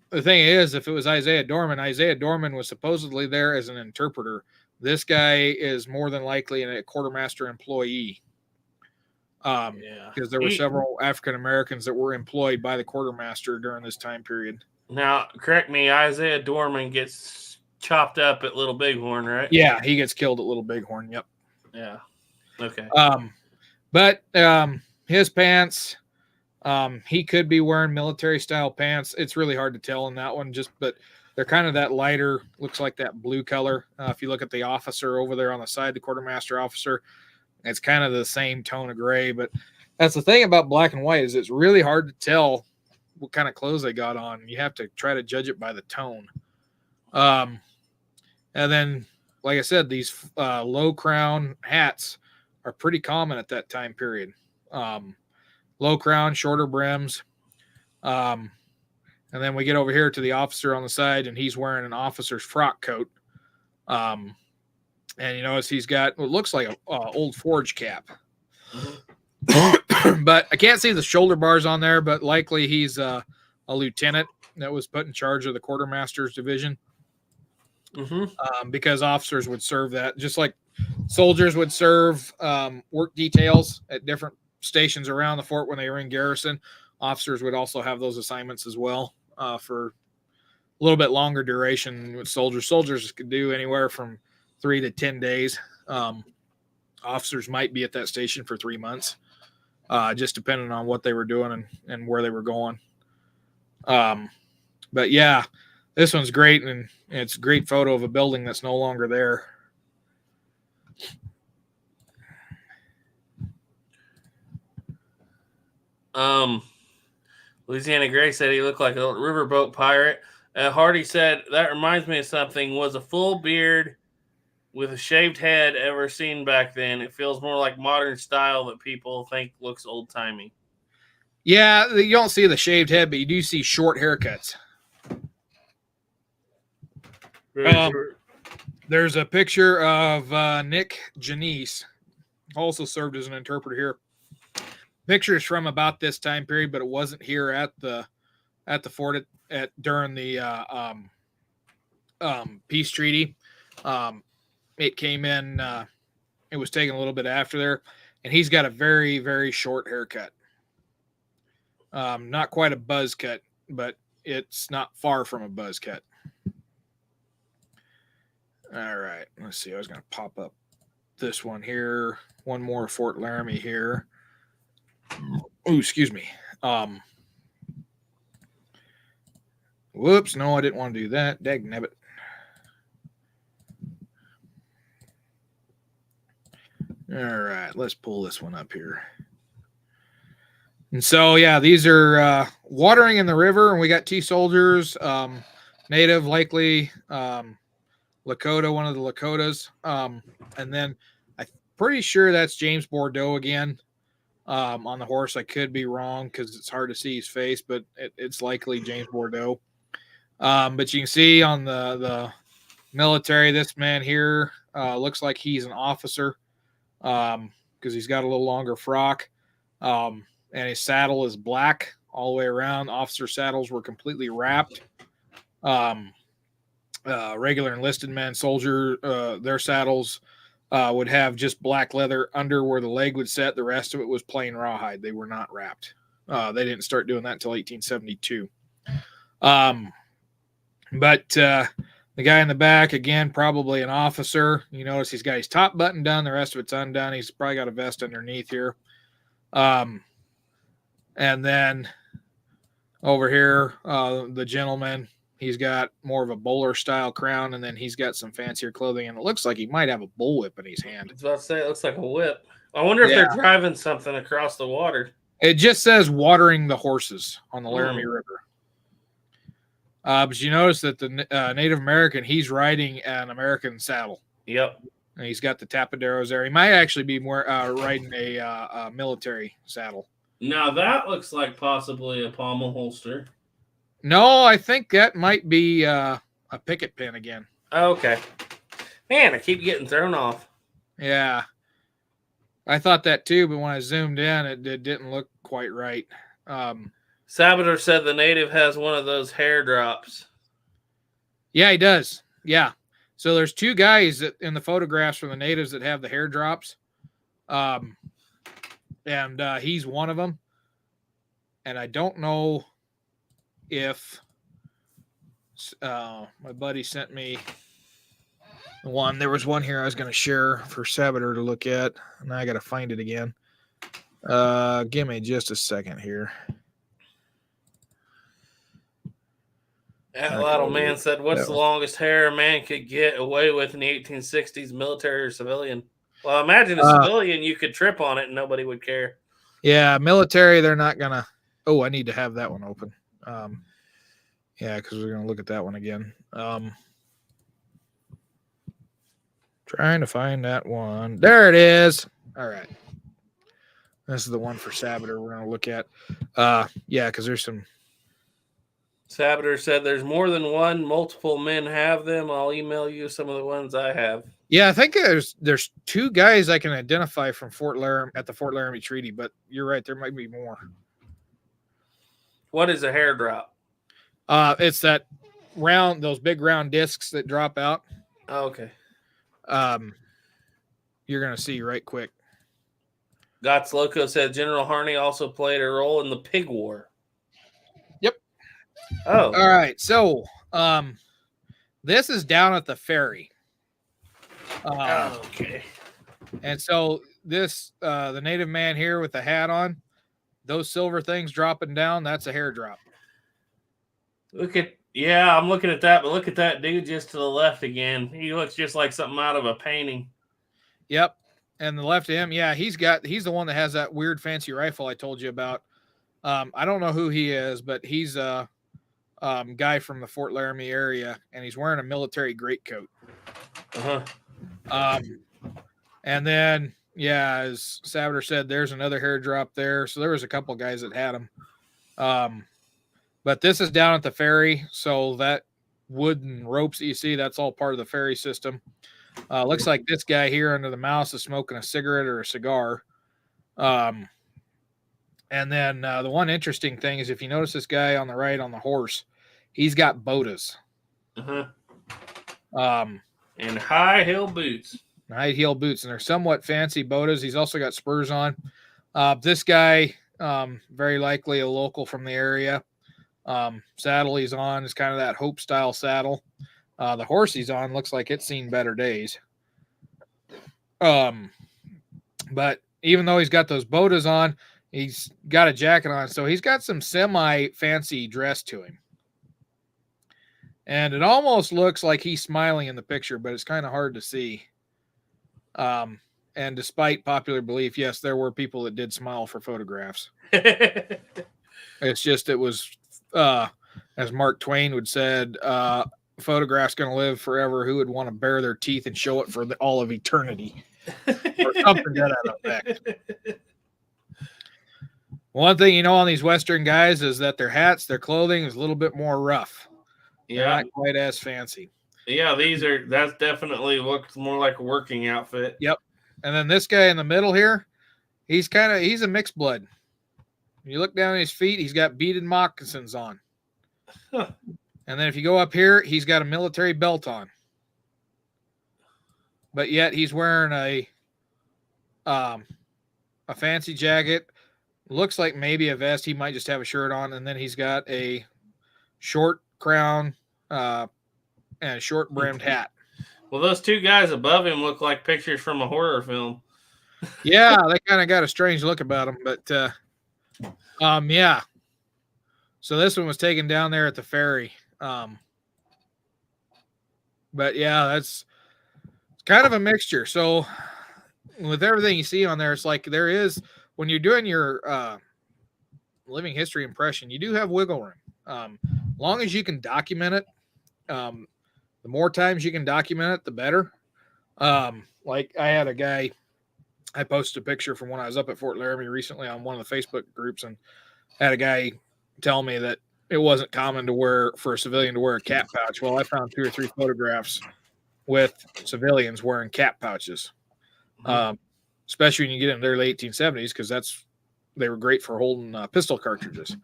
The thing is, if it was Isaiah Dorman was supposedly there as an interpreter. This guy is more than likely a quartermaster employee. Because there were several African Americans that were employed by the quartermaster during this time period. Now, correct me, Isaiah Dorman gets chopped up at Little Bighorn, right? Yeah, he gets killed at Little Bighorn. Yep. Yeah. Okay. But his pants, he could be wearing military style pants. It's really hard to tell in that one, but they're kind of that lighter, looks like that blue color. If you look at the officer over there on the side, the quartermaster officer, it's kind of the same tone of gray. But that's the thing about black and white is it's really hard to tell what kind of clothes they got on. You have to try to judge it by the tone. And then, like I said, these low crown hats are pretty common at that time period. Low crown, shorter brims. And then we get over here to the officer on the side, and he's wearing an officer's frock coat. And you notice he's got what looks like an old forge cap. Mm-hmm. But I can't see the shoulder bars on there, but likely he's a lieutenant that was put in charge of the quartermaster's division. Mm-hmm. Because officers would serve that, just like soldiers would serve work details at different stations around the fort when they were in garrison. Officers would also have those assignments as well for a little bit longer duration with soldiers. Soldiers could do anywhere from 3 to 10 days. Officers might be at that station for 3 months, just depending on what they were doing and where they were going. But yeah, this one's great, and it's a great photo of a building that's no longer there. Louisiana Gray said he looked like a riverboat pirate. Hardy said, that reminds me of something. Was a full beard with a shaved head ever seen back then? It feels more like modern style that people think looks old-timey. Yeah, you don't see the shaved head, but you do see short haircuts. There's a picture of Nick Janice, also served as an interpreter here. Pictures from about this time period, but it wasn't here at the fort during the peace treaty. It came in. It was taken a little bit after there, and he's got a very, very short haircut. Not quite a buzz cut, but it's not far from a buzz cut. All right, let's see. I was going to pop up this one here. One more Fort Laramie here. Oh, excuse me. Whoops. No, I didn't want to do that. Dagnabbit. All right, let's pull this one up here. And so, yeah, these are watering in the river, and we got two soldiers, native, likely Lakota, one of the Lakotas. And then I'm pretty sure that's James Bordeaux again on the horse. I could be wrong because it's hard to see his face, but it's likely James Bordeaux. But you can see on the military, this man here looks like he's an officer because he's got a little longer frock. And his saddle is black all the way around. Officer saddles were completely wrapped. Regular enlisted men, soldier, their saddles would have just black leather under where the leg would set. The rest of it was plain rawhide. They were not wrapped. They didn't start doing that until 1872. But The guy in the back, again, probably an officer. You notice he's got his top button done. The rest of it's undone. He's probably got a vest underneath here. And then over here, the gentleman, he's got more of a bowler style crown, and then he's got some fancier clothing, and it looks like he might have a bullwhip in his hand. I was about to say, it looks like a whip. I wonder if they're driving something across the water. It just says watering the horses on the Laramie River. But you notice that the Native American, he's riding an American saddle. Yep. And he's got the tapaderos there. He might actually be more riding a military saddle. Now that looks like possibly a pommel holster. No, I think that might be a picket pin again. Okay. Man, I keep getting thrown off. Yeah. I thought that too, but when I zoomed in, it didn't look quite right. Sabater said the native has one of those hair drops. Yeah, he does. Yeah. So there's two guys in the photographs from the natives that have the hair drops. And he's one of them. And I don't know if my buddy sent me one. There was one here I was going to share for Sabater to look at. And I got to find it again. Give me just a second here. That little man said, what's the longest hair a man could get away with in the 1860s, military or civilian? Well, imagine a civilian, you could trip on it and nobody would care. Yeah, military, they're not going to. Oh, I need to have that one open. Yeah, because we're going to look at that one again. Trying to find that one. There it is. All right. This is the one for Sabater we're going to look at. Yeah, because there's some. Sabater said there's more than one. Multiple men have them. I'll email you some of the ones I have. Yeah, I think there's two guys I can identify from Fort Laramie at the Fort Laramie Treaty, but you're right, there might be more. What is a hair drop? It's that round, those big round discs that drop out. Oh, okay. You're gonna see right quick. Gots Loco said General Harney also played a role in the Pig War. Yep. Oh. All right. So, this is down at the ferry. Okay. And so this, the native man here with the hat on, those silver things dropping down, that's a hair drop. I'm looking at that, but look at that dude just to the left again. He looks just like something out of a painting. Yep. And the left of him, yeah, he's the one that has that weird fancy rifle I told you about. I don't know who he is, but he's a guy from the Fort Laramie area, and he's wearing a military greatcoat. And then, yeah, as Sabater said, there's another hair drop there. So there was a couple guys that had them. But this is down at the ferry. So that wooden ropes that you see, that's all part of the ferry system. Looks like this guy here under the mouse is smoking a cigarette or a cigar. And then the one interesting thing is if you notice this guy on the right on the horse, he's got botas. And high heel boots. High heel boots, and they're somewhat fancy botas. He's also got spurs on. This guy, very likely a local from the area. Saddle he's on is kind of that Hope style saddle. The horse he's on looks like it's seen better days. But even though he's got those botas on, he's got a jacket on, so he's got some semi-fancy dress to him. And it almost looks like he's smiling in the picture, but it's kind of hard to see. And despite popular belief, yes, there were people that did smile for photographs. It's just, it was, as Mark Twain would said, photographs going to live forever. Who would want to bare their teeth and show it for all of eternity? Or something to that effect. One thing you know on these Western guys is that their hats, their clothing is a little bit more rough. Yeah. Not quite as fancy. Yeah, that's definitely looks more like a working outfit. Yep. And then this guy in the middle here, he's a mixed blood. When you look down at his feet, he's got beaded moccasins on. Huh. And then if you go up here, he's got a military belt on. But yet he's wearing a fancy jacket. Looks like maybe a vest. He might just have a shirt on. And then he's got a short crown and a short brimmed hat. Well, those two guys above him look like pictures from a horror film. Yeah, they kind of got a strange look about them, but yeah. So this one was taken down there at the ferry. But yeah, it's kind of a mixture. So with everything you see on there, it's like there is, when you're doing your living history impression, you do have wiggle room. Long as you can document it, the more times you can document it, the better. Like I had a guy, I posted a picture from when I was up at Fort Laramie recently on one of the Facebook groups, and had a guy tell me that it wasn't common for a civilian to wear a cap pouch. Well, I found 2 or 3 photographs with civilians wearing cap pouches, especially when you get into the early 1870s, because they were great for holding pistol cartridges.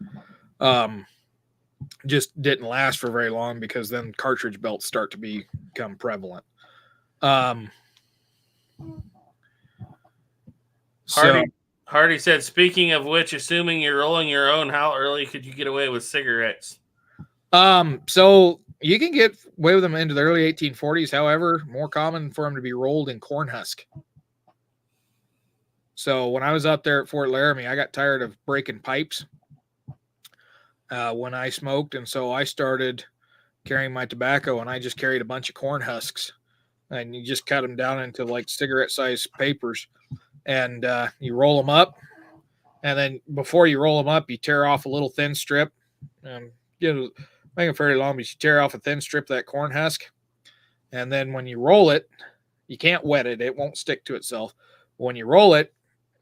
Just didn't last for very long because then cartridge belts start to become prevalent. Hardy said, speaking of which, assuming you're rolling your own, how early could you get away with cigarettes? So you can get away with them into the early 1840s. However, more common for them to be rolled in corn husk. So when I was up there at Fort Laramie, I got tired of breaking pipes when I smoked. And so I started carrying my tobacco, and I just carried a bunch of corn husks, and you just cut them down into like cigarette size papers. And you roll them up, and then before you roll them up, you tear off a little thin strip. Make it fairly long, but you tear off a thin strip of that corn husk. And then when you roll it, you can't wet it. It won't stick to itself. When you roll it,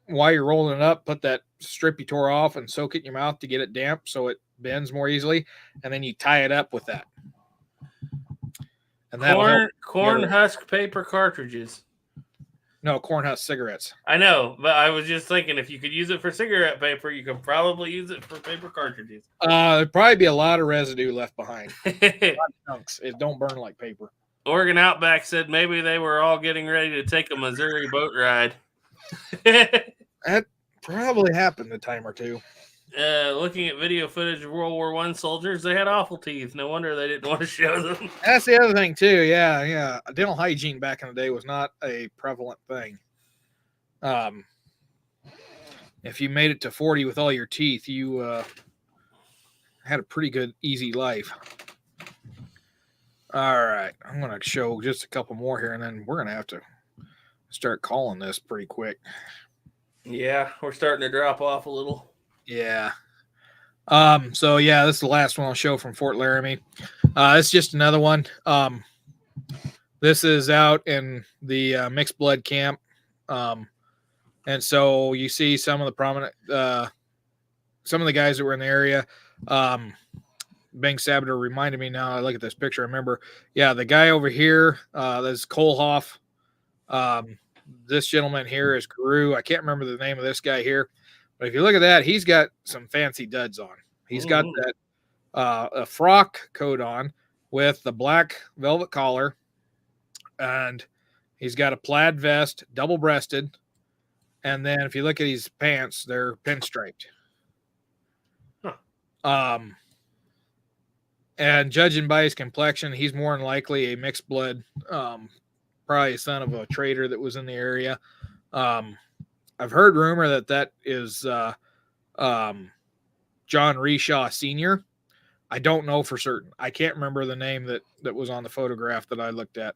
while you're rolling it up, put that strip you tore off and soak it in your mouth to get it damp so it bends more easily. And then you tie it up with that. And corn husk paper cartridges. No, corn husk cigarettes. I know, but I was just thinking if you could use it for cigarette paper, you could probably use it for paper cartridges. There'd probably be a lot of residue left behind. It don't burn like paper. Oregon Outback said maybe they were all getting ready to take a Missouri boat ride. That probably happened a time or two. Looking at video footage of World War I soldiers, they had awful teeth. No wonder they didn't want to show them. That's the other thing too. Yeah. Dental hygiene back in the day was not a prevalent thing. If you made it to 40 with all your teeth, you had a pretty good, easy life. All right, I'm going to show just a couple more here, and then we're going to have to start calling this pretty quick. Yeah, we're starting to drop off a little. Yeah. So yeah, this is the last one I'll show from Fort Laramie. It's just another one. This is out in the mixed blood camp. And so you see some of the prominent, some of the guys that were in the area. Bing Sabater reminded me now. I look at this picture. I remember, the guy over here, that's Kohlhoff. This gentleman here is Guru. I can't remember the name of this guy here. But if you look at that, he's got some fancy duds on. He's got that a frock coat on with the black velvet collar, and he's got a plaid vest, double-breasted, and then if you look at his pants, they're pinstriped. And judging by his complexion, he's more than likely a mixed blood, probably a son of a trader that was in the area. I've heard rumor that is John Reshaw Sr. I don't know for certain. I can't remember the name that was on the photograph that I looked at.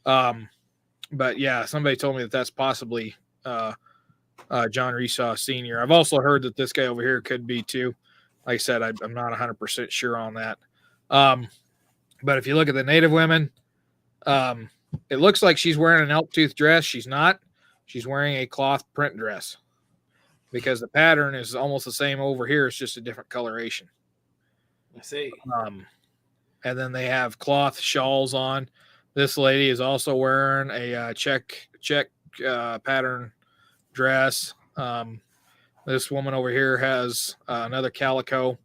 But yeah, somebody told me that's possibly John Reshaw Sr. I've also heard that this guy over here could be too. Like I said, I'm not 100% sure on that. But if you look at the native women, it looks like she's wearing an elk tooth dress. She's not. She's wearing a cloth print dress because the pattern is almost the same over here. It's just a different coloration. I see. And then they have cloth shawls on. This lady is also wearing a check pattern dress. This woman over here has another calico.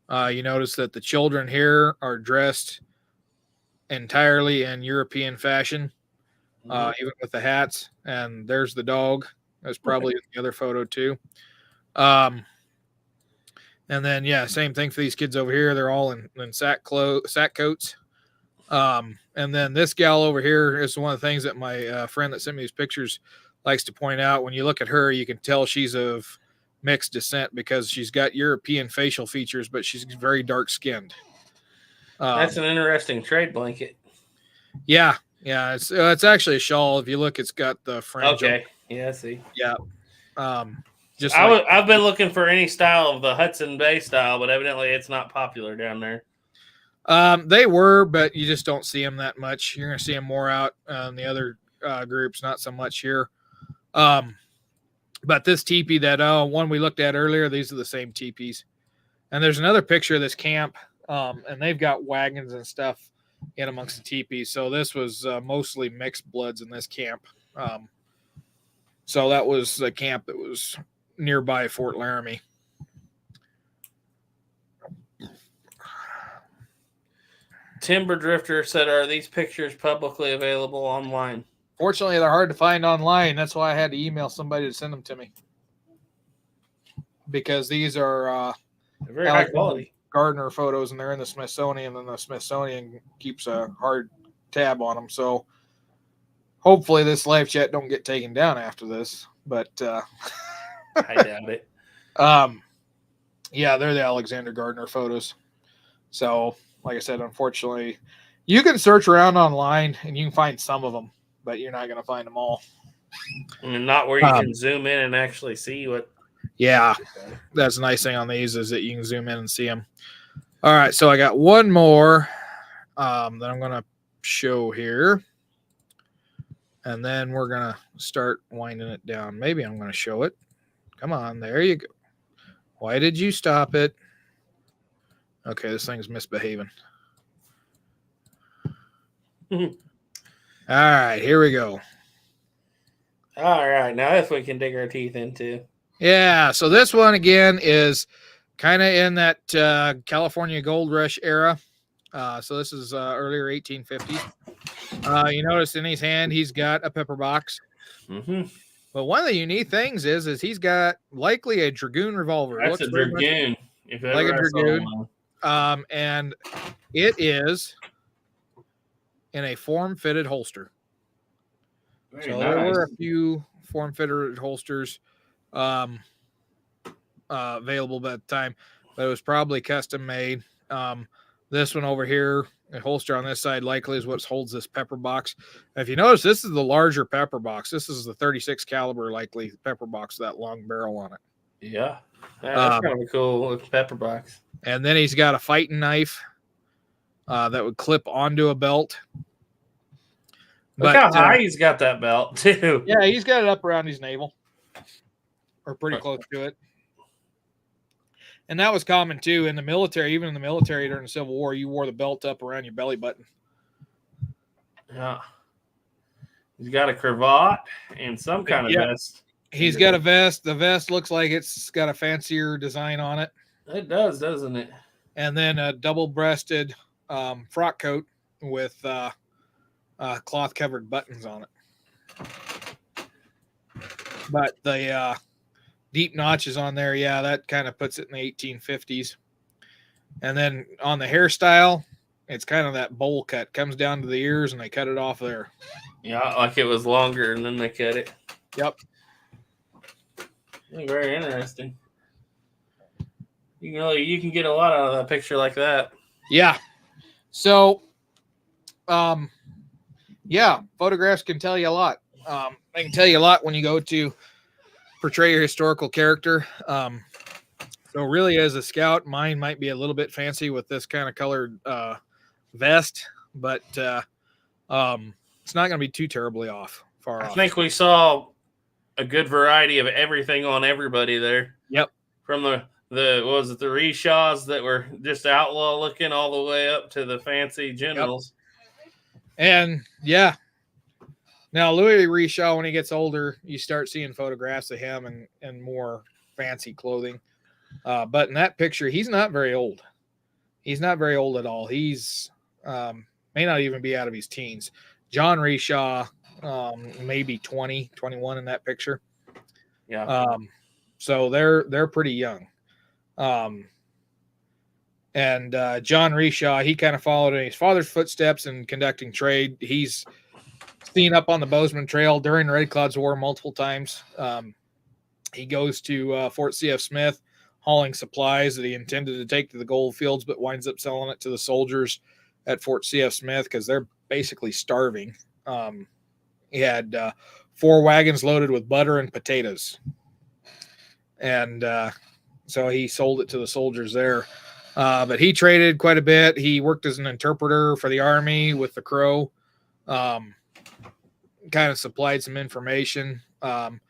You notice that the children here are dressed entirely in European fashion. Even with the hats, and there's the dog. That's probably the other photo too. And then same thing for these kids over here. They're all in sack coats. And then this gal over here is one of the things that my friend that sent me these pictures likes to point out. When you look at her, you can tell she's of mixed descent because she's got European facial features, but she's very dark skinned. That's an interesting trade blanket. Yeah. It's actually a shawl. If you look, it's got the fringe. Okay. Yeah, I see. Yeah. I've been looking for any style of the Hudson Bay style, but evidently it's not popular down there. They were, but you just don't see them that much. You're going to see them more out in the other groups, not so much here. But this teepee that one we looked at earlier, these are the same teepees. And there's another picture of this camp, and they've got wagons and stuff in amongst the teepees. So this was mostly mixed bloods in this camp. So that was the camp that was nearby Fort Laramie. Timber Drifter said, "Are these pictures publicly available online?" Fortunately, they're hard to find online. That's why I had to email somebody to send them to me. Because these are very high quality Gardner photos, and they're in the Smithsonian, and the Smithsonian keeps a hard tab on them. So hopefully this live chat don't get taken down after this. But I doubt it. Yeah, they're the Alexander Gardner photos. So, like I said, unfortunately, you can search around online and you can find some of them, but you're not going to find them all. I mean, not where you can zoom in and actually see what. Yeah, that's the nice thing on these is that you can zoom in and see them. All right, so I got one more that I'm going to show here. And then we're going to start winding it down. Maybe I'm going to show it. Come on, there you go. Why did you stop it? Okay, this thing's misbehaving. All right, here we go. All right, now if we can dig our teeth into. Yeah, so this one again is kind of in that California Gold Rush era. So this is earlier 1850s. You notice in his hand he's got a pepper box. Mm-hmm. But one of the unique things is he's got likely a Dragoon revolver. That's a Dragoon. Like a Dragoon. And it is in a form-fitted holster. Very So nice. there were a few form-fitted holsters available at the time, but it was probably custom made. This one over here, a holster on this side, likely is what holds this pepper box. If you notice, this is the larger pepper box. This is the 36 caliber, likely pepper box with that long barrel on it. Yeah, that's kind of a cool pepper box. And then he's got a fighting knife that would clip onto a belt. Look how high he's got that belt, too. Yeah, he's got it up around his navel. Or pretty close to it. And that was common, too, in the military. Even in the military during the Civil War, you wore the belt up around your belly button. Yeah. He's got a cravat and some kind of vest. He's got a vest. The vest looks like it's got a fancier design on it. It does, doesn't it? And then a double-breasted frock coat with cloth-covered buttons on it. But the deep notches on there, yeah, that kind of puts it in the 1850s. And then on the hairstyle, it's kind of that bowl cut. Comes down to the ears, and they cut it off there. Yeah, like it was longer, and then they cut it. Yep. Very interesting. You can get a lot out of that picture like that. Yeah. So, yeah, photographs can tell you a lot. They can tell you a lot when you go to portray your historical character. So really, as a scout, mine might be a little bit fancy with this kind of colored vest, but it's not going to be too terribly off. I think we saw a good variety of everything on everybody there. Yep. From the Rishaws that were just outlaw looking all the way up to the fancy generals. Yep. And yeah. Now, Louis Rishaw, when he gets older, you start seeing photographs of him in more fancy clothing. But in that picture, he's not very old. He's not very old at all. He's may not even be out of his teens. John Rishaw, maybe 20, 21 in that picture. Yeah. So they're pretty young. And And John Reshaw, he kind of followed in his father's footsteps in conducting trade. He's seen up on the Bozeman Trail during the Red Cloud's War multiple times. He goes to Fort C.F. Smith, hauling supplies that he intended to take to the gold fields, but winds up selling it to the soldiers at Fort C.F. Smith because they're basically starving. He had 4 wagons loaded with butter and potatoes. And so he sold it to the soldiers there. But he traded quite a bit. He worked as an interpreter for the Army with the Crow. Kind of supplied some information. And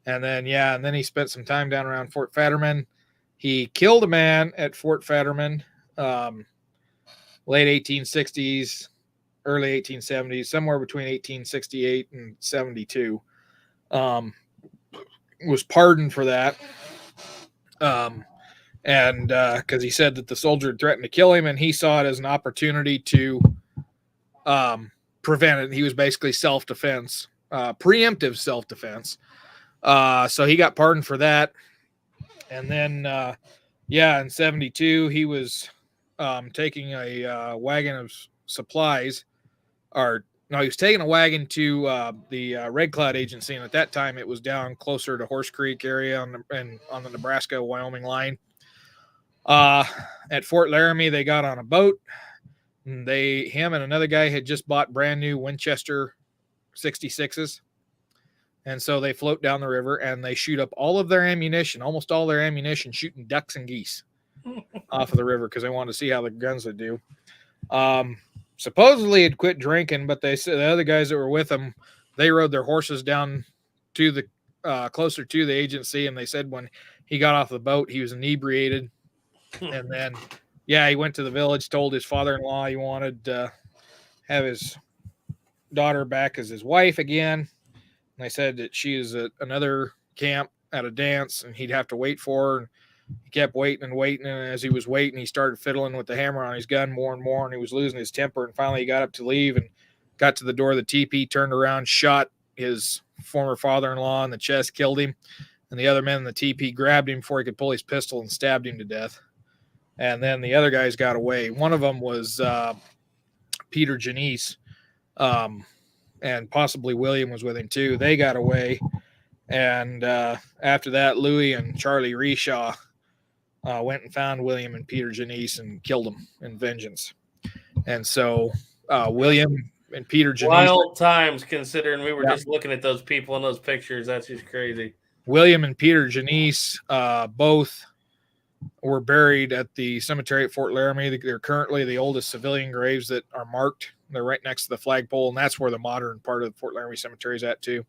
then he spent some time down around Fort Fetterman. He killed a man at Fort Fetterman, late 1860s, early 1870s, somewhere between 1868 and 72. Was pardoned for that. And because he said that the soldier had threatened to kill him, and he saw it as an opportunity to prevent it. He was basically self-defense, preemptive self-defense. So he got pardoned for that. And then, in 72, he was taking a wagon of supplies. He was taking a wagon to the Red Cloud Agency, and at that time it was down closer to Horse Creek area on the Nebraska-Wyoming line. At Fort Laramie, they got on a boat. And him and another guy had just bought brand new Winchester 66s. And so they float down the river and they shoot up all of their ammunition, almost all their ammunition, shooting ducks and geese off of the river because they wanted to see how the guns would do. Supposedly had quit drinking, but they said the other guys that were with them, they rode their horses down to the closer to the agency, and they said when he got off the boat, he was inebriated. And then, he went to the village, told his father-in-law he wanted to have his daughter back as his wife again. And they said that she is at another camp at a dance, and he'd have to wait for her. And he kept waiting and waiting, and as he was waiting, he started fiddling with the hammer on his gun more and more, and he was losing his temper. And finally, he got up to leave and got to the door of the teepee, turned around, shot his former father-in-law in the chest, killed him. And the other men in the teepee grabbed him before he could pull his pistol and stabbed him to death. And then the other guys got away. One of them was Peter Janice, and possibly William was with him too. They got away. And after that, Louis and Charlie Reshaw went and found William and Peter Janice and killed them in vengeance. And so William and Peter Janice. Wild times, considering we were just looking at those people in those pictures. That's just crazy. William and Peter Janice both were buried at the cemetery at Fort Laramie. They're currently the oldest civilian graves that are marked. They're right next to the flagpole, and that's where the modern part of the Fort Laramie Cemetery is at too.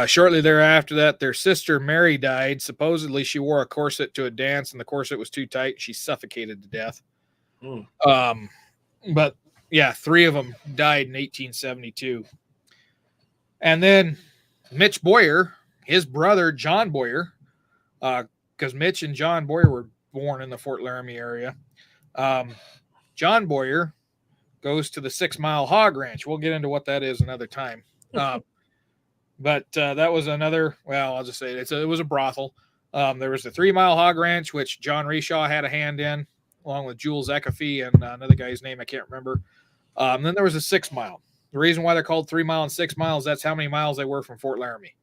Shortly thereafter that, their sister Mary died. Supposedly she wore a corset to a dance, and the corset was too tight. She suffocated to death. But 3 of them died in 1872. And then Mitch Boyer, his brother John Boyer, because Mitch and John Boyer were born in the Fort Laramie area. John Boyer goes to the 6 Mile Hog Ranch. We'll get into what that is another time. But that was another, I'll just say it was a brothel. There was the 3 Mile Hog Ranch, which John Reshaw had a hand in, along with Jules Ecafee and another guy's name I can't remember. Then there was a 6 Mile. The reason why they're called 3 Mile and 6 Miles, that's how many miles they were from Fort Laramie.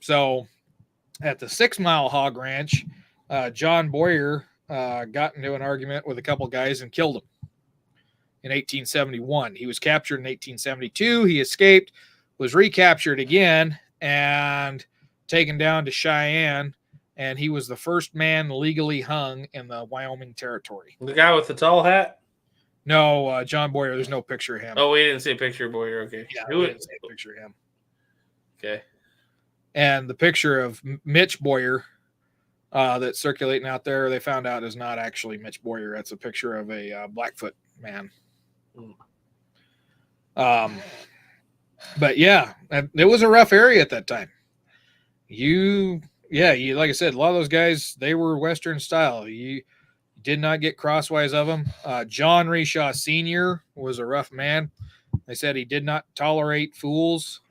So at the 6 Mile Hog Ranch, John Boyer got into an argument with a couple guys and killed him in 1871. He was captured in 1872. He escaped, was recaptured again, and taken down to Cheyenne. And he was the first man legally hung in the Wyoming Territory. The guy with the tall hat? No, John Boyer. There's no picture of him. Oh, we didn't see a picture of Boyer. Okay. Yeah, we didn't see a picture of him. Okay. And the picture of Mitch Boyer that's circulating out there, they found out is not actually Mitch Boyer. That's a picture of a Blackfoot man. But it was a rough area at that time. You like I said, a lot of those guys, they were Western style. You did not get crosswise of them. John Reshaw Sr. was a rough man. They said he did not tolerate fools.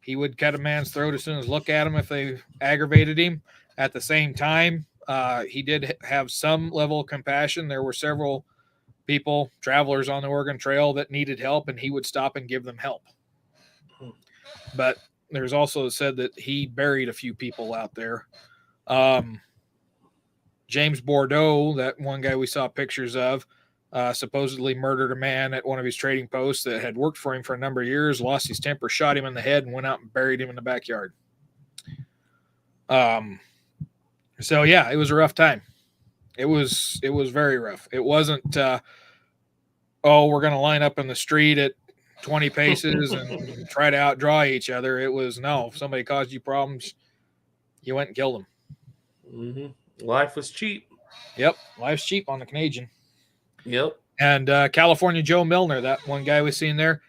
He would cut a man's throat as soon as look at him if they aggravated him. At the same time, he did have some level of compassion. There were several people, travelers on the Oregon Trail that needed help, and he would stop and give them help. But there's also said that he buried a few people out there. James Bordeaux, that one guy we saw pictures of, supposedly murdered a man at one of his trading posts that had worked for him for a number of years, lost his temper, shot him in the head, and went out and buried him in the backyard. So yeah, it was a rough time. It was very rough. It wasn't, we're going to line up in the street at 20 paces and try to outdraw each other. It was, no, if somebody caused you problems, you went and killed them. Mm-hmm. Life was cheap. Yep. Life's cheap on the Canadian. Yep. And California Joe Milner, that one guy we seen there,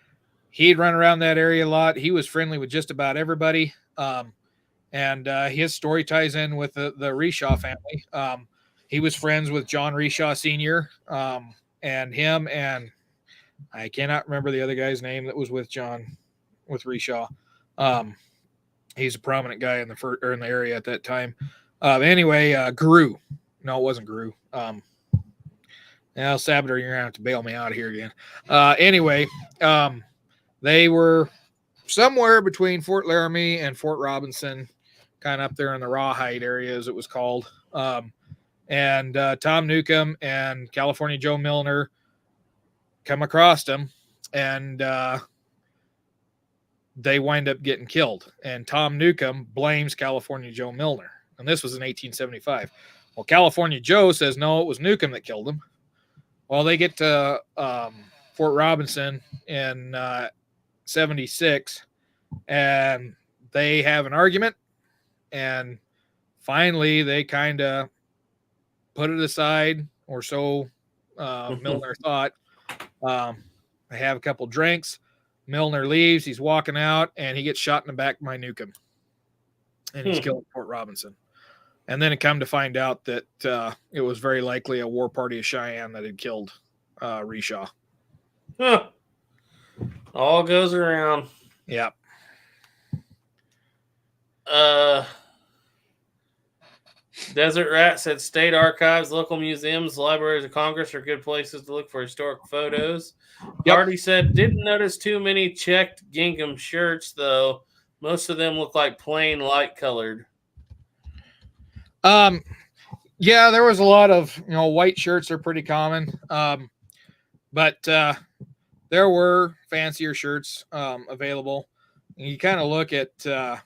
he'd run around that area a lot. He was friendly with just about everybody. And his story ties in with the Reshaw family. He was friends with John Reshaw Sr. And him, and I cannot remember the other guy's name that was with John, with Reshaw. He's a prominent guy in the area at that time. Anyway, Guru. No, it wasn't Guru. Now, Sabater, you're going to have to bail me out here again. Anyway, they were somewhere between Fort Laramie and Fort Robinson, kind of up there in the Rawhide area, as it was called. And Tom Newcomb and California Joe Milner come across them, and they wind up getting killed. And Tom Newcomb blames California Joe Milner. And this was in 1875. Well, California Joe says, no, it was Newcomb that killed him. Well, they get to Fort Robinson in 76, and they have an argument, and finally they kind of put it aside, or so Milner thought. They have a couple drinks. Milner leaves. He's walking out, and he gets shot in the back by Newcomb, and he's killed at Fort Robinson. And then it come to find out that it was very likely a war party of Cheyenne that had killed Reshaw. Huh. All goes around. Yeah. Desert Rat said state archives, local museums, libraries of Congress are good places to look for historic photos. Yep. Hardy said, didn't notice too many checked gingham shirts, though. Most of them look like plain light colored. Yeah, there was a lot of, white shirts are pretty common. But there were fancier shirts available. And you kind of look at the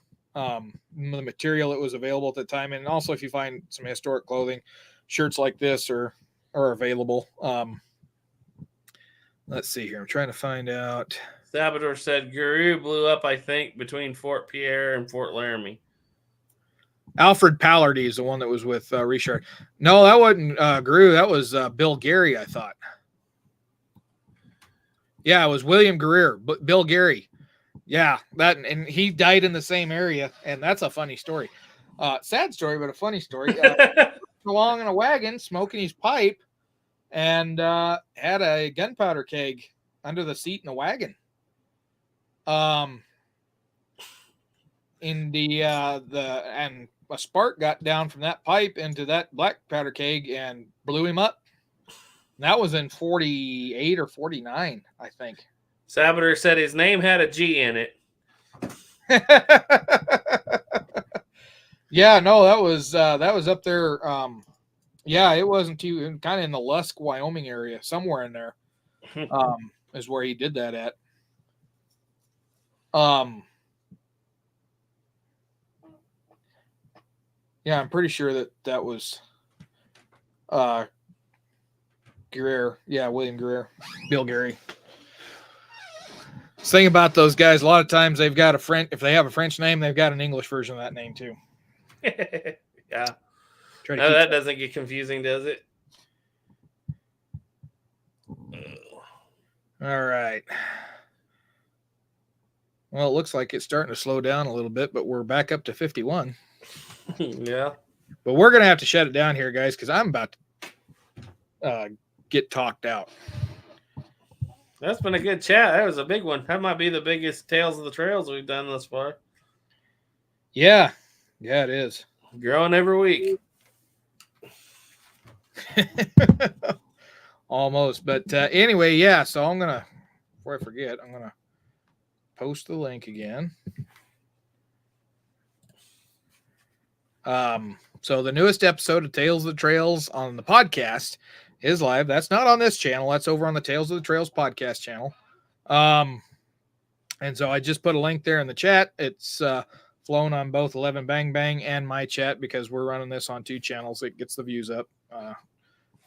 material that was available at the time. And also if you find some historic clothing, shirts like this are available. Let's see here. I'm trying to find out. Sabater said Guru blew up, I think, between Fort Pierre and Fort Laramie. Alfred Pallardy is the one that was with Richard. No, that wasn't Guru. That was Bill Gary, I thought. Yeah, it was William Greer, but Bill Gary. Yeah, and he died in the same area, and that's a funny story. Sad story, but a funny story. Along in a wagon, smoking his pipe, and had a gunpowder keg under the seat in the wagon. And a spark got down from that pipe into that black powder keg and blew him up. And that was in 48 or 49, I think. Sabater said his name had a G in it. Yeah, no, that was up there. Yeah, it wasn't too kind of in the Lusk, Wyoming area, somewhere in there. Is where he did that at. Yeah, I'm pretty sure that was Greer. Yeah, William Greer. Bill Gary. Thing about those guys, a lot of times they've got if they have a French name, they've got an English version of that name too. Yeah. No, that doesn't get confusing, does it? All right. Well, it looks like it's starting to slow down a little bit, but we're back up to 51. Yeah. But we're going to have to shut it down here, guys, because I'm about to get talked out. That's been a good chat. That was a big one. That might be the biggest Tales of the Trails we've done thus far. Yeah, it is. Growing every week. Almost, but anyway, yeah. So I'm gonna, before I forget, I'm gonna post the link again. So the newest episode of Tales of the Trails on the podcast is live. That's not on this channel. That's over on the Tales of the Trails podcast channel. And so I just put a link there in the chat. It's flown on both 11 Bang Bang and my chat because we're running this on 2 channels. It gets the views up.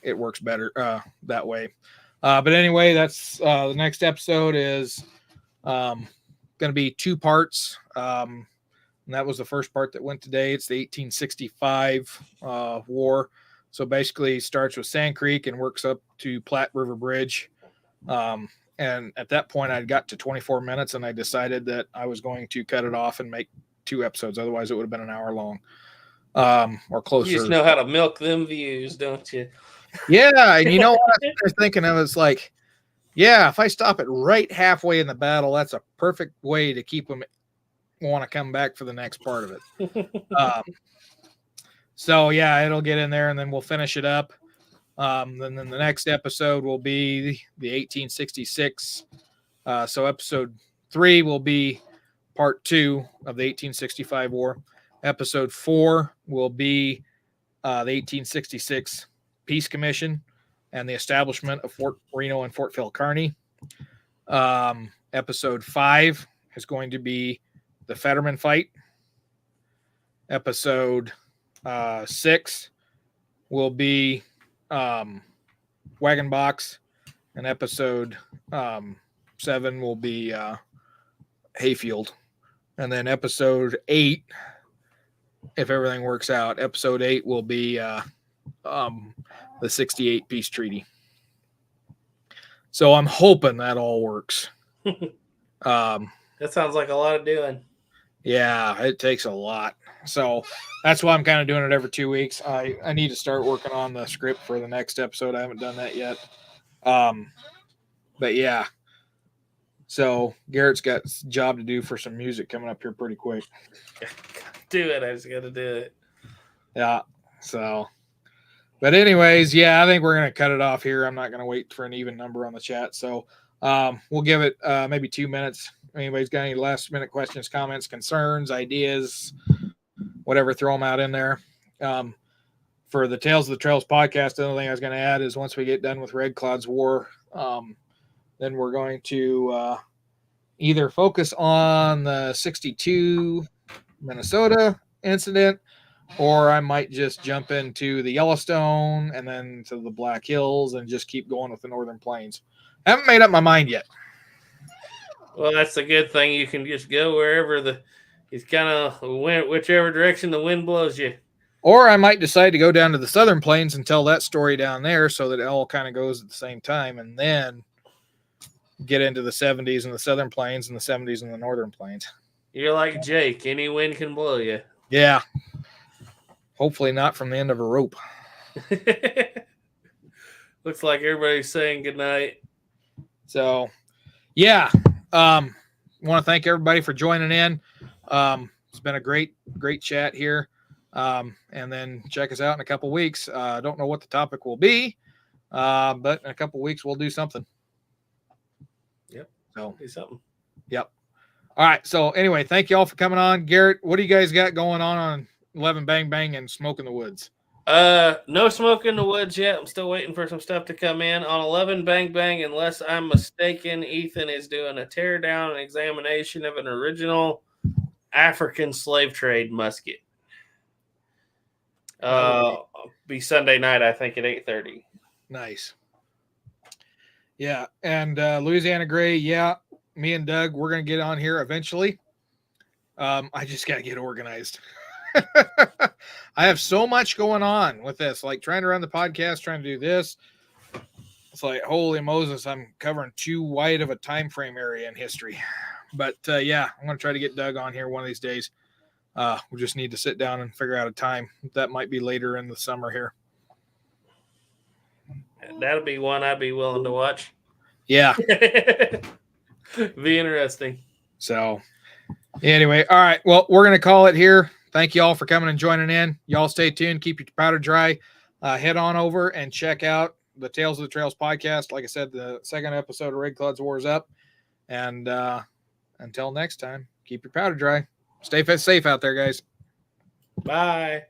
It works better that way. But anyway, that's the next episode is going to be 2 parts. And that was the first part that went today. It's the 1865 war. So basically starts with Sand Creek and works up to Platte River Bridge. And at that point, I'd got to 24 minutes and I decided that I was going to cut it off and make 2 episodes. Otherwise, it would have been an hour long or closer. You just know how to milk them views, don't you? Yeah. And you know what I was thinking? I was like, yeah, if I stop it right halfway in the battle, that's a perfect way to keep them want to come back for the next part of it. So yeah, it'll get in there and then we'll finish it up. Then the next episode will be the 1866. So episode 3 will be part 2 of the 1865 war. Episode 4 will be the 1866 Peace Commission and the establishment of Fort Reno and Fort Phil Kearny. Episode 5 is going to be the Fetterman fight. Episode 6 will be Wagon Box, and episode 7 will be Hayfield. And then episode 8, if everything works out, episode 8 will be the 68 Peace Treaty. So I'm hoping that all works. That sounds like a lot of doing. Yeah, it takes a lot. So that's why I'm kind of doing it every 2 weeks. I need to start working on the script for the next episode. I haven't done that yet. But yeah. So Garrett's got a job to do for some music coming up here pretty quick. Do it. I just got to do it. Yeah. So, but anyways, yeah, I think we're going to cut it off here. I'm not going to wait for an even number on the chat. So we'll give it maybe 2 minutes. Anybody's got any last minute questions, comments, concerns, ideas, whatever, throw them out in there. For the Tales of the Trails podcast, the only thing I was going to add is once we get done with Red Cloud's War, then we're going to either focus on the 62 Minnesota incident, or I might just jump into the Yellowstone and then to the Black Hills and just keep going with the Northern Plains. I haven't made up my mind yet. Well, that's a good thing. You can just go wherever it's kind of whichever direction the wind blows you. Or I might decide to go down to the Southern Plains and tell that story down there so that it all kind of goes at the same time, and then get into the 70s in the Southern Plains and the 70s in the Northern Plains. You're like Jake. Any wind can blow you. Yeah. Hopefully not from the end of a rope. Looks like everybody's saying goodnight. So, yeah. Want to thank everybody for joining in. It's been a great chat here. And then check us out in a couple weeks. I don't know what the topic will be, but in a couple weeks we'll do something. Yep. So do something. Yep. All right. So anyway, thank you all for coming on. Garrett, what do you guys got going on 11 Bang Bang and Smoke in the Woods? No smoke in the woods yet. I'm still waiting for some stuff to come in. On 11 Bang Bang, unless I'm mistaken, Ethan is doing a tear down and examination of an original African slave trade musket. Be Sunday night, I think, at 8:30. Nice. Yeah, and Louisiana Gray, yeah, me and Doug, we're going to get on here eventually. I just got to get organized. I have so much going on with this, like trying to run the podcast, trying to do this. It's like, holy Moses, I'm covering too wide of a time frame area in history. But yeah, I'm going to try to get Doug on here one of these days. We just need to sit down and figure out a time. That might be later in the summer here. That'll be one I'd be willing to watch. Yeah. Be interesting. So anyway, all right. Well, we're going to call it here. Thank you all for coming and joining in. Y'all stay tuned. Keep your powder dry. Head on over and check out the Tales of the Trails podcast. Like I said, the second episode of Red Clouds War is up. And until next time, keep your powder dry. Stay safe out there, guys. Bye.